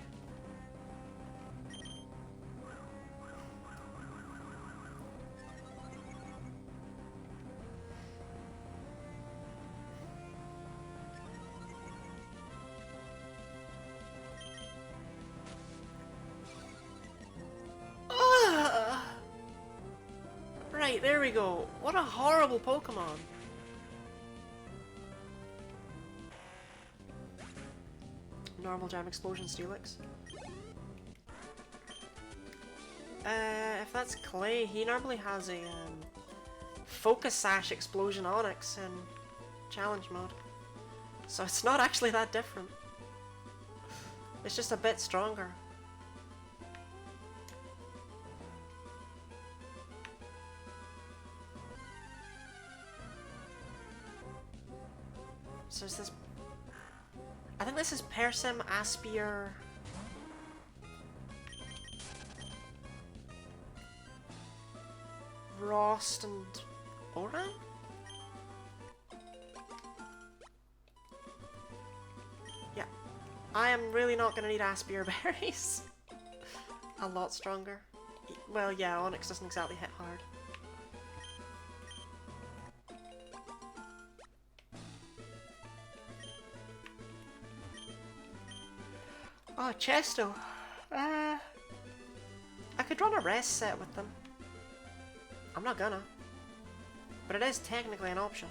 Right, there we go. What a horrible Pokemon. Normal Jam Explosion Steelix. If that's Clay, he normally has a Focus Sash Explosion Onyx in Challenge mode. So it's not actually that different. It's just a bit stronger. So is this... I think this is Persim, Aspir... Rost and... Oran? Yeah. I am really not gonna need Aspir berries. A lot stronger. Well, yeah, Onyx doesn't exactly hit hard. Oh, Chesto. I could run a rest set with them. I'm not gonna. But it is technically an option.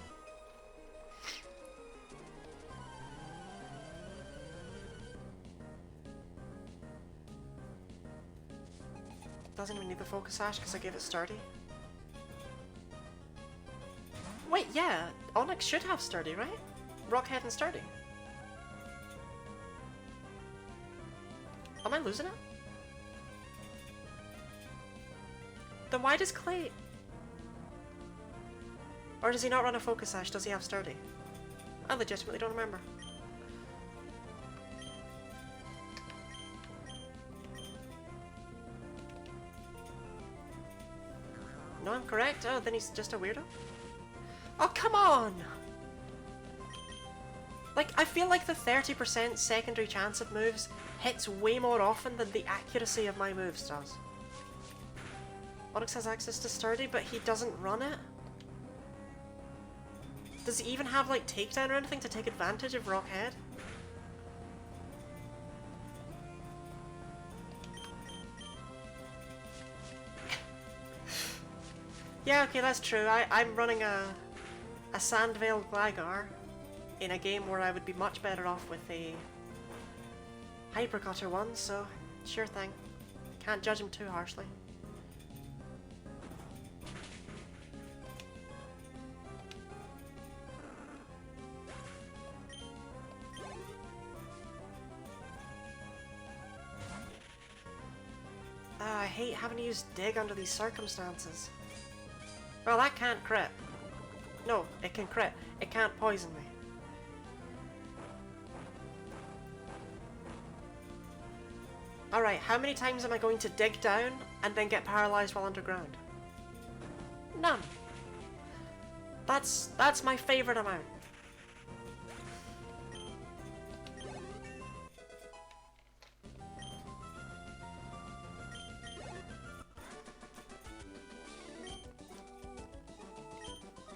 Doesn't even need the Focus Sash because I gave it Sturdy. Wait, yeah. Onyx should have Sturdy, right? Rockhead and Sturdy. Am I losing it? Then why does Clay... Or does he not run a Focus Sash? Does he have Sturdy? I legitimately don't remember. No, I'm correct. Oh, then he's just a weirdo? Oh, come on! Like, I feel like the 30% secondary chance of moves hits way more often than the accuracy of my moves does. Onyx has access to Sturdy, but he doesn't run it? Does he even have, like, takedown or anything to take advantage of Rock Head? Yeah, okay, that's true. I'm running a Sandvale Gligar in a game where I would be much better off with a Hyper Cutter one, so sure thing. Can't judge him too harshly. I hate having to use Dig under these circumstances. Well, that can't crit. No, it can crit. It can't poison me. Alright, how many times am I going to dig down and then get paralyzed while underground? None. That's my favorite amount.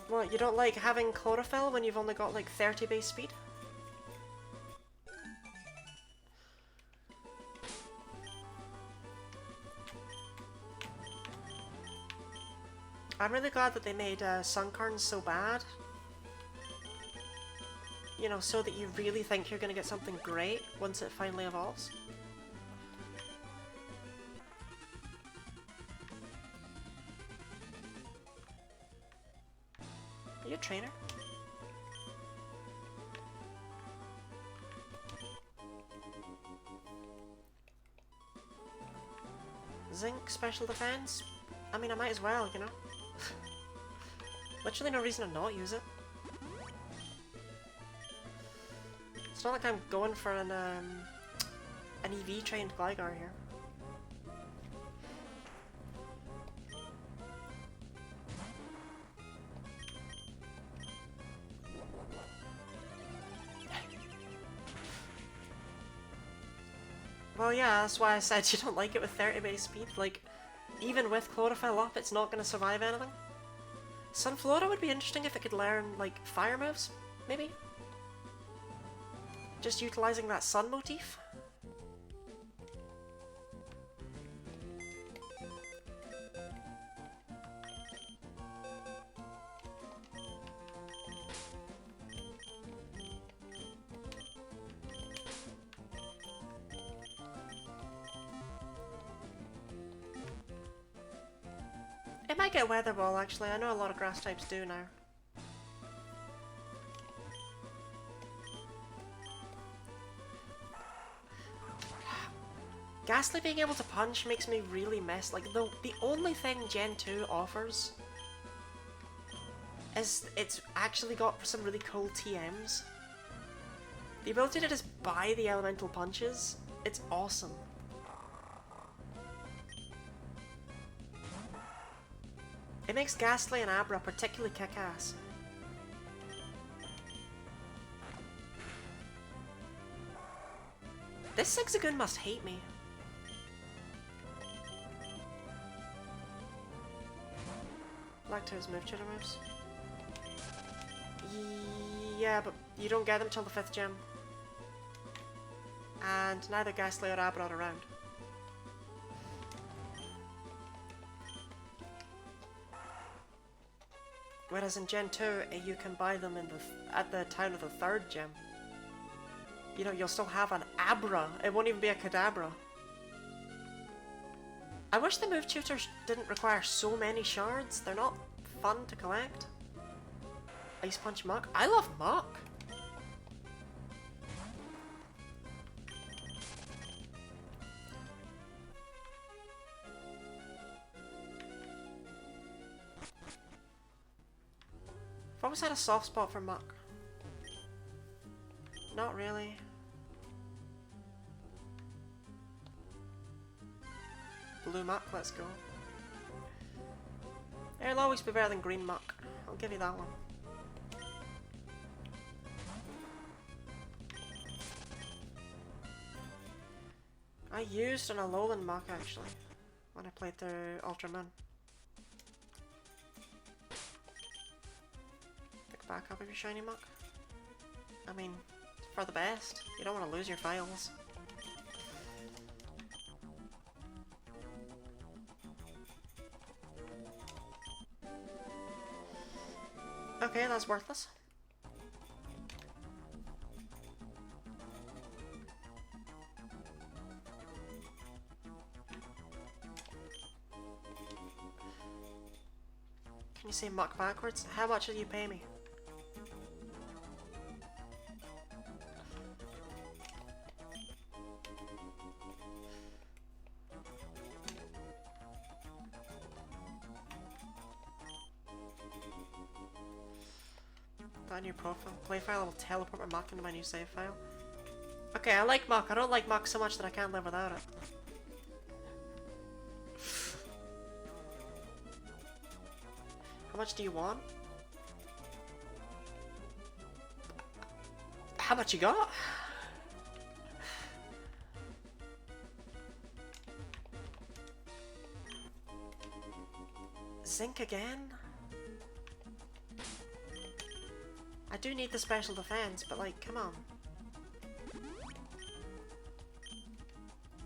What, you don't like having chlorophyll when you've only got like 30 base speed? I'm really glad that they made Sunkarns so bad. You know, so that you really think you're gonna get something great once it finally evolves. Are you a trainer? Zinc special defense? I mean, I might as well, you know? Literally no reason to not use it. It's not like I'm going for an EV trained Gligar here. Well, yeah, that's why I said you don't like it with 30 base speed. Like, even with chlorophyll up, it's not going to survive anything. Sunflora would be interesting if it could learn, like, fire moves, maybe? Just utilizing that sun motif? It might get Weather Ball, actually. I know a lot of grass types do now. Ghastly being able to punch makes me really mess. Like, the only thing Gen 2 offers is it's actually got some really cool TMs. The ability to just buy the elemental punches, it's awesome. It makes Ghastly and Abra particularly kick-ass. This Zigzagoon must hate me. Lactose move tutor moves. Yeah, but you don't get them till the 5th gem. And neither Ghastly or Abra are around. Whereas in Gen 2, you can buy them in at the town of the 3rd gem. You know, you'll still have an Abra. It won't even be a Kadabra. I wish the move tutors didn't require so many shards. They're not fun to collect. Ice Punch Muck. I love Muck. I've always had a soft spot for Muck. Not really. Blue Muck, let's go. It'll always be better than Green Muck. I'll give you that one. I used an Alolan Muck actually when I played through Ultra Moon. Pick back up of your shiny Muck. I mean, for the best. You don't want to lose your files. Okay, that's worthless. Can you say muck backwards? How much will you pay me? That new profile play file will teleport my muck into my new save file. Okay, I like muck. I don't like muck so much that I can't live without it. How much do you want? How much you got? Zinc again? I do need the special defense, but like, come on.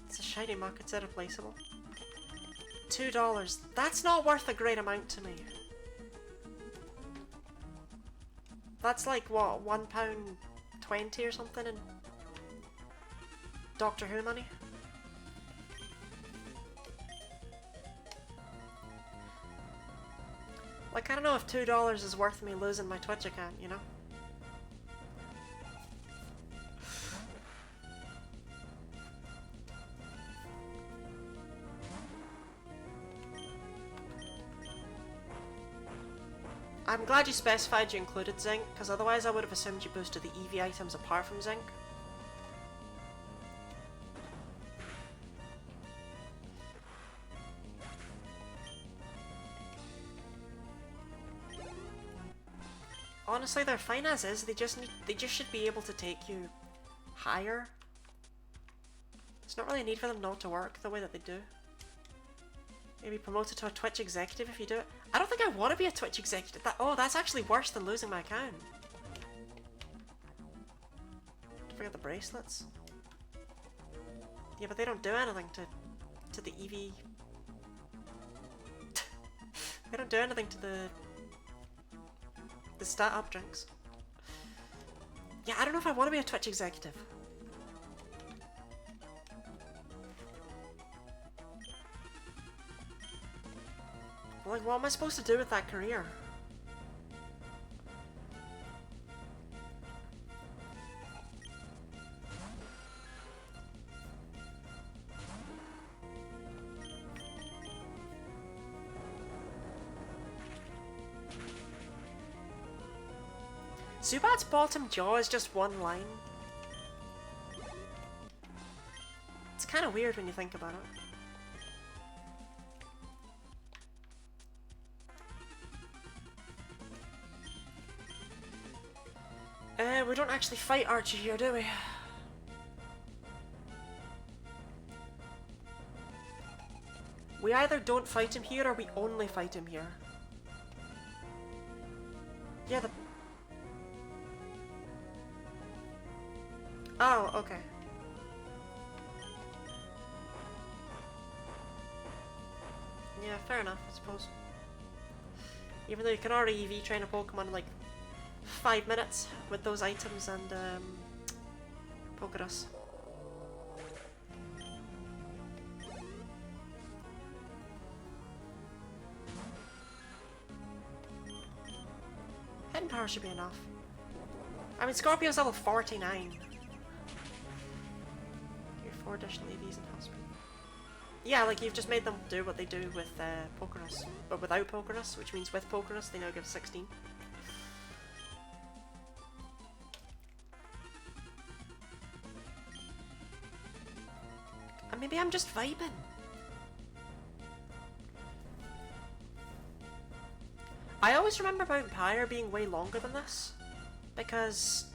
It's a shiny muck, it's irreplaceable. $2. That's not worth a great amount to me. That's like, what, £1.20 or something in Doctor Who money? Like, I don't know if $2 is worth me losing my Twitch account, you know? I'm glad you specified you included zinc, because otherwise I would have assumed you boosted the EV items apart from zinc. Honestly, they're fine as is. They just should be able to take you higher. There's not really a need for them not to work the way that they do. Maybe promoted to a Twitch executive if you do it. I don't think I want to be a Twitch executive. Oh, that's actually worse than losing my account. Don't forget the bracelets. Yeah, but they don't do anything to the EV. They don't do anything to the stat up drinks. Yeah, I don't know if I want to be a Twitch executive. Like, what am I supposed to do with that career? Zubat's bottom jaw is just one line. It's kind of weird when you think about it. We don't actually fight Archie here, do we? We either don't fight him here or we only fight him here. Yeah, the... Oh, okay. Yeah, fair enough, I suppose. Even though you can already EV train a Pokemon in like 5 minutes with those items and Pokédus. Hidden power should be enough. I mean, Scorpio's level 49. Your 4 additional EVs in house. Yeah, like you've just made them do what they do with Pokédus, but without Pokédus, which means with Pokédus they now give 16. And maybe I'm just vibing. I always remember Mount Pyre being way longer than this, because,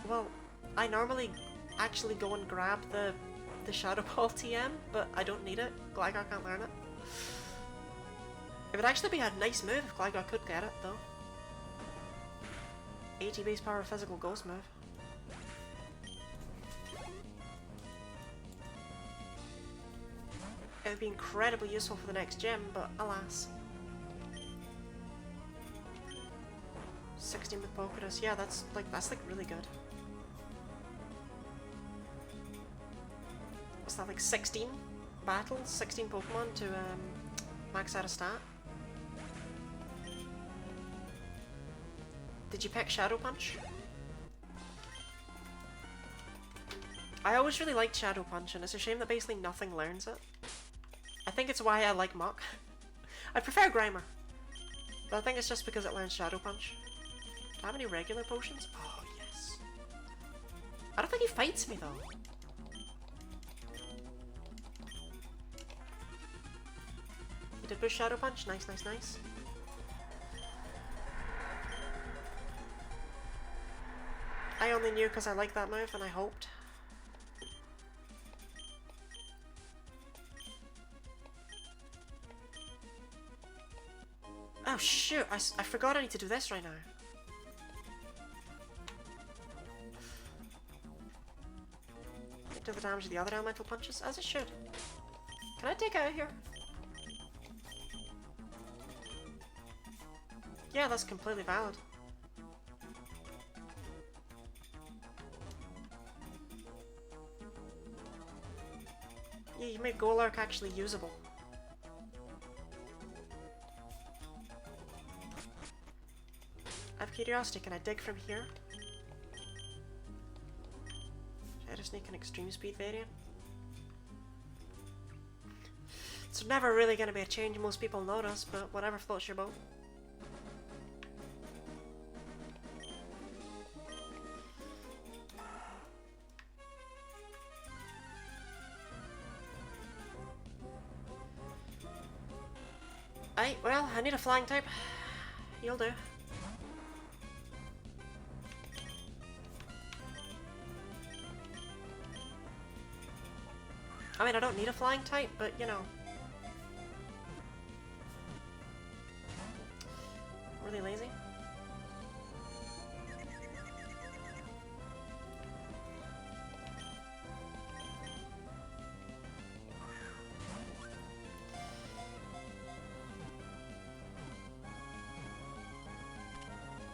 well, I normally actually go and grab the love the Shadow Ball TM, but I don't need it. Gligar can't learn it. It would actually be a nice move if Gligar could get it, though. 80 base power physical ghost move. It would be incredibly useful for the next gym, but alas. 16 with Pokédex, yeah, that's like really good. What's that, like 16 battles, 16 Pokemon to max out a stat? Did you pick Shadow Punch? I always really liked Shadow Punch, and it's a shame that basically nothing learns it. I think it's why I like Mach. I prefer Grimer, but I think it's just because it learns Shadow Punch. Do I have any regular potions? Oh, yes. I don't think he fights me, though. He did push Shadow Punch. Nice, nice, nice. I only knew because I liked that move, and I hoped. Oh shoot, I forgot I need to do this right now. Do the damage of the other elemental punches, as it should. Can I take it out here? Yeah, that's completely valid. Yeah, you made Golurk actually usable. I have curiosity, can I dig from here? Should I just sneak an extreme speed variant? It's never really going to be a change most people notice, but whatever floats your boat. Aye, well, I need a flying type. You'll do. I mean, I don't need a flying type, but you know. Really lazy.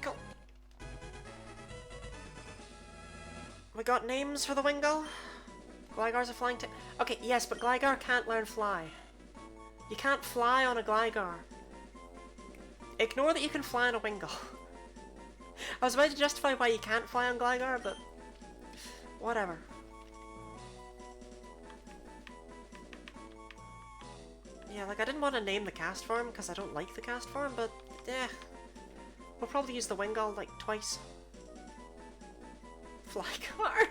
Cool. We got names for the Wingull? Gligar's a flying type. Okay, yes, but Gligar can't learn fly. You can't fly on a Gligar. Ignore that you can fly on a Wingull. I was about to justify why you can't fly on Gligar, but whatever. Yeah, like I didn't want to name the cast form because I don't like the cast form, but yeah. We'll probably use the Wingull like twice. Flygar.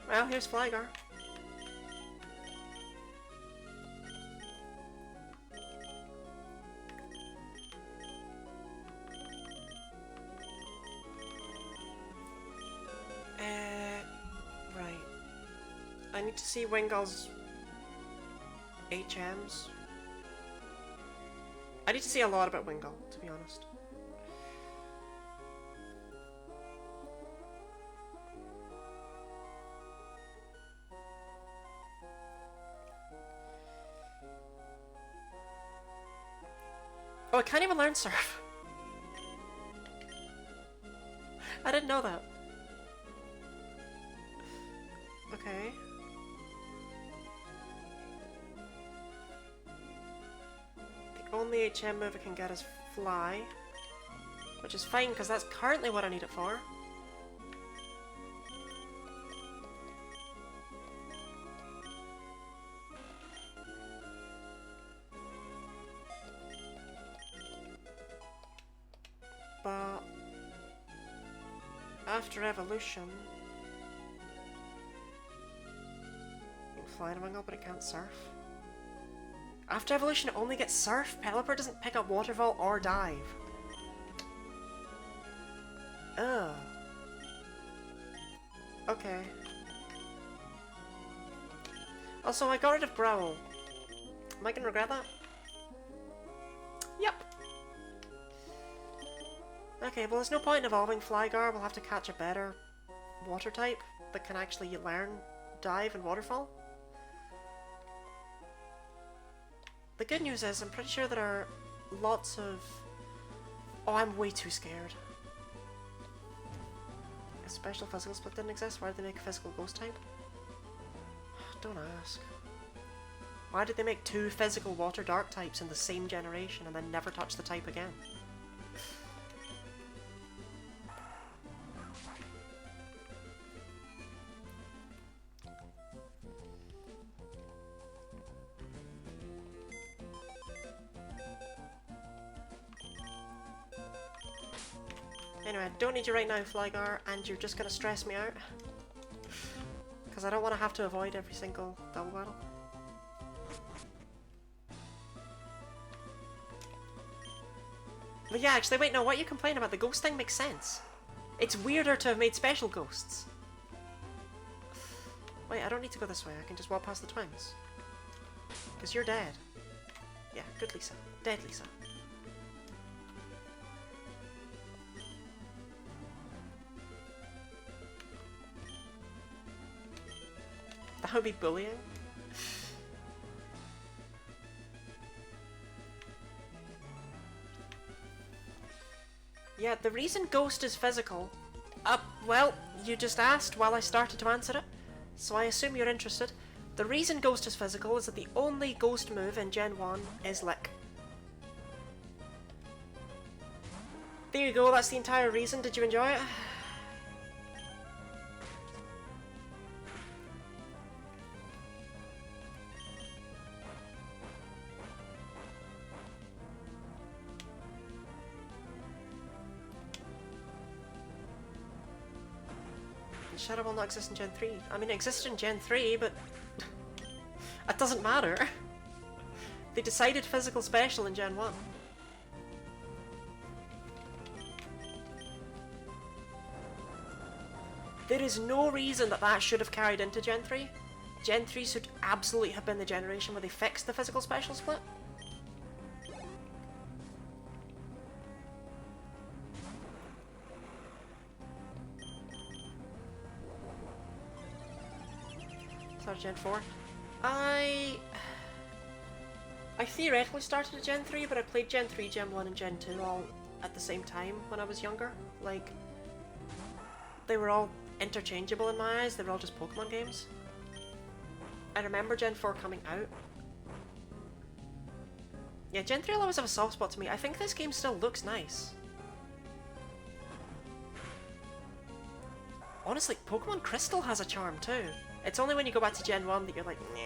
Well, here's Flygar. Right. I need to see Wingull's HMs. I need to see a lot about Wingull, to be honest. Oh, I can't even learn Surf. I didn't know that. Okay. The only HM move I can get is Fly. Which is fine, because that's currently what I need it for. But after evolution, you can fly in a Wingull, but it can't surf. After evolution, it only gets Surf. Pelipper doesn't pick up Waterfall or Dive. Ugh. Okay. Also, I got rid of Growl. Am I gonna regret that? Yep. Okay, well there's no point in evolving Flygar. We'll have to catch a better water type that can actually learn Dive and Waterfall. The good news is I'm pretty sure there are lots of... Oh, I'm way too scared. A special physical split didn't exist? Why did they make a physical ghost type? Don't ask. Why did they make two physical water dark types in the same generation and then never touch the type again? Anyway, I don't need you right now, Flygar, and you're just gonna stress me out. Because I don't want to have to avoid every single double battle. But yeah, actually, wait, no, what you complain about, the ghost thing makes sense. It's weirder to have made special ghosts. Wait, I don't need to go this way, I can just walk past the twins. Because you're dead. Yeah, good Lisa. Dead Lisa. That would be bullying. Yeah, the reason Ghost is physical... well, you just asked while I started to answer it, so I assume you're interested. The reason Ghost is physical is that the only Ghost move in Gen 1 is Lick. There you go, that's the entire reason. Did you enjoy it? Shadow will not exist in Gen 3. I mean, it exists in Gen 3, but it doesn't matter. They decided physical special in Gen 1. There is no reason that that should have carried into Gen 3. Gen 3 should absolutely have been the generation where they fixed the physical special split. Started Gen 4. I theoretically started at Gen 3, but I played Gen 3, Gen 1 and Gen 2 all at the same time when I was younger. Like, they were all interchangeable in my eyes, they were all just Pokemon games. I remember Gen 4 coming out. Yeah, Gen 3 will always have a soft spot to me. I think this game still looks nice. Honestly, Pokemon Crystal has a charm too. It's only when you go back to Gen 1 that you're like, nah.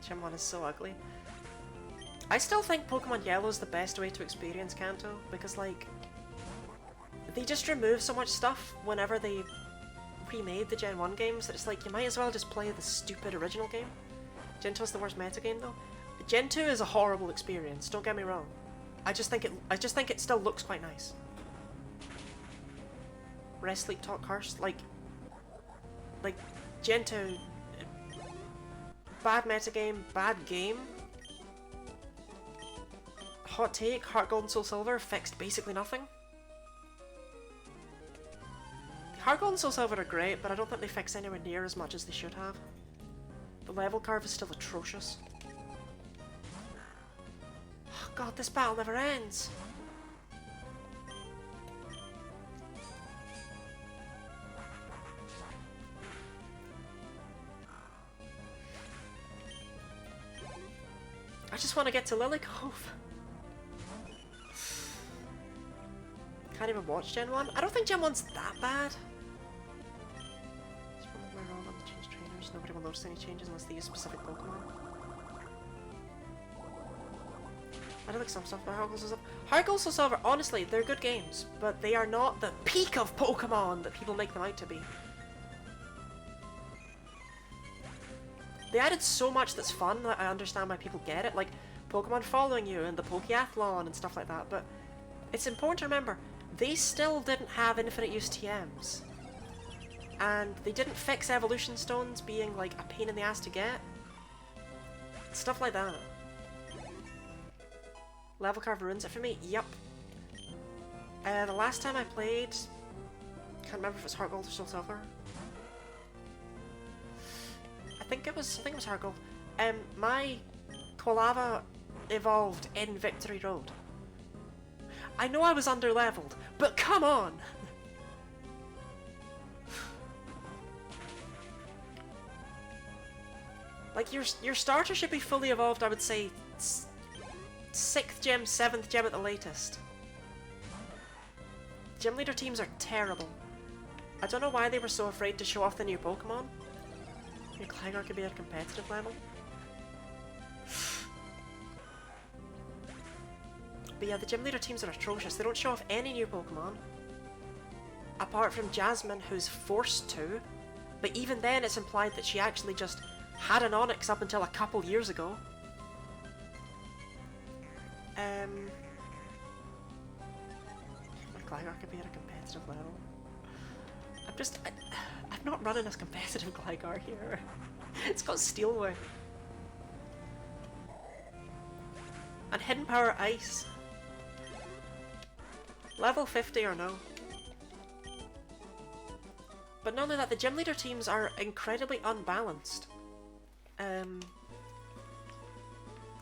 Gen 1 is so ugly. I still think Pokemon Yellow is the best way to experience Kanto, because like, they just remove so much stuff whenever they remade the Gen 1 games that it's like, you might as well just play the stupid original game. Gen 2 is the worst meta game though. Gen 2 is a horrible experience, don't get me wrong. I just think it still looks quite nice. Rest, Sleep, Talk, Curse, like Gen 2, bad meta game, bad game. Hot take, Heart Gold and Soul Silver fixed basically nothing. Heart Gold and Soul Silver are great, but I don't think they fix anywhere near as much as they should have. The level curve is still atrocious. Oh god, this battle never ends! I just want to get to Lily Cove. Can't even watch Gen 1. I don't think Gen 1's that bad. course, nobody will notice any changes unless they use specific Pokemon. I don't like some stuff about Heart Gold Soul Silver. Heart Gold Soul Silver, honestly, they're good games, but they are not the peak of Pokemon that people make them out to be. They added so much that's fun that I understand why people get it, like Pokemon following you and the Pokeathlon and stuff like that, but it's important to remember, they still didn't have infinite use TMs. And they didn't fix evolution stones being like a pain in the ass to get. Stuff like that. Level Carve ruins it for me? Yep. The last time I played, can't remember if it was Heart Gold or Soul Silver. I think it was Heart Gold. My Quilava evolved in Victory Road. I know I was under-leveled, but come on! Like, your starter should be fully evolved, I would say, 6th gem, 7th gem at the latest. Gym leader teams are terrible. I don't know why they were so afraid to show off the new Pokemon. Your Gligar could be at a competitive level. But yeah, the gym leader teams are atrocious. They don't show off any new Pokemon. Apart from Jasmine, who's forced to. But even then, it's implied that she actually just had an Onix up until a couple years ago. My Gligar could be at a competitive level. I'm not running as competitive Gligar here. It's got Steel Wing. And Hidden Power Ice. Level 50 or no. But not only that, the gym leader teams are incredibly unbalanced.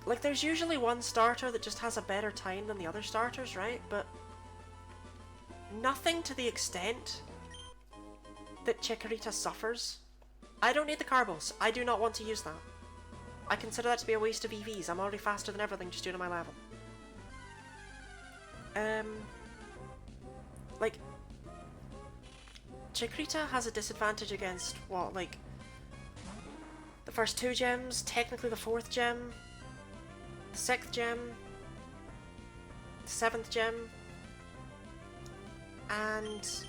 Like, there's usually one starter that just has a better time than the other starters, right? But nothing to the extent that Chikorita suffers. I don't need the Carbos. I do not want to use that. I consider that to be a waste of EVs. I'm already faster than everything just due to my level. Like, Chikorita has a disadvantage against, what, like, the first 2 gems, technically the 4th gem, the 6th gem, the 7th gem, and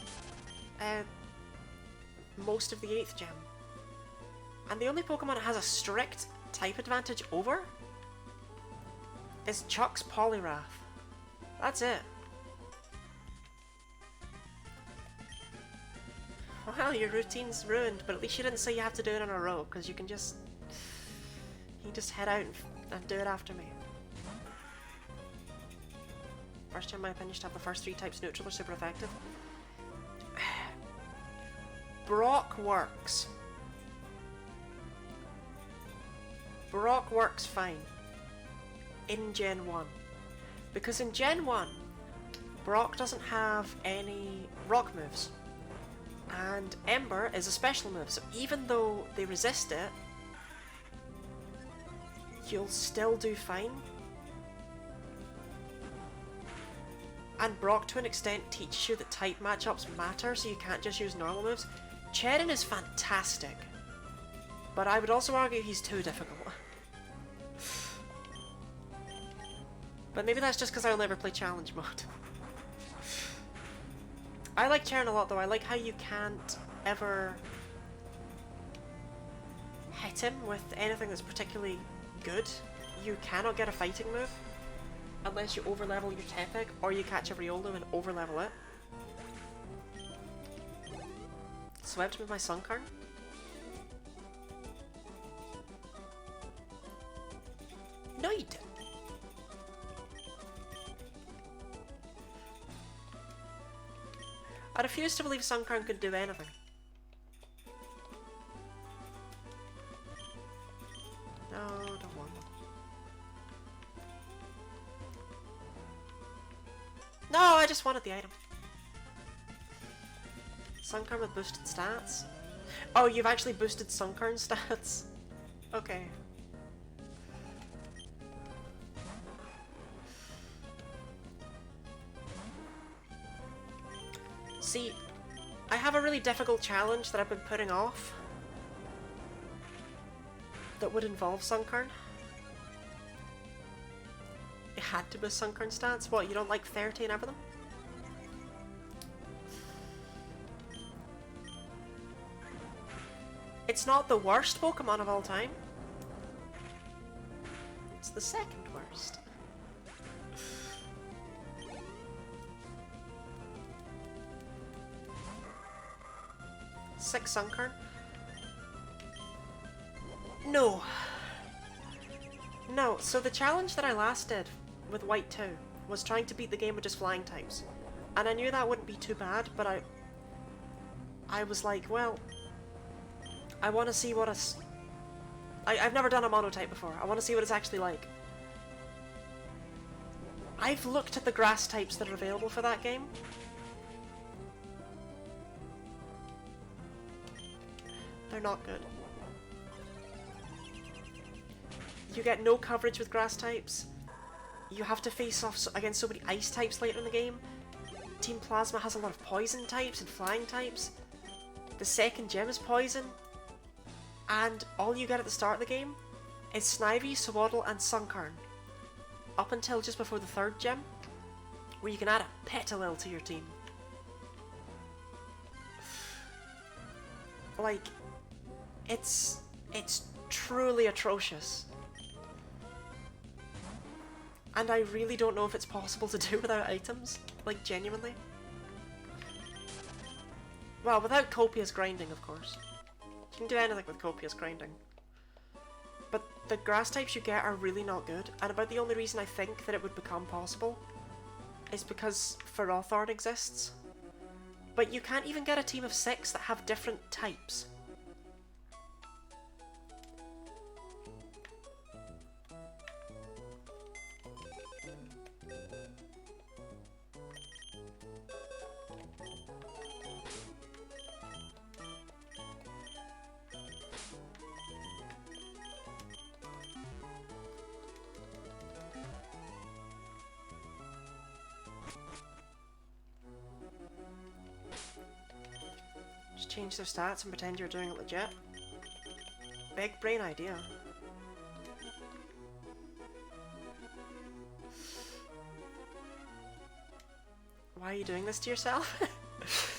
most of the 8th gem. And the only Pokemon it has a strict type advantage over is Chuck's Poliwrath. That's it. Well, your routine's ruined, but at least you didn't say you have to do it in a row, because you can just head out and do it after me. First time, in my opinion, to have the first 3 types neutral are super effective. Brock works. Brock works fine in Gen 1. Because in Gen 1, Brock doesn't have any rock moves. And Ember is a special move, so even though they resist it, you'll still do fine. And Brock, to an extent, teaches you that type matchups matter, so you can't just use normal moves. Cherin is fantastic, but I would also argue he's too difficult. But maybe that's just because I'll never play challenge mode. I like Cherin a lot though. I like how you can't ever hit him with anything that's particularly good. You cannot get a fighting move unless you overlevel your Tepig or you catch a Riolu and overlevel it. Swept with my Sunkern. No, you didn't. I refuse to believe Sunkern could do anything. No, don't want them. No, I just wanted the item. Sunkern with boosted stats? Oh, you've actually boosted Sunkern stats? Okay. See, I have a really difficult challenge that I've been putting off. that would involve Sunkarn. It had to be Sunkarn stats. What, you don't like 30 and everything? It's not the worst Pokemon of all time. It's the second worst. Six Sunkarn. No. No, so the challenge that I last did with White 2 was trying to beat the game with just flying types. And I knew that wouldn't be too bad, but I was like, well, I want to see what I've never done a monotype before. I want to see what it's actually like. I've looked at the grass types that are available for that game. They're not good. You get no coverage with grass types. You have to face off against so many ice types later in the game. Team Plasma has a lot of poison types and flying types. The second gym is poison. And all you get at the start of the game is Snivy, Swaddle and Sunkarn. Up until just before the third gym, where you can add a Petalil to your team. Like, it's truly atrocious. And I really don't know if it's possible to do without items. Like, genuinely. Well, without copious grinding, of course. You can do anything with copious grinding. But the grass types you get are really not good, and about the only reason I think that it would become possible is because Ferrothorn exists. But you can't even get a team of 6 that have different types. Change their stats and pretend you're doing it legit. Big brain idea. Why are you doing this to yourself?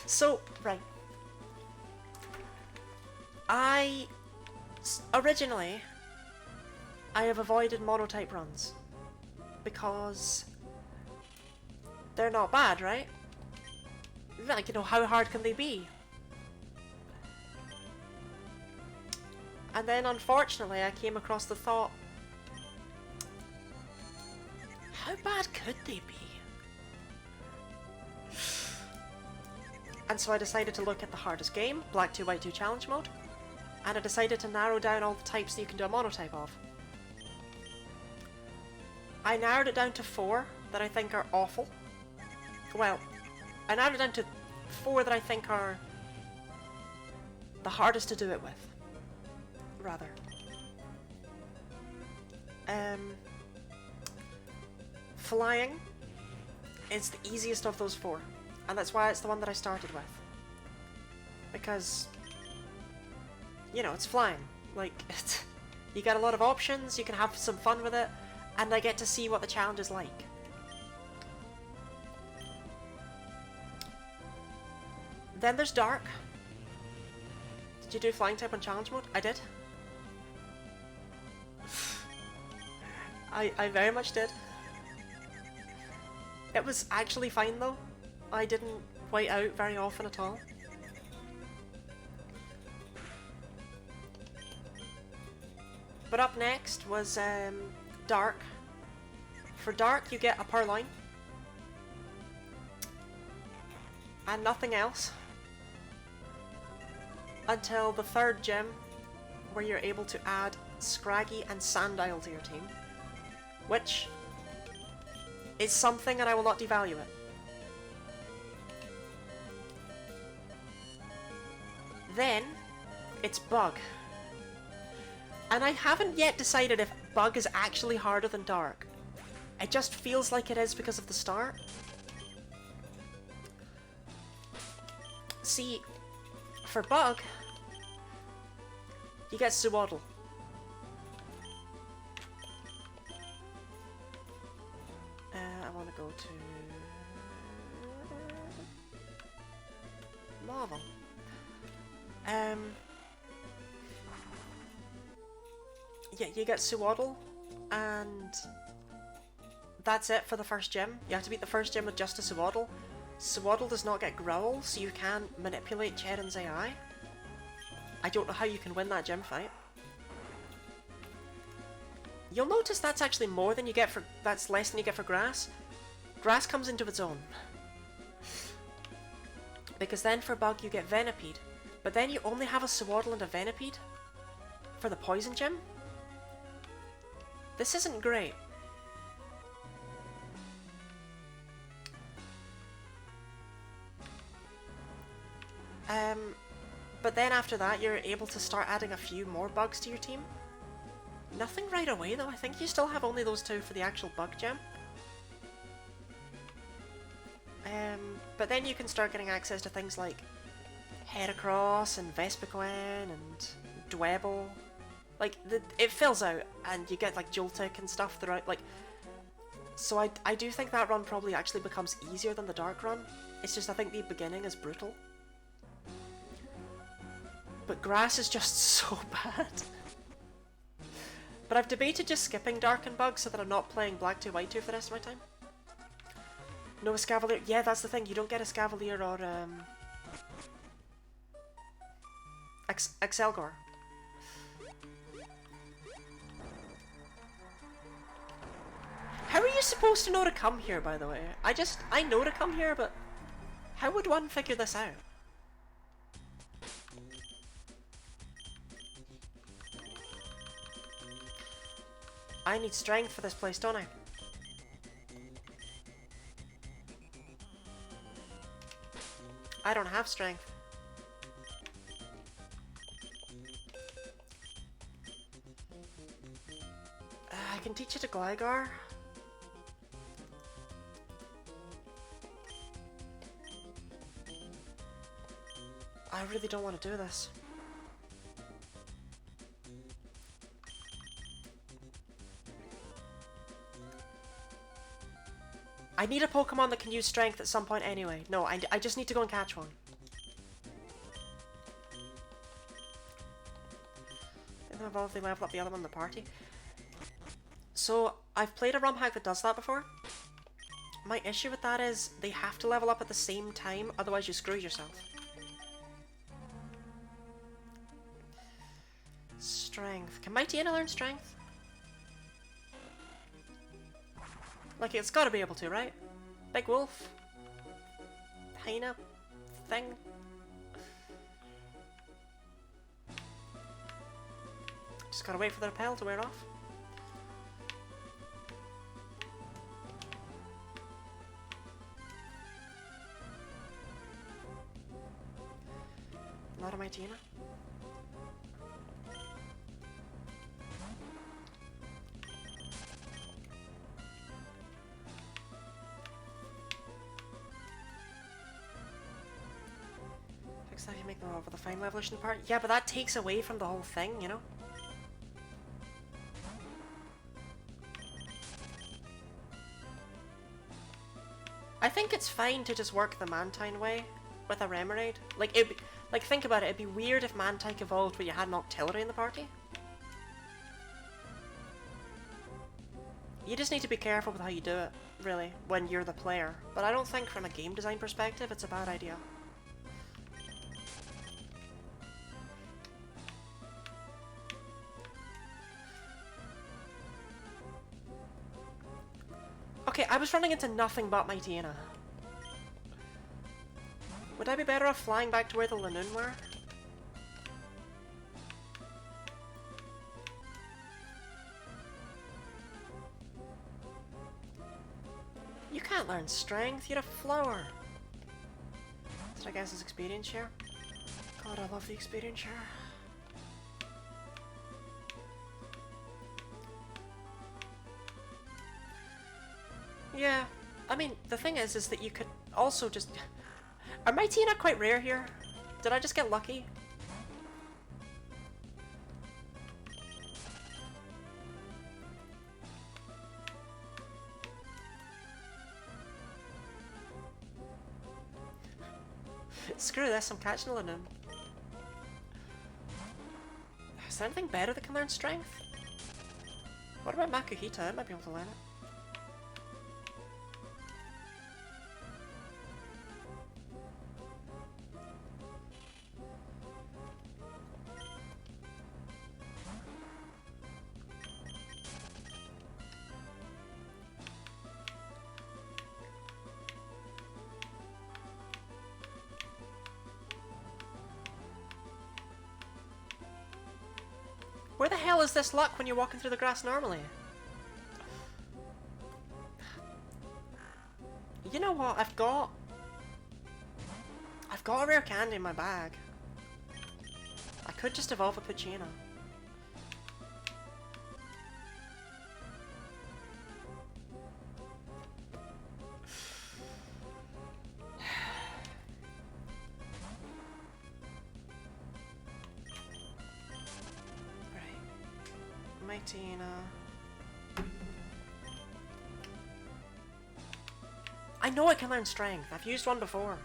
So, right. Originally, I have avoided monotype runs because they're not bad, right? Like, you know, how hard can they be? And then, unfortunately, I came across the thought, how bad could they be? And so I decided to look at the hardest game, Black 2 White 2 Challenge Mode, and I decided to narrow down all the types that you can do a monotype of. I narrowed it down to 4 that I think are awful. Well, I narrowed it down to 4 that I think are the hardest to do it with. Rather. Flying is the easiest of those 4, and that's why it's the one that I started with. Because, you know, it's flying. Like, you get a lot of options, you can have some fun with it, and I get to see what the challenge is like. Then there's Dark. Did you do flying type on challenge mode? I did. I very much did. It was actually fine though. I didn't white out very often at all. But up next was Dark. For Dark you get a Purloin. And nothing else. Until the third gym, where you're able to add Scraggy and Sandile to your team. Which is something, and I will not devalue it. Then, it's Bug. And I haven't yet decided if Bug is actually harder than Dark. It just feels like it is because of the start. See, for Bug, you get Swaddle. to Marvel. Yeah, you get Suwaddle, and that's it for the first gym. You have to beat the first gym with just a Suwaddle. Suwaddle does not get Growl, so you can't manipulate Cheren's AI. I don't know how you can win that gym fight. You'll notice that's actually more than you get for- that's less than you get for Grass. Grass comes into its own. Because then for Bug you get Venipede, but then you only have a Suwaddle and a Venipede for the Poison Gym. This isn't great. But then after that you're able to start adding a few more bugs to your team. Nothing right away though, I think you still have only those two for the actual bug gem. But then you can start getting access to things like Heracross and Vespiquen and Dwebble. Like, it fills out and you get like Joltik and stuff throughout, like... So I do think that run probably actually becomes easier than the Dark run. It's just I think the beginning is brutal. But Grass is just so bad. But I've debated just skipping Dark and Bug so that I'm not playing Black 2, White 2 for the rest of my time. No Escavalier. Yeah, that's the thing. You don't get Escavalier or Excelgor. How are you supposed to know to come here, by the way? I know to come here, but how would one figure this out? I need strength for this place, don't I? I don't have strength. I can teach it to Gligar. I really don't want to do this. I need a Pokemon that can use strength at some point anyway. No, I just need to go and catch one. Then evolve, they level up the other one in the party. So, I've played a ROM hack that does that before. My issue with that is they have to level up at the same time, otherwise you screw yourself. Strength. Can Mightyena learn strength? Like, it's gotta be able to, right? Big Wolf? Hyena? Thing? Just gotta wait for the repel to wear off. Not a Mightyena. That you make them over the fine evolution part. Yeah, but that takes away from the whole thing, you know? I think it's fine to just work the Mantine way with a Remoraid. Like, think about it, it'd be weird if Mantike evolved but you had an Octillery in the party. You just need to be careful with how you do it, really, when you're the player. But I don't think from a game design perspective it's a bad idea. Okay, I was running into nothing but Mightyena. Would I be better off flying back to where the Lanoon were? You can't learn strength, you're a flower. Did I guess his experience share? God, I love the experience share. Yeah, I mean, the thing is that you could also just... Are Mightyena quite rare here? Did I just get lucky? Screw this, I'm catching a Linoon. Is there anything better that can learn Strength? What about Makuhita? I might be able to learn it. Where the hell is this luck when you're walking through the grass normally? You know what? I've got a rare candy in my bag. I could just evolve a Poochyena. I know I can learn Strength. I've used one before.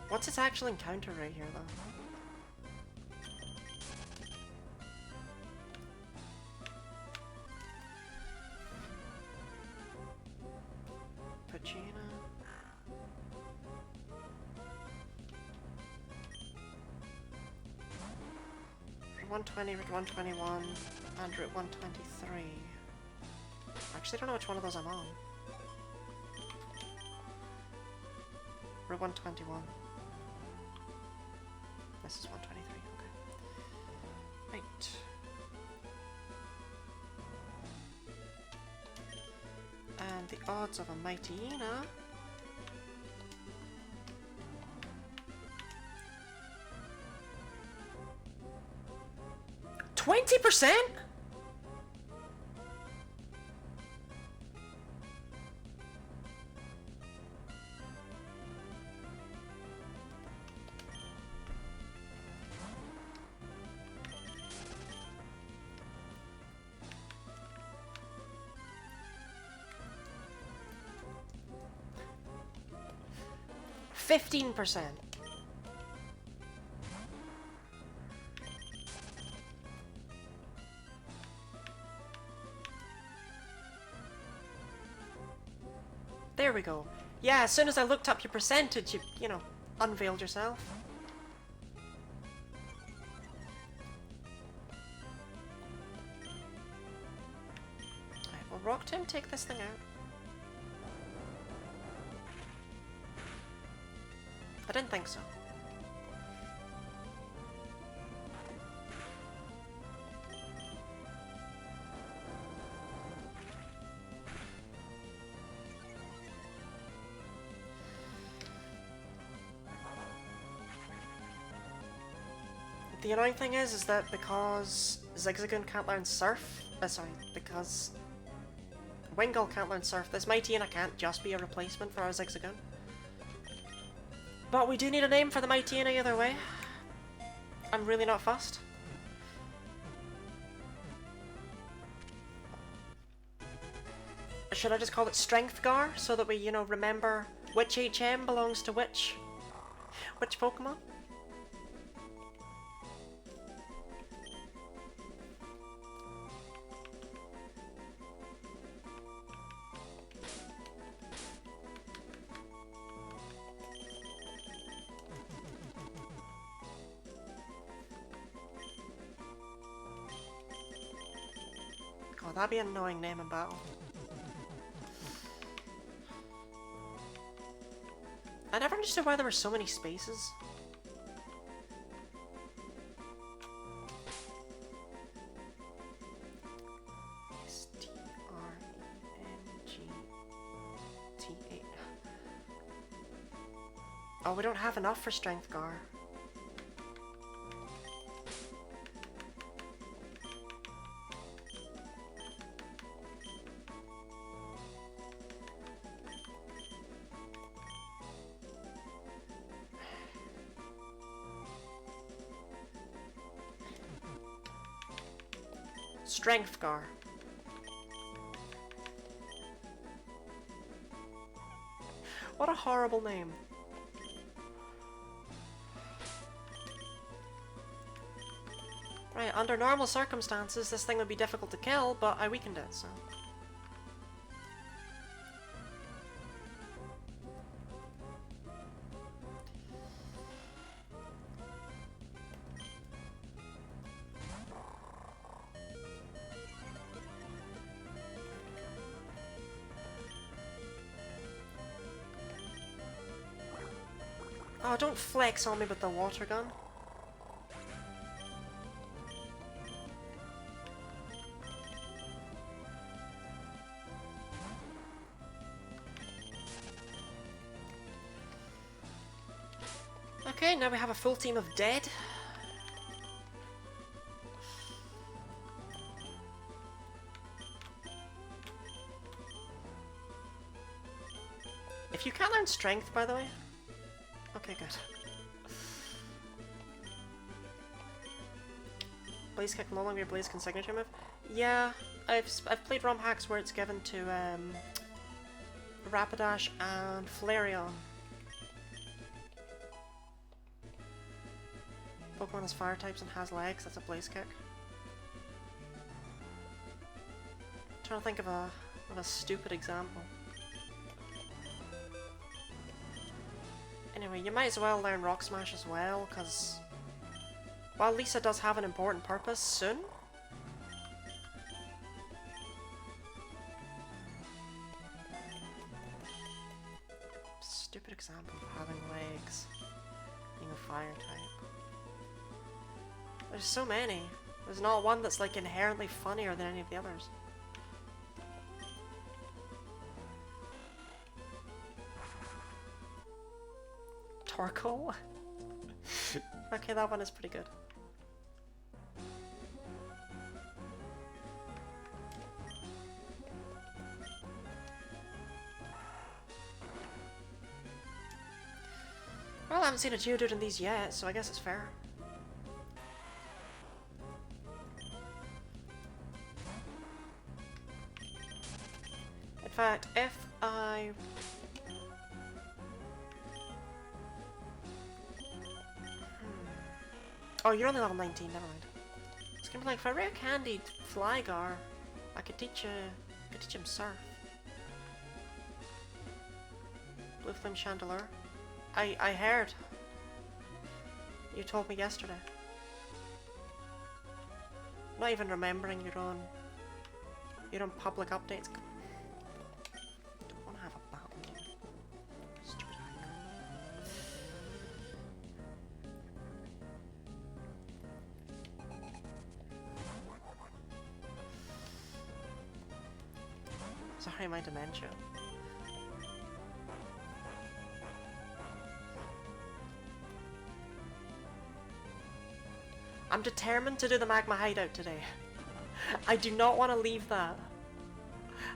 What's its actual encounter right here, though? Poochyena. Route 120, Route 121, and Route 123. Actually, I don't know which one of those I'm on. Route 121. This is 123, okay. Right. And the odds of a Mightyena. 20%? %. There we go. Yeah, as soon as I looked up your percentage, you know, unveiled yourself. Alright, will Rock Tomb take this thing out? I didn't think so. The annoying thing is that because Zigzagoon can't learn Surf, because Wingull can't learn Surf, this Mightyena can't just be a replacement for our Zigzagoon. But we do need a name for the Mightyena either way. I'm really not fussed. Should I just call it Strengthgar so that we, you know, remember which HM belongs to which Pokemon? Oh, that'd be an annoying name in battle. I never understood why there were so many spaces. S-T-R-E-N-G-T-A. Oh, we don't have enough for Strengthgar. Strengthgar. What a horrible name. Right, under normal circumstances, this thing would be difficult to kill, but I weakened it, so... Oh, don't flex on me with the water gun. Okay, now we have a full team of dead. If you can't learn strength, by the way. Okay, good. Blaze Kick no longer Blaze Kick signature move. Yeah, I've played ROM hacks where it's given to Rapidash and Flareon. Pokemon has fire types and has legs. That's a Blaze Kick. I'm trying to think of a stupid example. Anyway, you might as well learn Rock Smash as well, because while Lisa does have an important purpose soon, stupid example of having legs, being a fire type. There's so many. There's not one that's like inherently funnier than any of the others. Torkoal? Okay, that one is pretty good. Well, I haven't seen a Geodude in these yet, so I guess it's fair. In fact, if I... Oh, you're only level 19, never mind. It's gonna be like, if I rare candied Flygar, I could teach him Surf. Blue Flame Chandelure. I heard. You told me yesterday. Not even remembering your own public updates. Don't want to have a battle. Stupid hacker. Sorry, my dementia. I'm determined to do the Magma Hideout today. I do not want to leave that.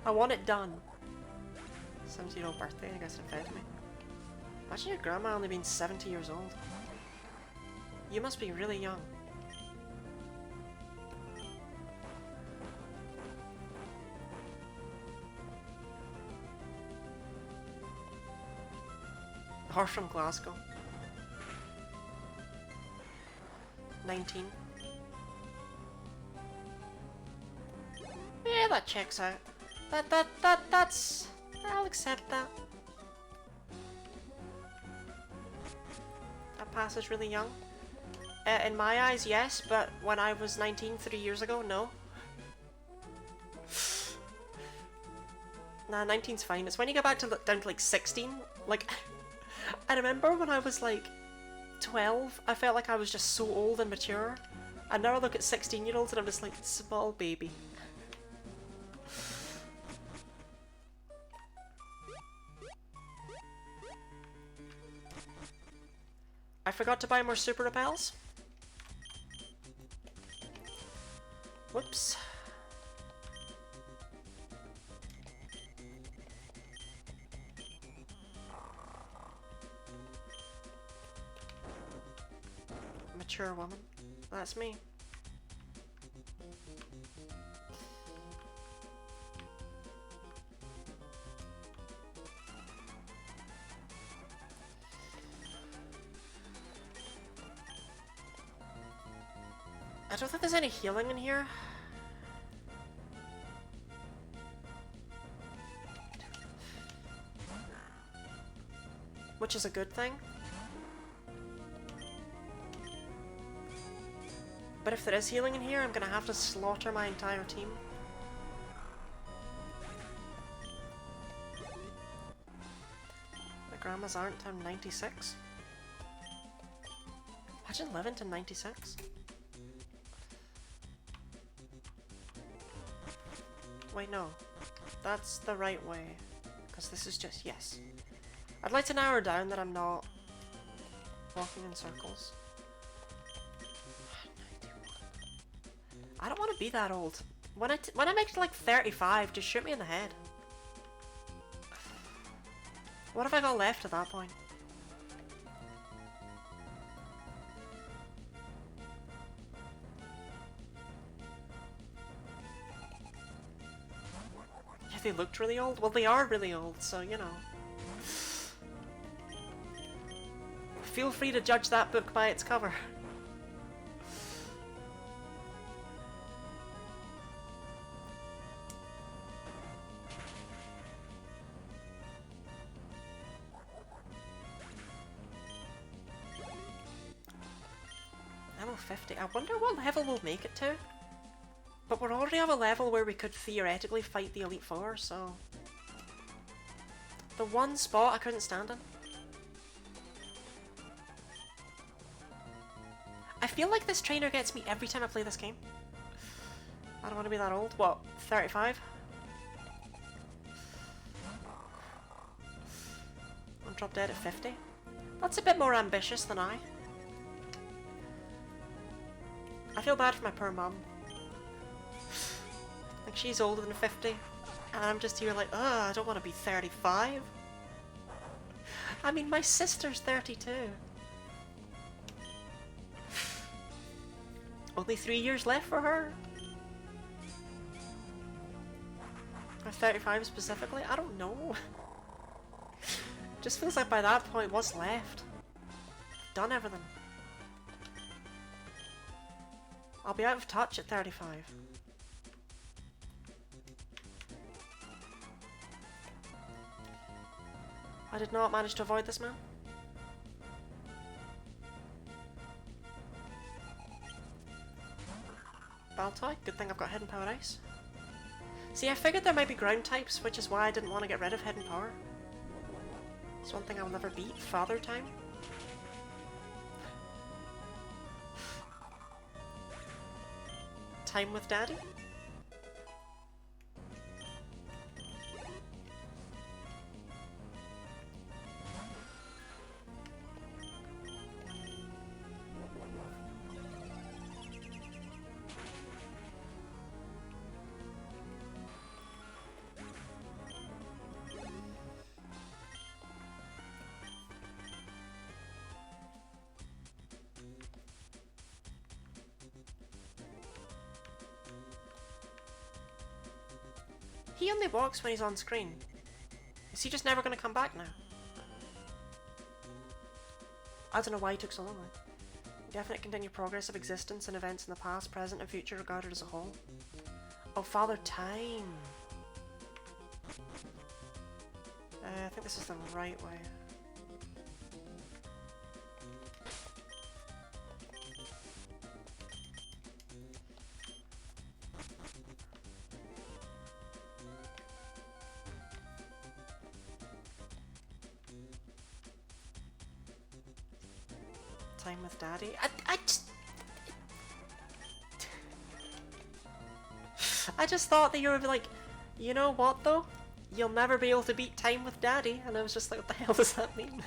I want it done. 70-year-old birthday, I guess it fed me. Imagine your grandma only being 70 years old. You must be really young. Horse from Glasgow. 19. Yeah, that checks out. That's... I'll accept that. That passes really young. In my eyes, yes, but when I was 19 3 years ago, no. Nah, 19's fine. It's when you get back to down to like 16. Like, I remember when I was like 12, I felt like I was just so old and mature. And now I look at 16-year-olds and I'm just like, small baby. I forgot to buy more super repels. Whoops. Mature woman. That's me. I don't think there's any healing in here. Which is a good thing. But if there is healing in here, I'm gonna have to slaughter my entire team. My grandmas aren't. I'm 96. Imagine living to 96. Wait, no. That's the right way. Because this is just, yes. I'd like to narrow down that I'm not walking in circles. I don't want to be that old. When I make like 35, just shoot me in the head. What have I got left at that point? Yeah, they looked really old. Well, they are really old, so you know. Feel free to judge that book by its cover. Level 50. I wonder what level we'll make it to. But we're already on a level where we could theoretically fight the Elite Four, so... The one spot I couldn't stand in. I feel like this trainer gets me every time I play this game. I don't want to be that old. What, 35? I'm drop dead at 50. That's a bit more ambitious than I feel bad for my poor mum. Like, she's older than 50. And I'm just here like, ugh, I don't want to be 35. I mean, my sister's 32. Only 3 years left for her? Or 35 specifically? I don't know. Just feels like by that point, what's left? Done everything. I'll be out of touch at 35. I did not manage to avoid this man. Baltoy, good thing I've got Hidden Power Ice. See, I figured there might be ground types, which is why I didn't want to get rid of Hidden Power. It's one thing I'll never beat. Father Time. Time with Daddy? He only walks when he's on screen. Is he just never going to come back now? I don't know why he took so long. Definite continued progress of existence and events in the past, present, and future regarded as a whole. Oh, Father Time. I think this is the right way. Time with Daddy. I just thought that you were like, you know what though? You'll never be able to beat Time with Daddy, and I was just like, what the hell does that mean?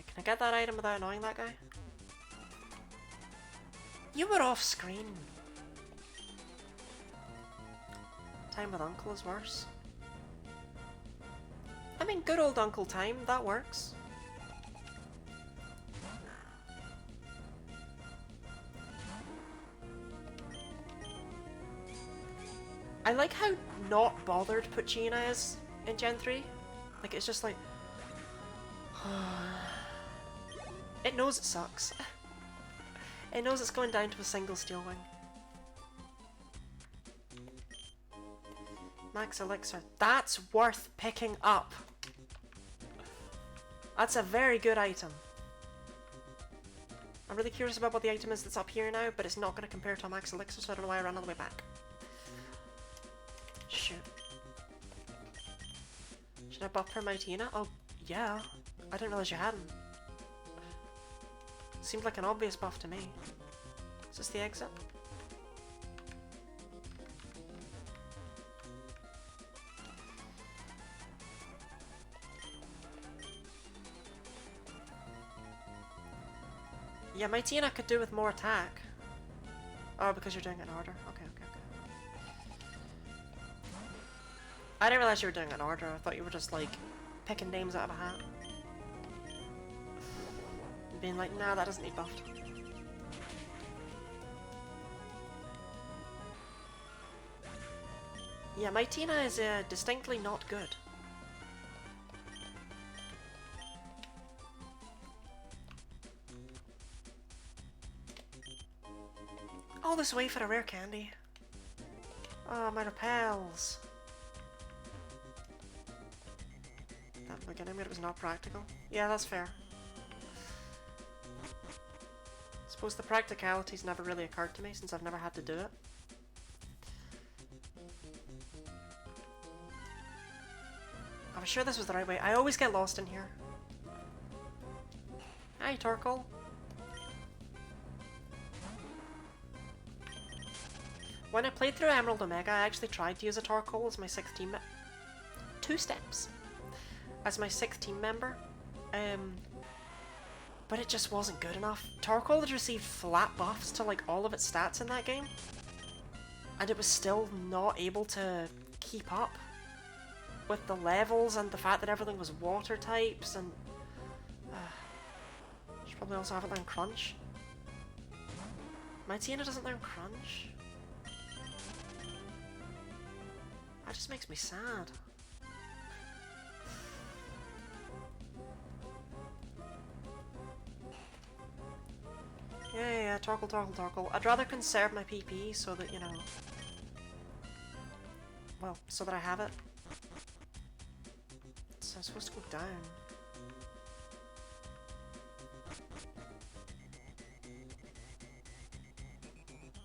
Can I get that item without annoying that guy? You were off screen. Time with Uncle is worse. I mean, good old Uncle Time, that works. I like how not bothered Poochyena is in Gen 3. Like, it's just like... it knows it sucks. It knows it's going down to a single Steel Wing. Max Elixir. That's worth picking up. That's a very good item. I'm really curious about what the item is that's up here now, but it's not going to compare to a Max Elixir, so I don't know why I ran all the way back. Shoot. Should I buff her Mightyena? Oh, yeah. I didn't realize you hadn't. Seemed like an obvious buff to me. Is this the exit? Yeah, Mightyena could do with more attack. Oh, because you're doing it in order. Okay, okay, okay. I didn't realize you were doing it in order. I thought you were just, like, picking names out of a hat. And being like, nah, that doesn't need buffed. Yeah, Mightyena is distinctly not good. All this way for a rare candy. Oh, my repels. At the beginning, but it was not practical. Yeah, that's fair. Suppose the practicalities never really occurred to me since I've never had to do it. I was sure this was the right way. I always get lost in here. Hi, Torkoal. When I played through Emerald Omega, I actually tried to use a Torkoal as my 6th team member. 2 steps. As my 6th team member. But it just wasn't good enough. Torkoal had received flat buffs to like all of its stats in that game. And it was still not able to keep up with the levels and the fact that everything was water types and... should probably also have it learn Crunch. Mightyena doesn't learn Crunch. That just makes me sad. Yeah, Torkoal, Torkoal, Torkoal. I'd rather conserve my PP so that, you know... well, so that I have it. So I'm supposed to go down.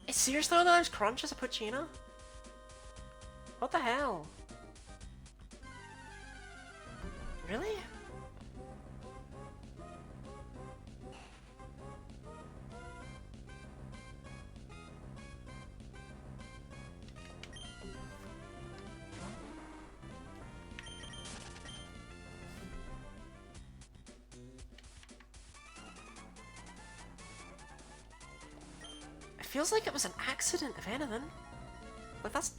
Is seriously though there's Crunch as a Poochyena? What the hell? Really? It feels like it was an accident, if anything. Like, that's...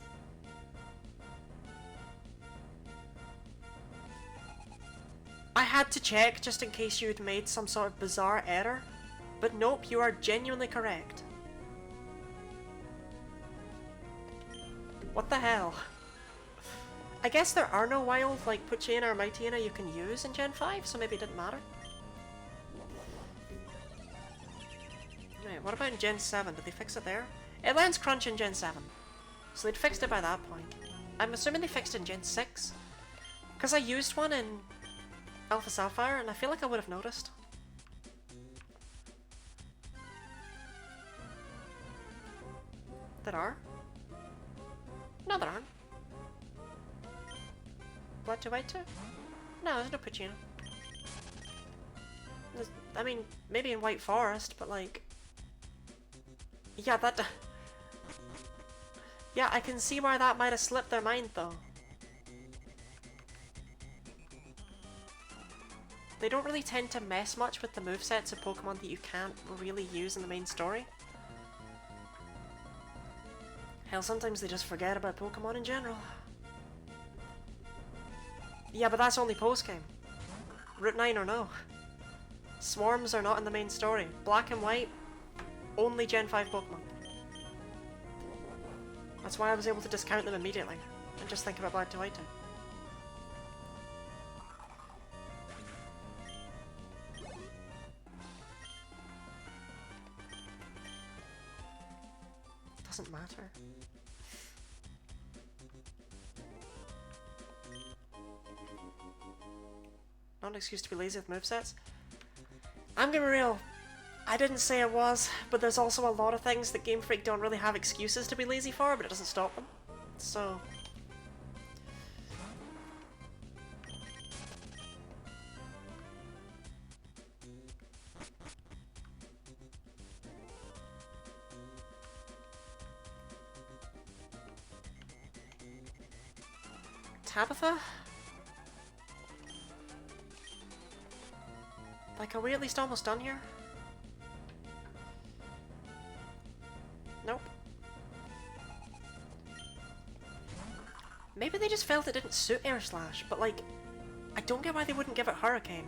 I had to check just in case you had made some sort of bizarre error. But nope, you are genuinely correct. What the hell? I guess there are no wild, like, Poochyena or Mightyena you can use in Gen 5, so maybe it didn't matter. Wait, what about in Gen 7? Did they fix it there? It learns Crunch in Gen 7. So they'd fixed it by that point. I'm assuming they fixed it in Gen 6. Because I used one in Alpha Sapphire, and I feel like I would have noticed. There are? No, there aren't. Black 2, White 2? No, there's no Poochyena. I mean, maybe in White Forest, but like... yeah, that... yeah, I can see why that might have slipped their mind, though. They don't really tend to mess much with the movesets of Pokemon that you can't really use in the main story. Hell, sometimes they just forget about Pokemon in general. Yeah, but that's only post-game. Route 9 or no. Swarms are not in the main story. Black and White, only Gen 5 Pokemon. That's why I was able to discount them immediately, and just think about Black to White too. Doesn't matter. Not an excuse to be lazy with movesets. I'm gonna be real. I didn't say it was, but there's also a lot of things that Game Freak don't really have excuses to be lazy for, but it doesn't stop them. So... Tabitha? Like, are we at least almost done here? Nope. Maybe they just felt it didn't suit Air Slash, but like, I don't get why they wouldn't give it Hurricane.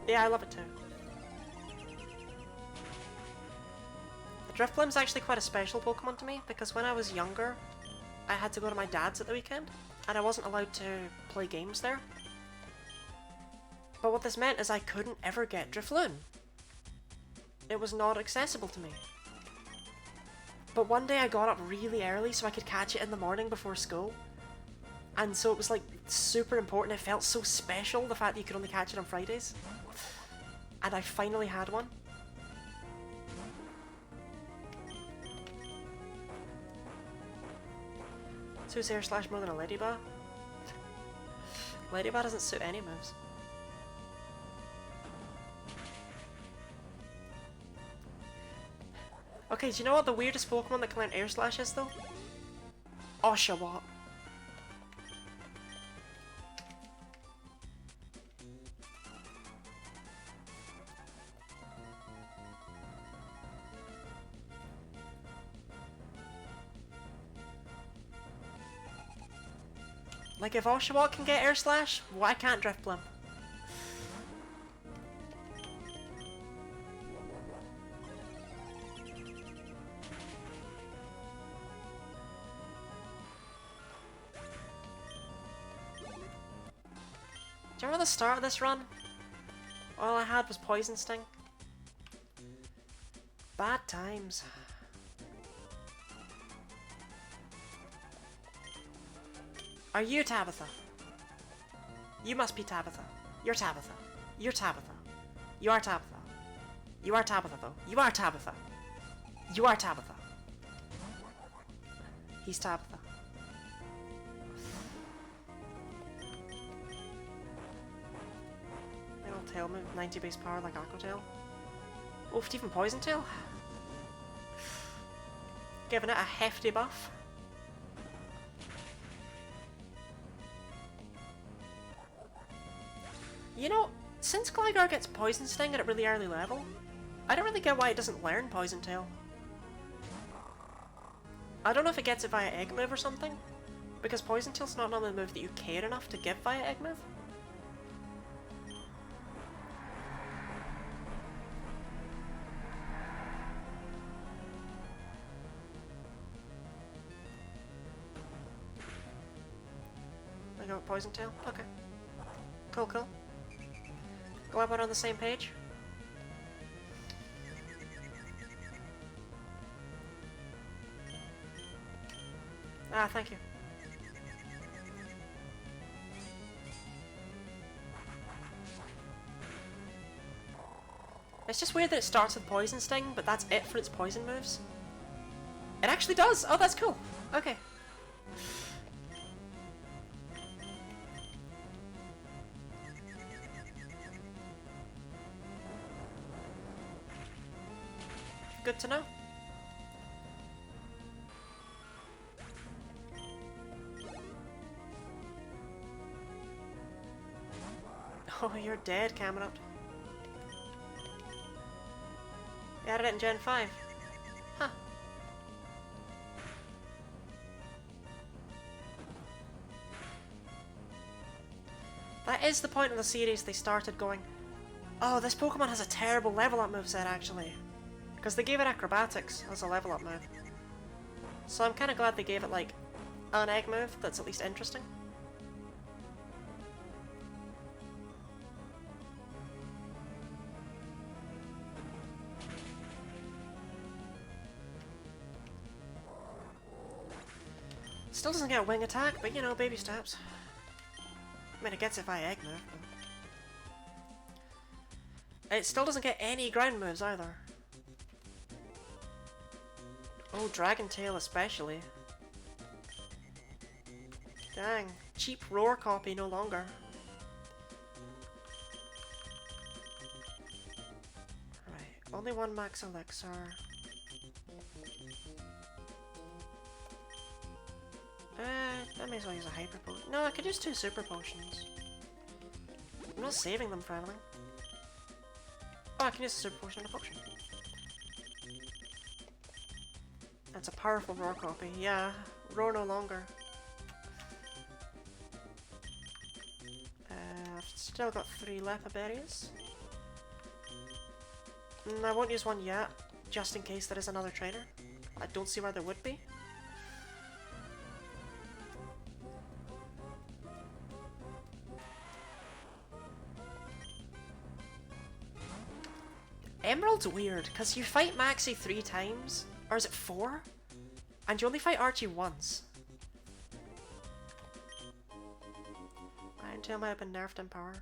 Yeah, I love it too. The Drifblim's actually quite a special Pokemon to me, because when I was younger, I had to go to my dad's at the weekend, and I wasn't allowed to play games there. But what this meant is I couldn't ever get Drifloon. It was not accessible to me. But one day I got up really early so I could catch it in the morning before school. And so it was like super important, it felt so special, the fact that you could only catch it on Fridays. And I finally had one. Suits Air Slash more than a Ladybug? Ladybug doesn't suit any moves. Okay, do you know what the weirdest Pokemon that can learn Air Slash is though? Oshawott. Like, if Oshawott can get Air Slash, why can't Drifblim? Do you remember the start of this run? All I had was Poison Sting. Bad times. Are you Tabitha? You must be Tabitha. You're Tabitha. You're Tabitha. You are Tabitha. You are Tabitha though. You are Tabitha. You are Tabitha. He's Tabitha. Little tail move, 90 base power like Aqua Tail. Oh, even Poison Tail. Giving it a hefty buff. You know, since Gligar gets Poison Sting at a really early level, I don't really get why it doesn't learn Poison Tail. I don't know if it gets it via Egg Move or something, because Poison Tail's not normally a move that you care enough to give via Egg Move. I go with Poison Tail? Okay. Cool, cool. Glad we're on the same page. Ah, thank you. It's just weird that it starts with Poison Sting, but that's it for its poison moves. It actually does! Oh, that's cool. Okay. Good to know. Oh, you're dead, Camelot. They added it in Gen 5. Huh. That is the point in the series they started going, oh, this Pokemon has a terrible level up moveset actually. Because they gave it acrobatics as a level up move. So I'm kind of glad they gave it like an egg move that's at least interesting. Still doesn't get a wing attack, but you know, baby steps. I mean, it gets it via egg move. But it still doesn't get any ground moves either. Oh, Dragon Tail especially. Dang, cheap roar copy no longer. Right, only one max elixir. I may as well use a hyper potion. No, I could use 2 super potions. I'm not saving them for anything. Oh, I can use a super potion and a potion. That's a powerful roar copy. Yeah, roar no longer. I've still got 3 Lepa berries. I won't use one yet, just in case there is another trainer. I don't see where there would be. Emerald's weird, because you fight Maxie 3 times, or is it 4? And you only fight Archie once. Iron Tail might have been nerfed in power.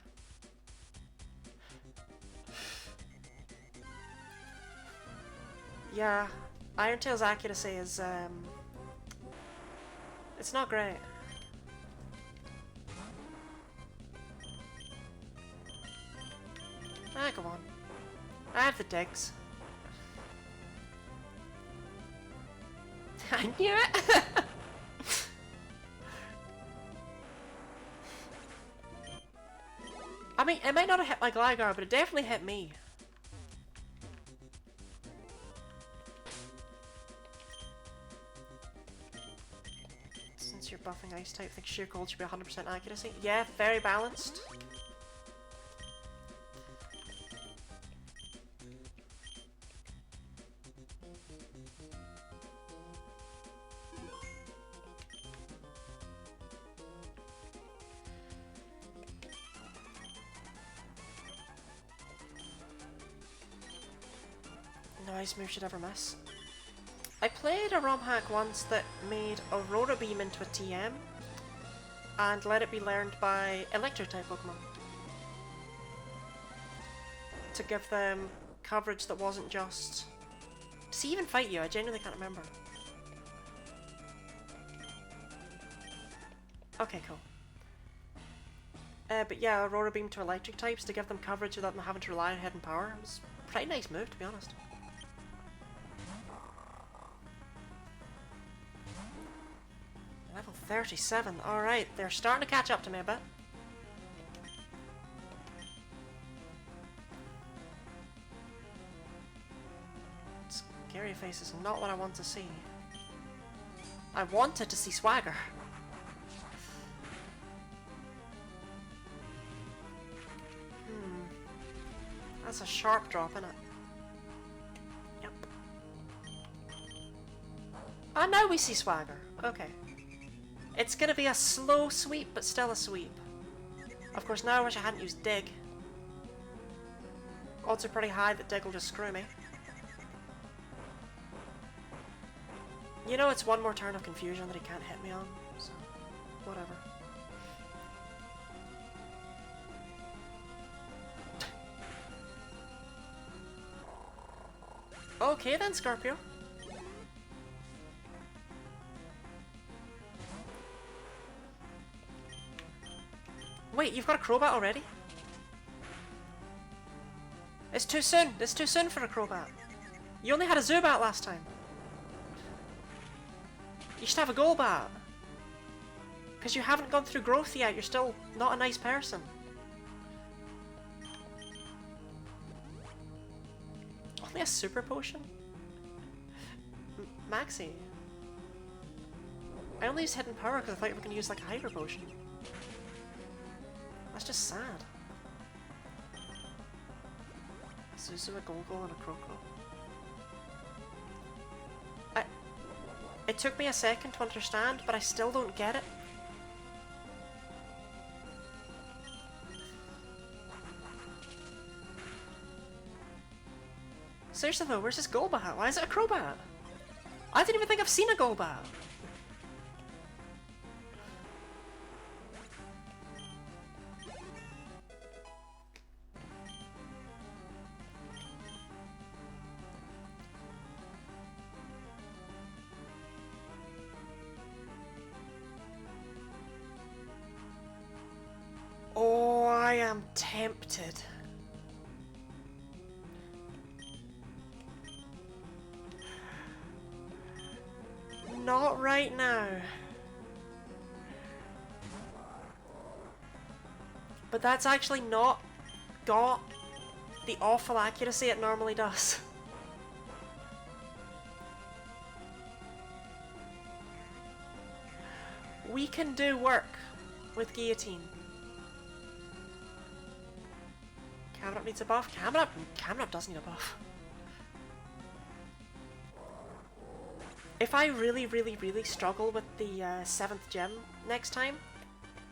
Yeah, Iron Tail's accuracy is, it's not great. Ah, come on. I have the digs. I knew it! I mean, it might not have hit my Gligar, but it definitely hit me. Since you're buffing Ice type, I think Sheer Cold should be 100% accuracy. Yeah, very balanced. No ice move should ever miss. I played a ROM hack once that made Aurora Beam into a TM and let it be learned by Electric type Pokemon to give them coverage that wasn't just... Does he even fight you? I genuinely can't remember. Okay, cool. But yeah, Aurora Beam to Electric types to give them coverage without them having to rely on hidden power. It was a pretty nice move, to be honest. Level 37. Alright, they're starting to catch up to me a bit. Scary face is not what I want to see. I wanted to see swagger. That's a sharp drop, isn't it? Yep. Ah, now we see swagger. Okay. It's gonna be a slow sweep, but still a sweep. Of course, now I wish I hadn't used Dig. Odds are pretty high that Dig will just screw me. You know, it's one more turn of confusion that he can't hit me on, so whatever. Okay then, Scorpio. Wait, you've got a Crobat already? It's too soon. It's too soon for a Crobat. You only had a Zubat last time. You should have a Golbat. Because you haven't gone through growth yet. You're still not a nice person. Only a super potion? Maxie. I only used hidden power because I thought you were going to use like a hyper potion. That's just sad. Zuzu, a Golgo, and a Crocro. It took me a second to understand, but I still don't get it. Seriously though, where's this Golbat? Why is it a Crobat? I didn't even think I've seen a Golbat! Oh, I am tempted. Not right now. But that's actually not got the awful accuracy it normally does. We can do work with Guillotine. Camera needs a buff. Camera doesn't need a buff. If I really struggle with the 7th gem next time,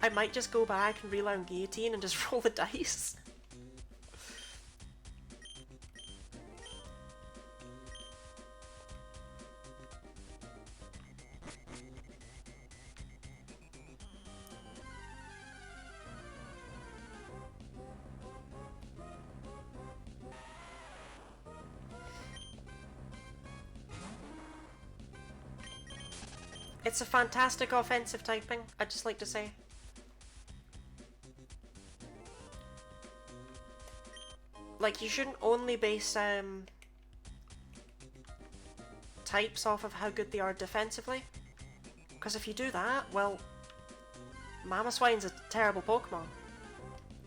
I might just go back and rely on Guillotine and just roll the dice. It's a fantastic offensive typing, I'd just like to say. Like, you shouldn't only base types off of how good they are defensively. Because if you do that, well, Mamoswine's a terrible Pokemon.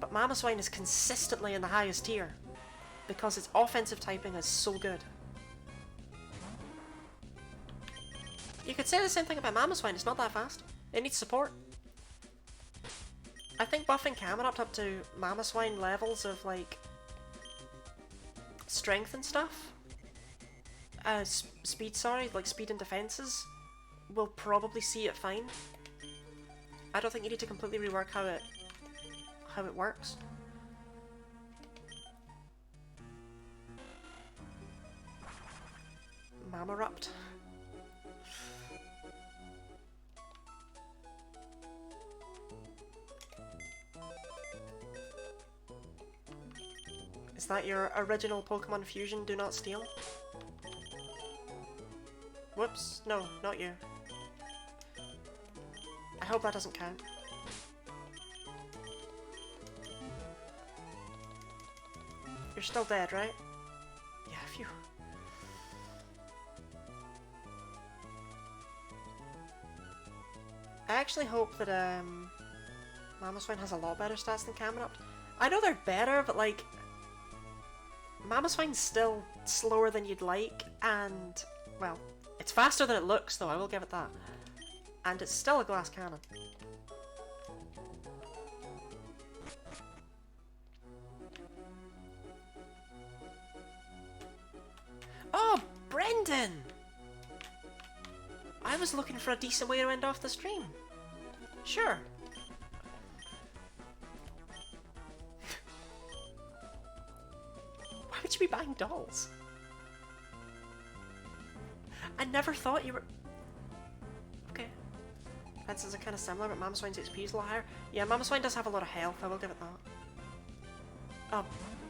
But Mamoswine is consistently in the highest tier. Because its offensive typing is so good. You could say the same thing about Mamoswine, it's not that fast. It needs support. I think buffing Camerupt up to Mamoswine levels of, like, strength and stuff, speed, sorry, like speed and defenses, will probably see it fine. I don't think you need to completely rework how it works. Mamorupt. Is that your original Pokemon Fusion Do Not Steal? Whoops, no, not you. I hope that doesn't count. You're still dead, right? Yeah, phew. I actually hope that Mamoswine has a lot better stats than Camerupt. I know they're better, but like, Mamoswine's still slower than you'd like, and, well, it's faster than it looks though, I will give it that. And it's still a glass cannon. Oh, Brendan! I was looking for a decent way to end off the stream. Sure. Why would you be buying dolls? I never thought you were... Okay. Fences are kind of similar, but Mamoswine's XP is a lot higher. Yeah, Mamoswine does have a lot of health, I will give it that. Oh,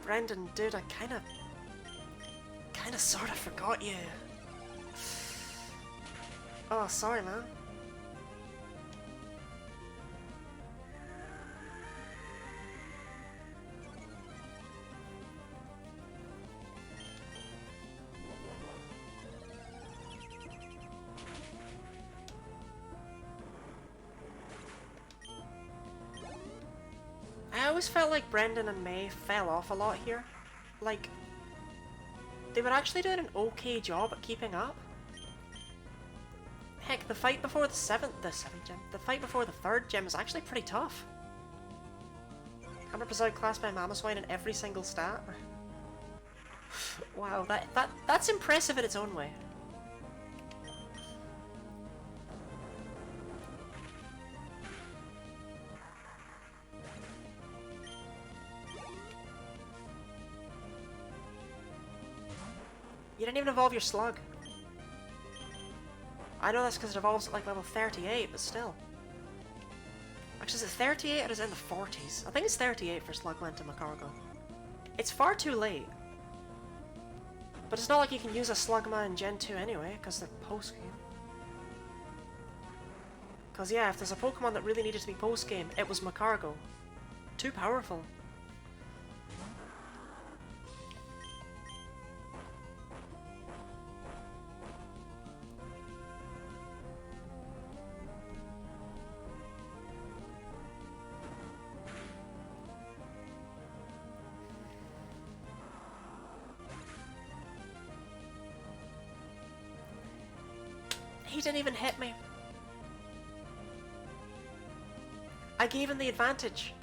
Brendan, dude, I kinda sorta forgot you. Oh, sorry, man. I always felt like Brendan and May fell off a lot here. Like, they were actually doing an okay job at keeping up. Heck, the fight before the 7th gem, the fight before the 3rd gem is actually pretty tough. 100% outclassed by Mamoswine in every single stat. Wow, that's impressive in its own way. You didn't even evolve your slug. I know that's because it evolves at like level 38, but still. Actually, is it 38 or is it in the 40s? I think it's 38 for Slugman and Macargo. It's far too late. But it's not like you can use a Slugma in Gen 2 anyway, because they're post-game. Because yeah, if there's a Pokemon that really needed to be post-game, it was Macargo. Too powerful. He didn't even hit me. I gave him the advantage.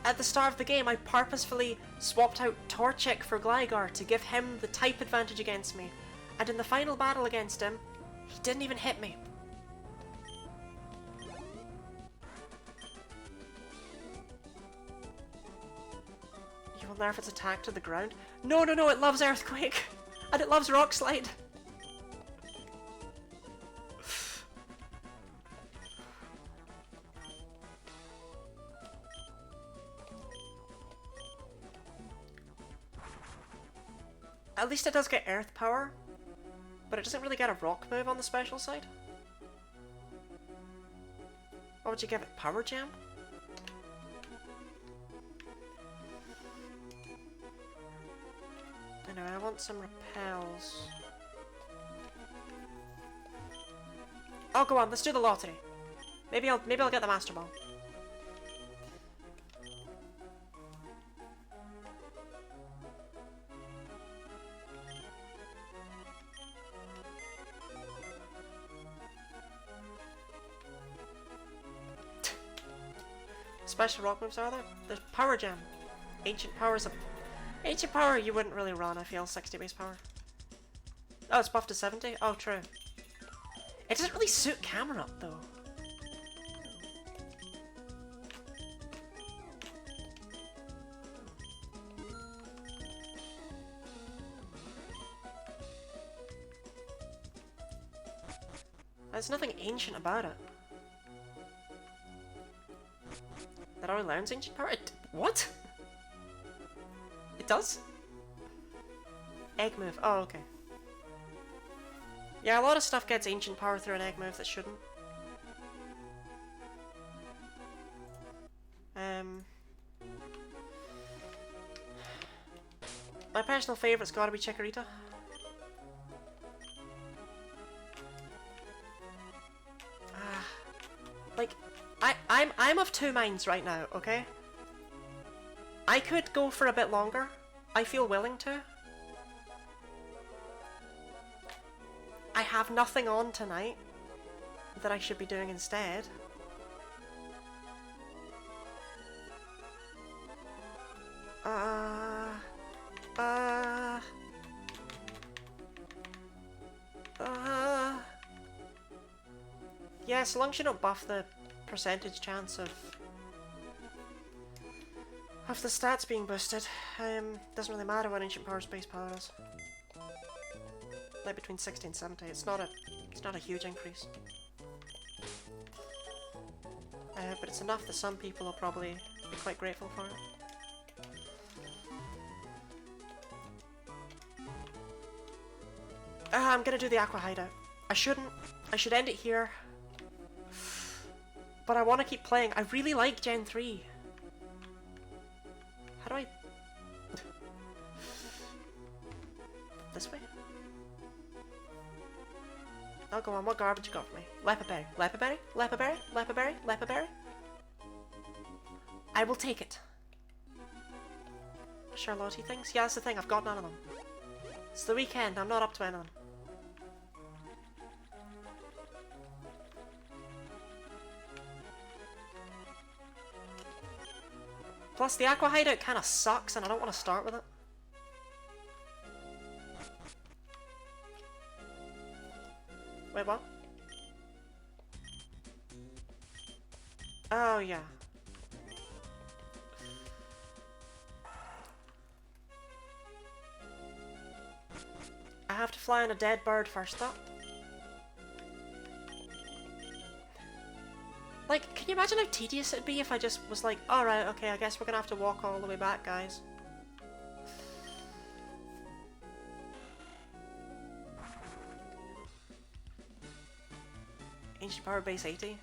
At the start of the game, I purposefully swapped out Torchic for Gligar to give him the type advantage against me. And in the final battle against him, he didn't even hit me. You will nerf its attack to the ground? No, no, no, it loves Earthquake. And it loves Rock Slide. At least it does get Earth Power, but it doesn't really get a Rock move on the special side. What would you give it? Power Gem? Anyway, I want some repels. Oh, go on, let's do the lottery. Maybe I'll get the Master Ball. Special rock moves are there? There's Power Gem. Ancient Power's a... Ancient Power you wouldn't really run, I feel, 60 base power. Oh, it's buffed to 70? Oh, true. It doesn't really suit Camerupt, though. There's nothing ancient about it. That only learns Ancient Power? What? It does? Egg move. Oh, okay. Yeah, a lot of stuff gets Ancient Power through an egg move that shouldn't. My personal favourite's gotta be Chikorita. Like, I'm of two minds right now, okay? I could go for a bit longer. I feel willing to. I have nothing on tonight that I should be doing instead. Yeah, so long as you don't buff the percentage chance of the stats being boosted, doesn't really matter what Ancient Power's base power is. Like between 60 and 70, it's not a huge increase. But it's enough that some people will probably be quite grateful for it. I'm gonna do the Aqua Hideout. I shouldn't. I should end it here. But I want to keep playing. I really like Gen 3. How do I... This way? Oh, go on. What garbage you got for me? Lepaberry. Lepaberry? Lepaberry? Lepaberry? Lepaberry? I will take it. Charlotte things? Yeah, that's the thing. I've got none of them. It's the weekend. I'm not up to anything. Plus, the Aqua Hideout kind of sucks, and I don't want to start with it. Wait, what? Oh, yeah. I have to fly on a dead bird first, though. Like, can you imagine how tedious it'd be if I just was like, alright, okay, I guess we're gonna have to walk all the way back, guys. Ancient Power Base 80.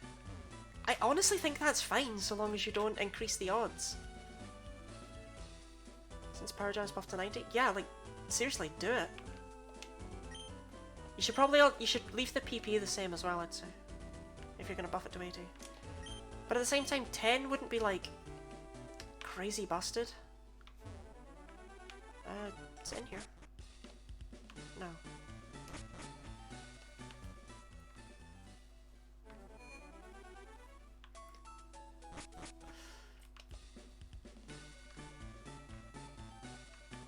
I honestly think that's fine, so long as you don't increase the odds. Since Power Jam's buffed to 90? Yeah, like, seriously, do it. You should probably, you should leave the PP the same as well, I'd say. If you're gonna buff it to 80. But at the same time, 10 wouldn't be, like, crazy busted. It's in here. No.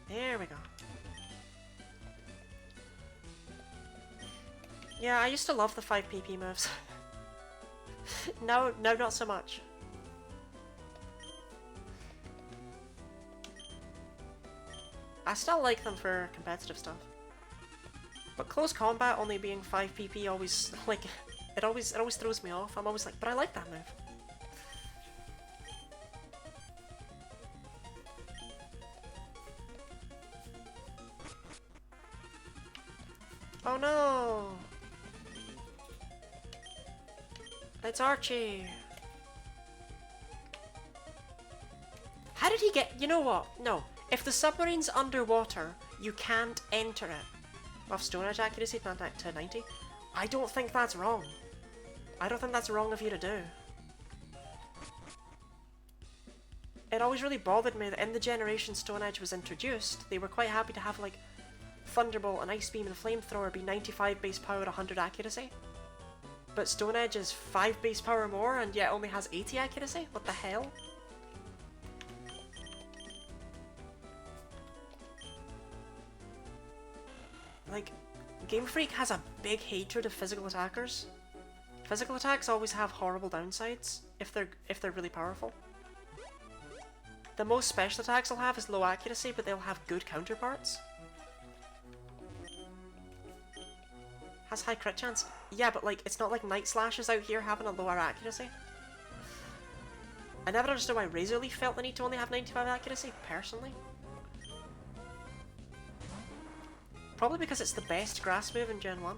There we go. Yeah, I used to love the 5 PP moves. No, not so much. I still like them for competitive stuff. But close combat only being 5 PP always, like, it always throws me off. I'm always like, but I like that move. Oh no! It's Archie! How did he get— you know what? No. If the submarine's underwater, you can't enter it. Buff Stone Edge accuracy to 90? I don't think that's wrong. I don't think that's wrong of you to do. It always really bothered me that in the generation Stone Edge was introduced, they were quite happy to have, like, Thunderbolt and Ice Beam and Flamethrower be 95 base power, 100 accuracy. But Stone Edge is 5 base power more and yet only has 80 accuracy? What the hell? Like, Game Freak has a big hatred of physical attackers. Physical attacks always have horrible downsides if they're really powerful. The most special attacks they'll have is low accuracy, but they'll have good counterparts. Has high crit chance. Yeah, but like, it's not like Night Slash is out here having a lower accuracy. I never understood why Razor Leaf felt the need to only have 95 accuracy, personally. Probably because it's the best grass move in Gen 1.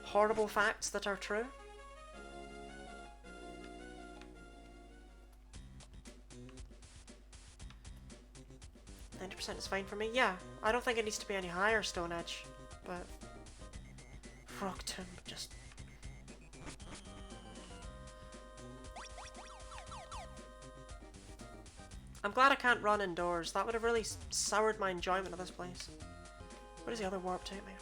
Horrible facts that are true. %90 is fine for me. Yeah, I don't think it needs to be any higher, Stone Edge, but Frogton just... I'm glad I can't run indoors. That would have really soured my enjoyment of this place. What does the other warp take me?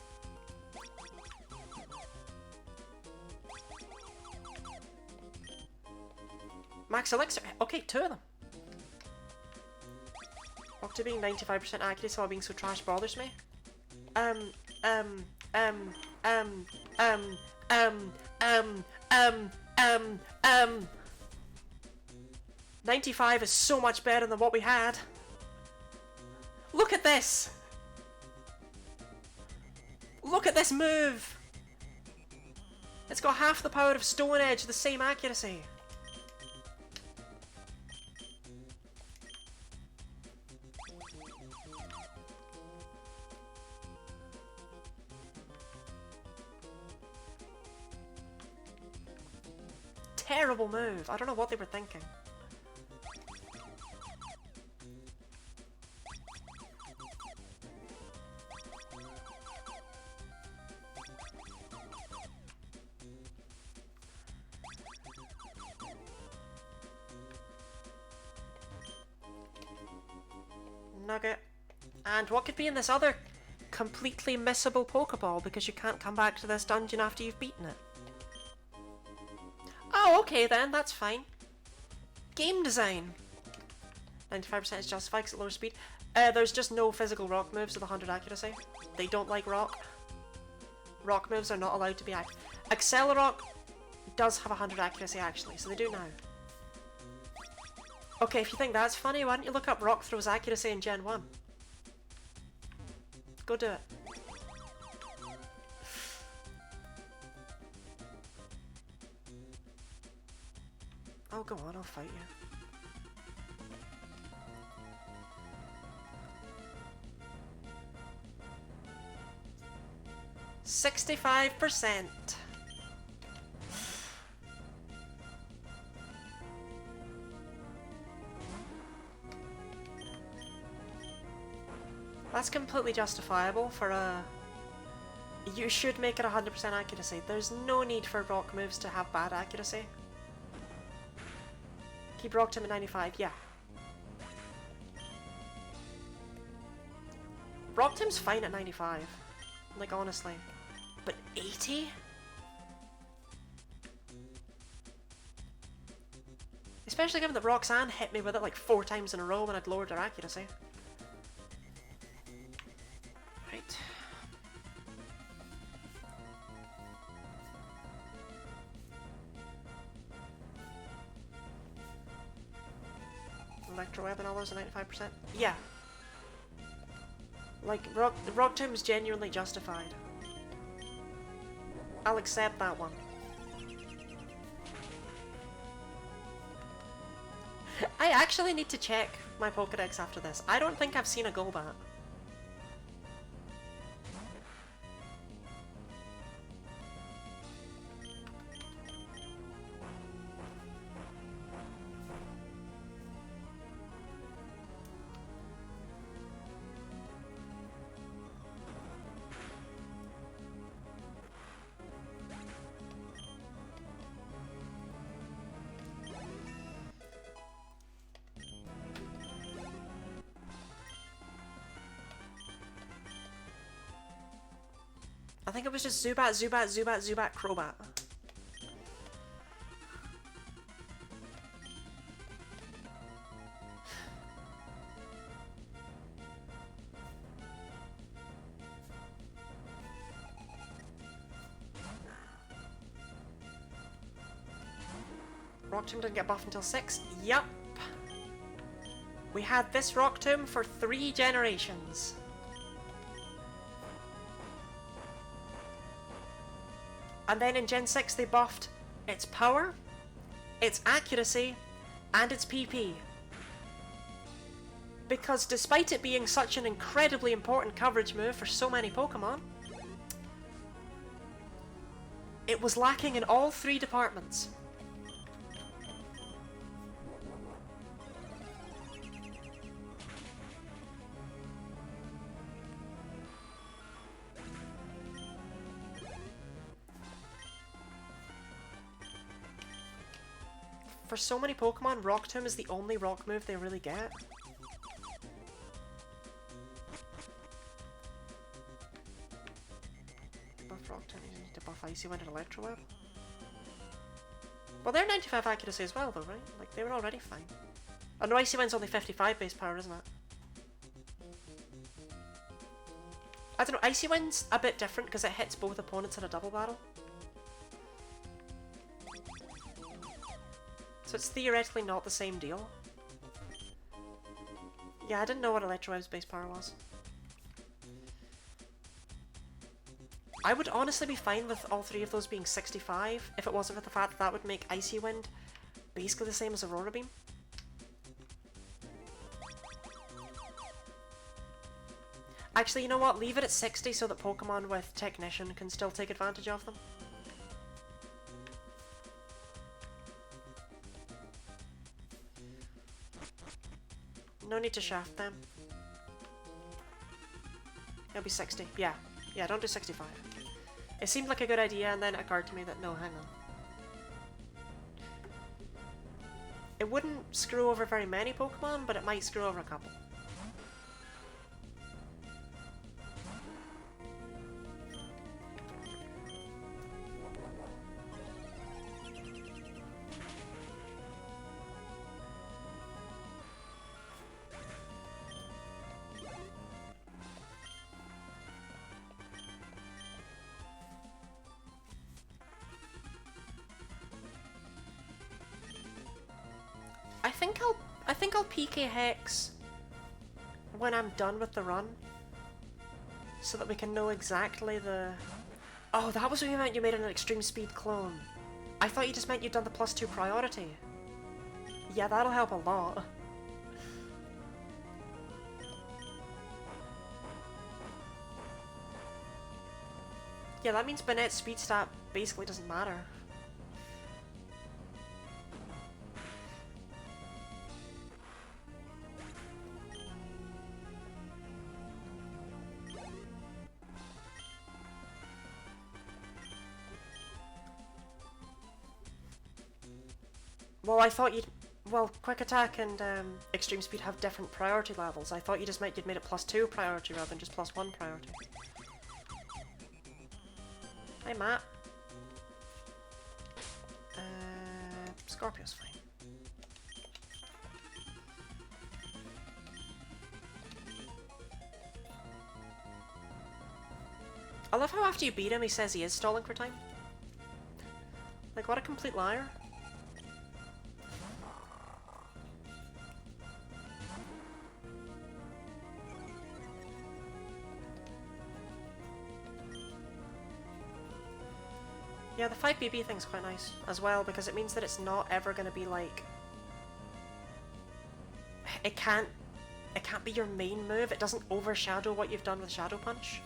Max Elixir. Okay, 2 of them. Up to being 95% accuracy while being so trash bothers me. 95 is so much better than what we had. Look at this! Look at this move! It's got half the power of Stone Edge, the same accuracy. Terrible move. I don't know what they were thinking. Nugget. And what could be in this other completely missable Pokeball because you can't come back to this dungeon after you've beaten it? Oh, okay then, that's fine. Game design. 95% is justified because at lower speed. There's just no physical rock moves with 100 accuracy. They don't like rock. Rock moves are not allowed to be accurate. Accelerock does have 100 accuracy actually, so they do now. Okay, if you think that's funny, why don't you look up Rock Throw's accuracy in Gen 1? Go do it. Oh, go on, I'll fight you. 65%. That's completely justifiable for a... You should make it 100% accuracy. There's no need for rock moves to have bad accuracy. Keep Rock Tomb at 95, yeah. Rock Tomb's fine at 95. Like, honestly. But 80? Especially given that Roxanne hit me with it like 4 times in a row when I'd lowered her accuracy. Right. Electro Web and all those are 95%? Yeah. Like, Rock Tomb is genuinely justified. I'll accept that one. I actually need to check my Pokédex after this. I don't think I've seen a Golbat. I think it was just Zubat, Zubat, Zubat, Zubat, Crobat. Rock Tomb didn't get buffed until 6? Yup. We had this Rock Tomb for 3 generations. And then in Gen 6 they buffed its power, its accuracy, and its PP. Because despite it being such an incredibly important coverage move for so many Pokemon, it was lacking in all 3 departments. For so many Pokemon, Rock Tomb is the only rock move they really get. Buff Rock Tomb, you need to buff Icy Wind and Electro Web. Well, they're 95 accuracy as well though, right? Like, they were already fine. Oh no, Icy Wind's only 55 base power, isn't it? I don't know, Icy Wind's a bit different because it hits both opponents in a double battle. So it's theoretically not the same deal. Yeah, I didn't know what Electroweb's base power was. I would honestly be fine with all 3 of those being 65 if it wasn't for the fact that that would make Icy Wind basically the same as Aurora Beam. Actually, you know what? Leave it at 60 so that Pokemon with Technician can still take advantage of them. No need to shaft them. It'll be 60. Yeah. Yeah, don't do 65. It seemed like a good idea and then it occurred to me that no, hang on. It wouldn't screw over very many Pokemon, but it might screw over a couple. I think I'll PK Hex when I'm done with the run, so that we can know exactly the... Oh, that was what you meant you made an extreme speed clone. I thought you just meant you'd done the +2 priority. Yeah, that'll help a lot. Yeah, that means Banette's speed stat basically doesn't matter. Well, I thought you'd... Well, Quick Attack and Extreme Speed have different priority levels. I thought you just meant you'd made it +2 priority rather than just +1 priority. Hi, Matt. Scorpio's fine. I love how after you beat him he says he is stalling for time. Like, what a complete liar. Yeah, the 5 BB thing's quite nice as well, because it means that it's not ever going to be like... It can't be your main move, it doesn't overshadow what you've done with Shadow Punch.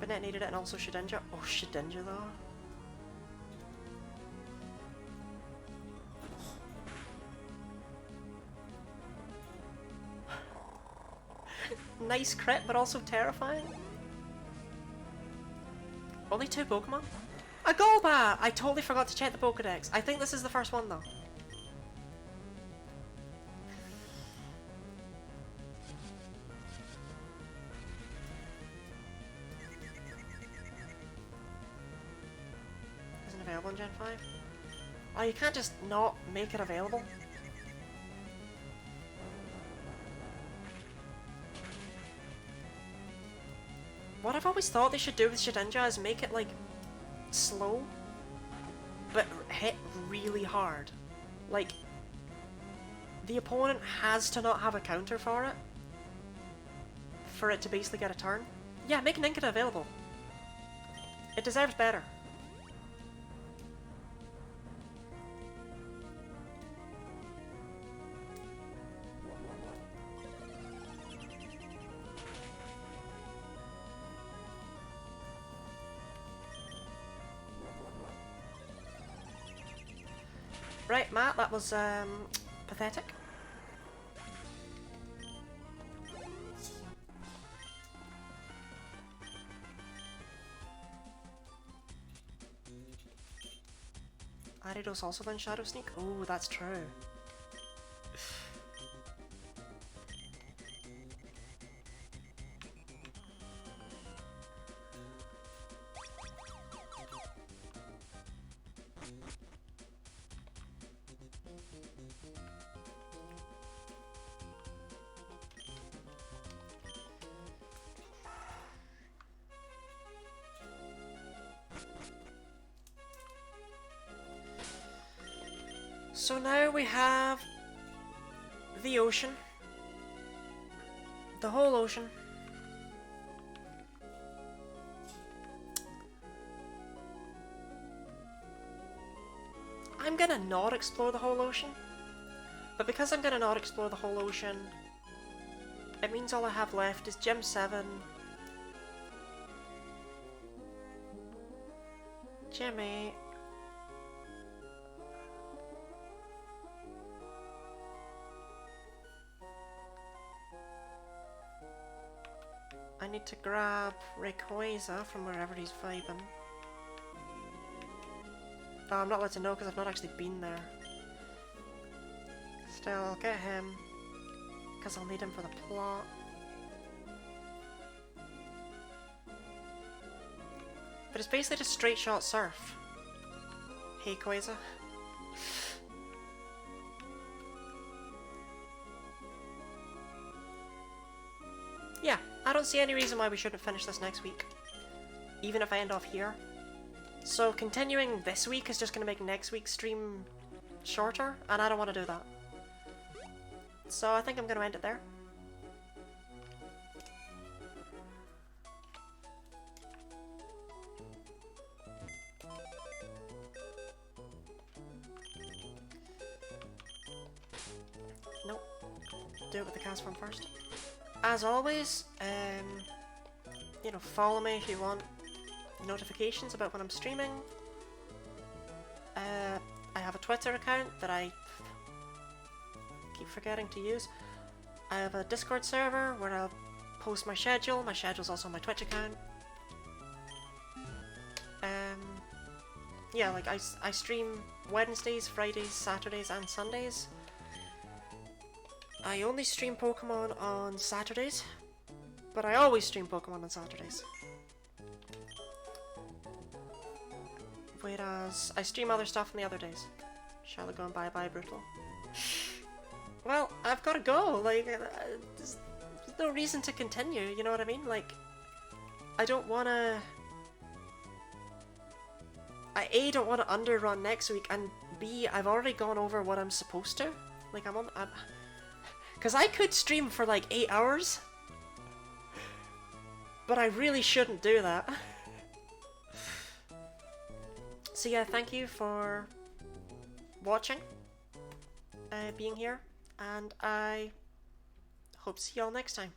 Banette needed it and also Shedinja. Oh, Shedinja though. Nice crit, but also terrifying. Only 2 Pokemon? A Golbat! I totally forgot to check the Pokedex. I think this is the first one though. Isn't available in Gen 5? Oh, you can't just not make it available. What I've always thought they should do with Shedinja is make it, like, slow, but hit really hard. Like, the opponent has to not have a counter for it to basically get a turn. Yeah, make Nincada available. It deserves better. Right, Matt, that was, pathetic. Aridos also then Shadow Sneak? Oh, that's true. So now we have the ocean. The whole ocean. I'm gonna not explore the whole ocean. But because I'm gonna not explore the whole ocean, it means all I have left is Gym 7, Gym 8, I need to grab Rayquaza from wherever he's vibing. Oh, I'm not allowed to know because I've not actually been there. Still, I'll get him because I'll need him for the plot. But it's basically just straight shot surf. Hey, Quaza. Yeah, I don't see any reason why we shouldn't finish this next week. Even if I end off here. So continuing this week is just going to make next week's stream shorter, and I don't want to do that. So I think I'm going to end it there. Nope. Do it with the cast form first. As always, you know, follow me if you want notifications about when I'm streaming. I have a Twitter account that I keep forgetting to use. I have a Discord server where I'll post my schedule. My schedule's also on my Twitch account. Yeah, like I stream Wednesdays, Fridays, Saturdays, and Sundays. I only stream Pokemon on Saturdays, but I always stream Pokemon on Saturdays. Whereas I stream other stuff on the other days. Shall I go and bye Brutal? Well, I've got to go. Like, there's no reason to continue. You know what I mean? Like, I don't want to. I A, don't want to underrun next week, and B, I've already gone over what I'm supposed to. Like, because I could stream for like 8 hours, but I really shouldn't do that. So yeah, thank you for watching, being here, and I hope to see y'all next time.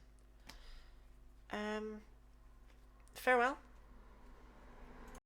Farewell.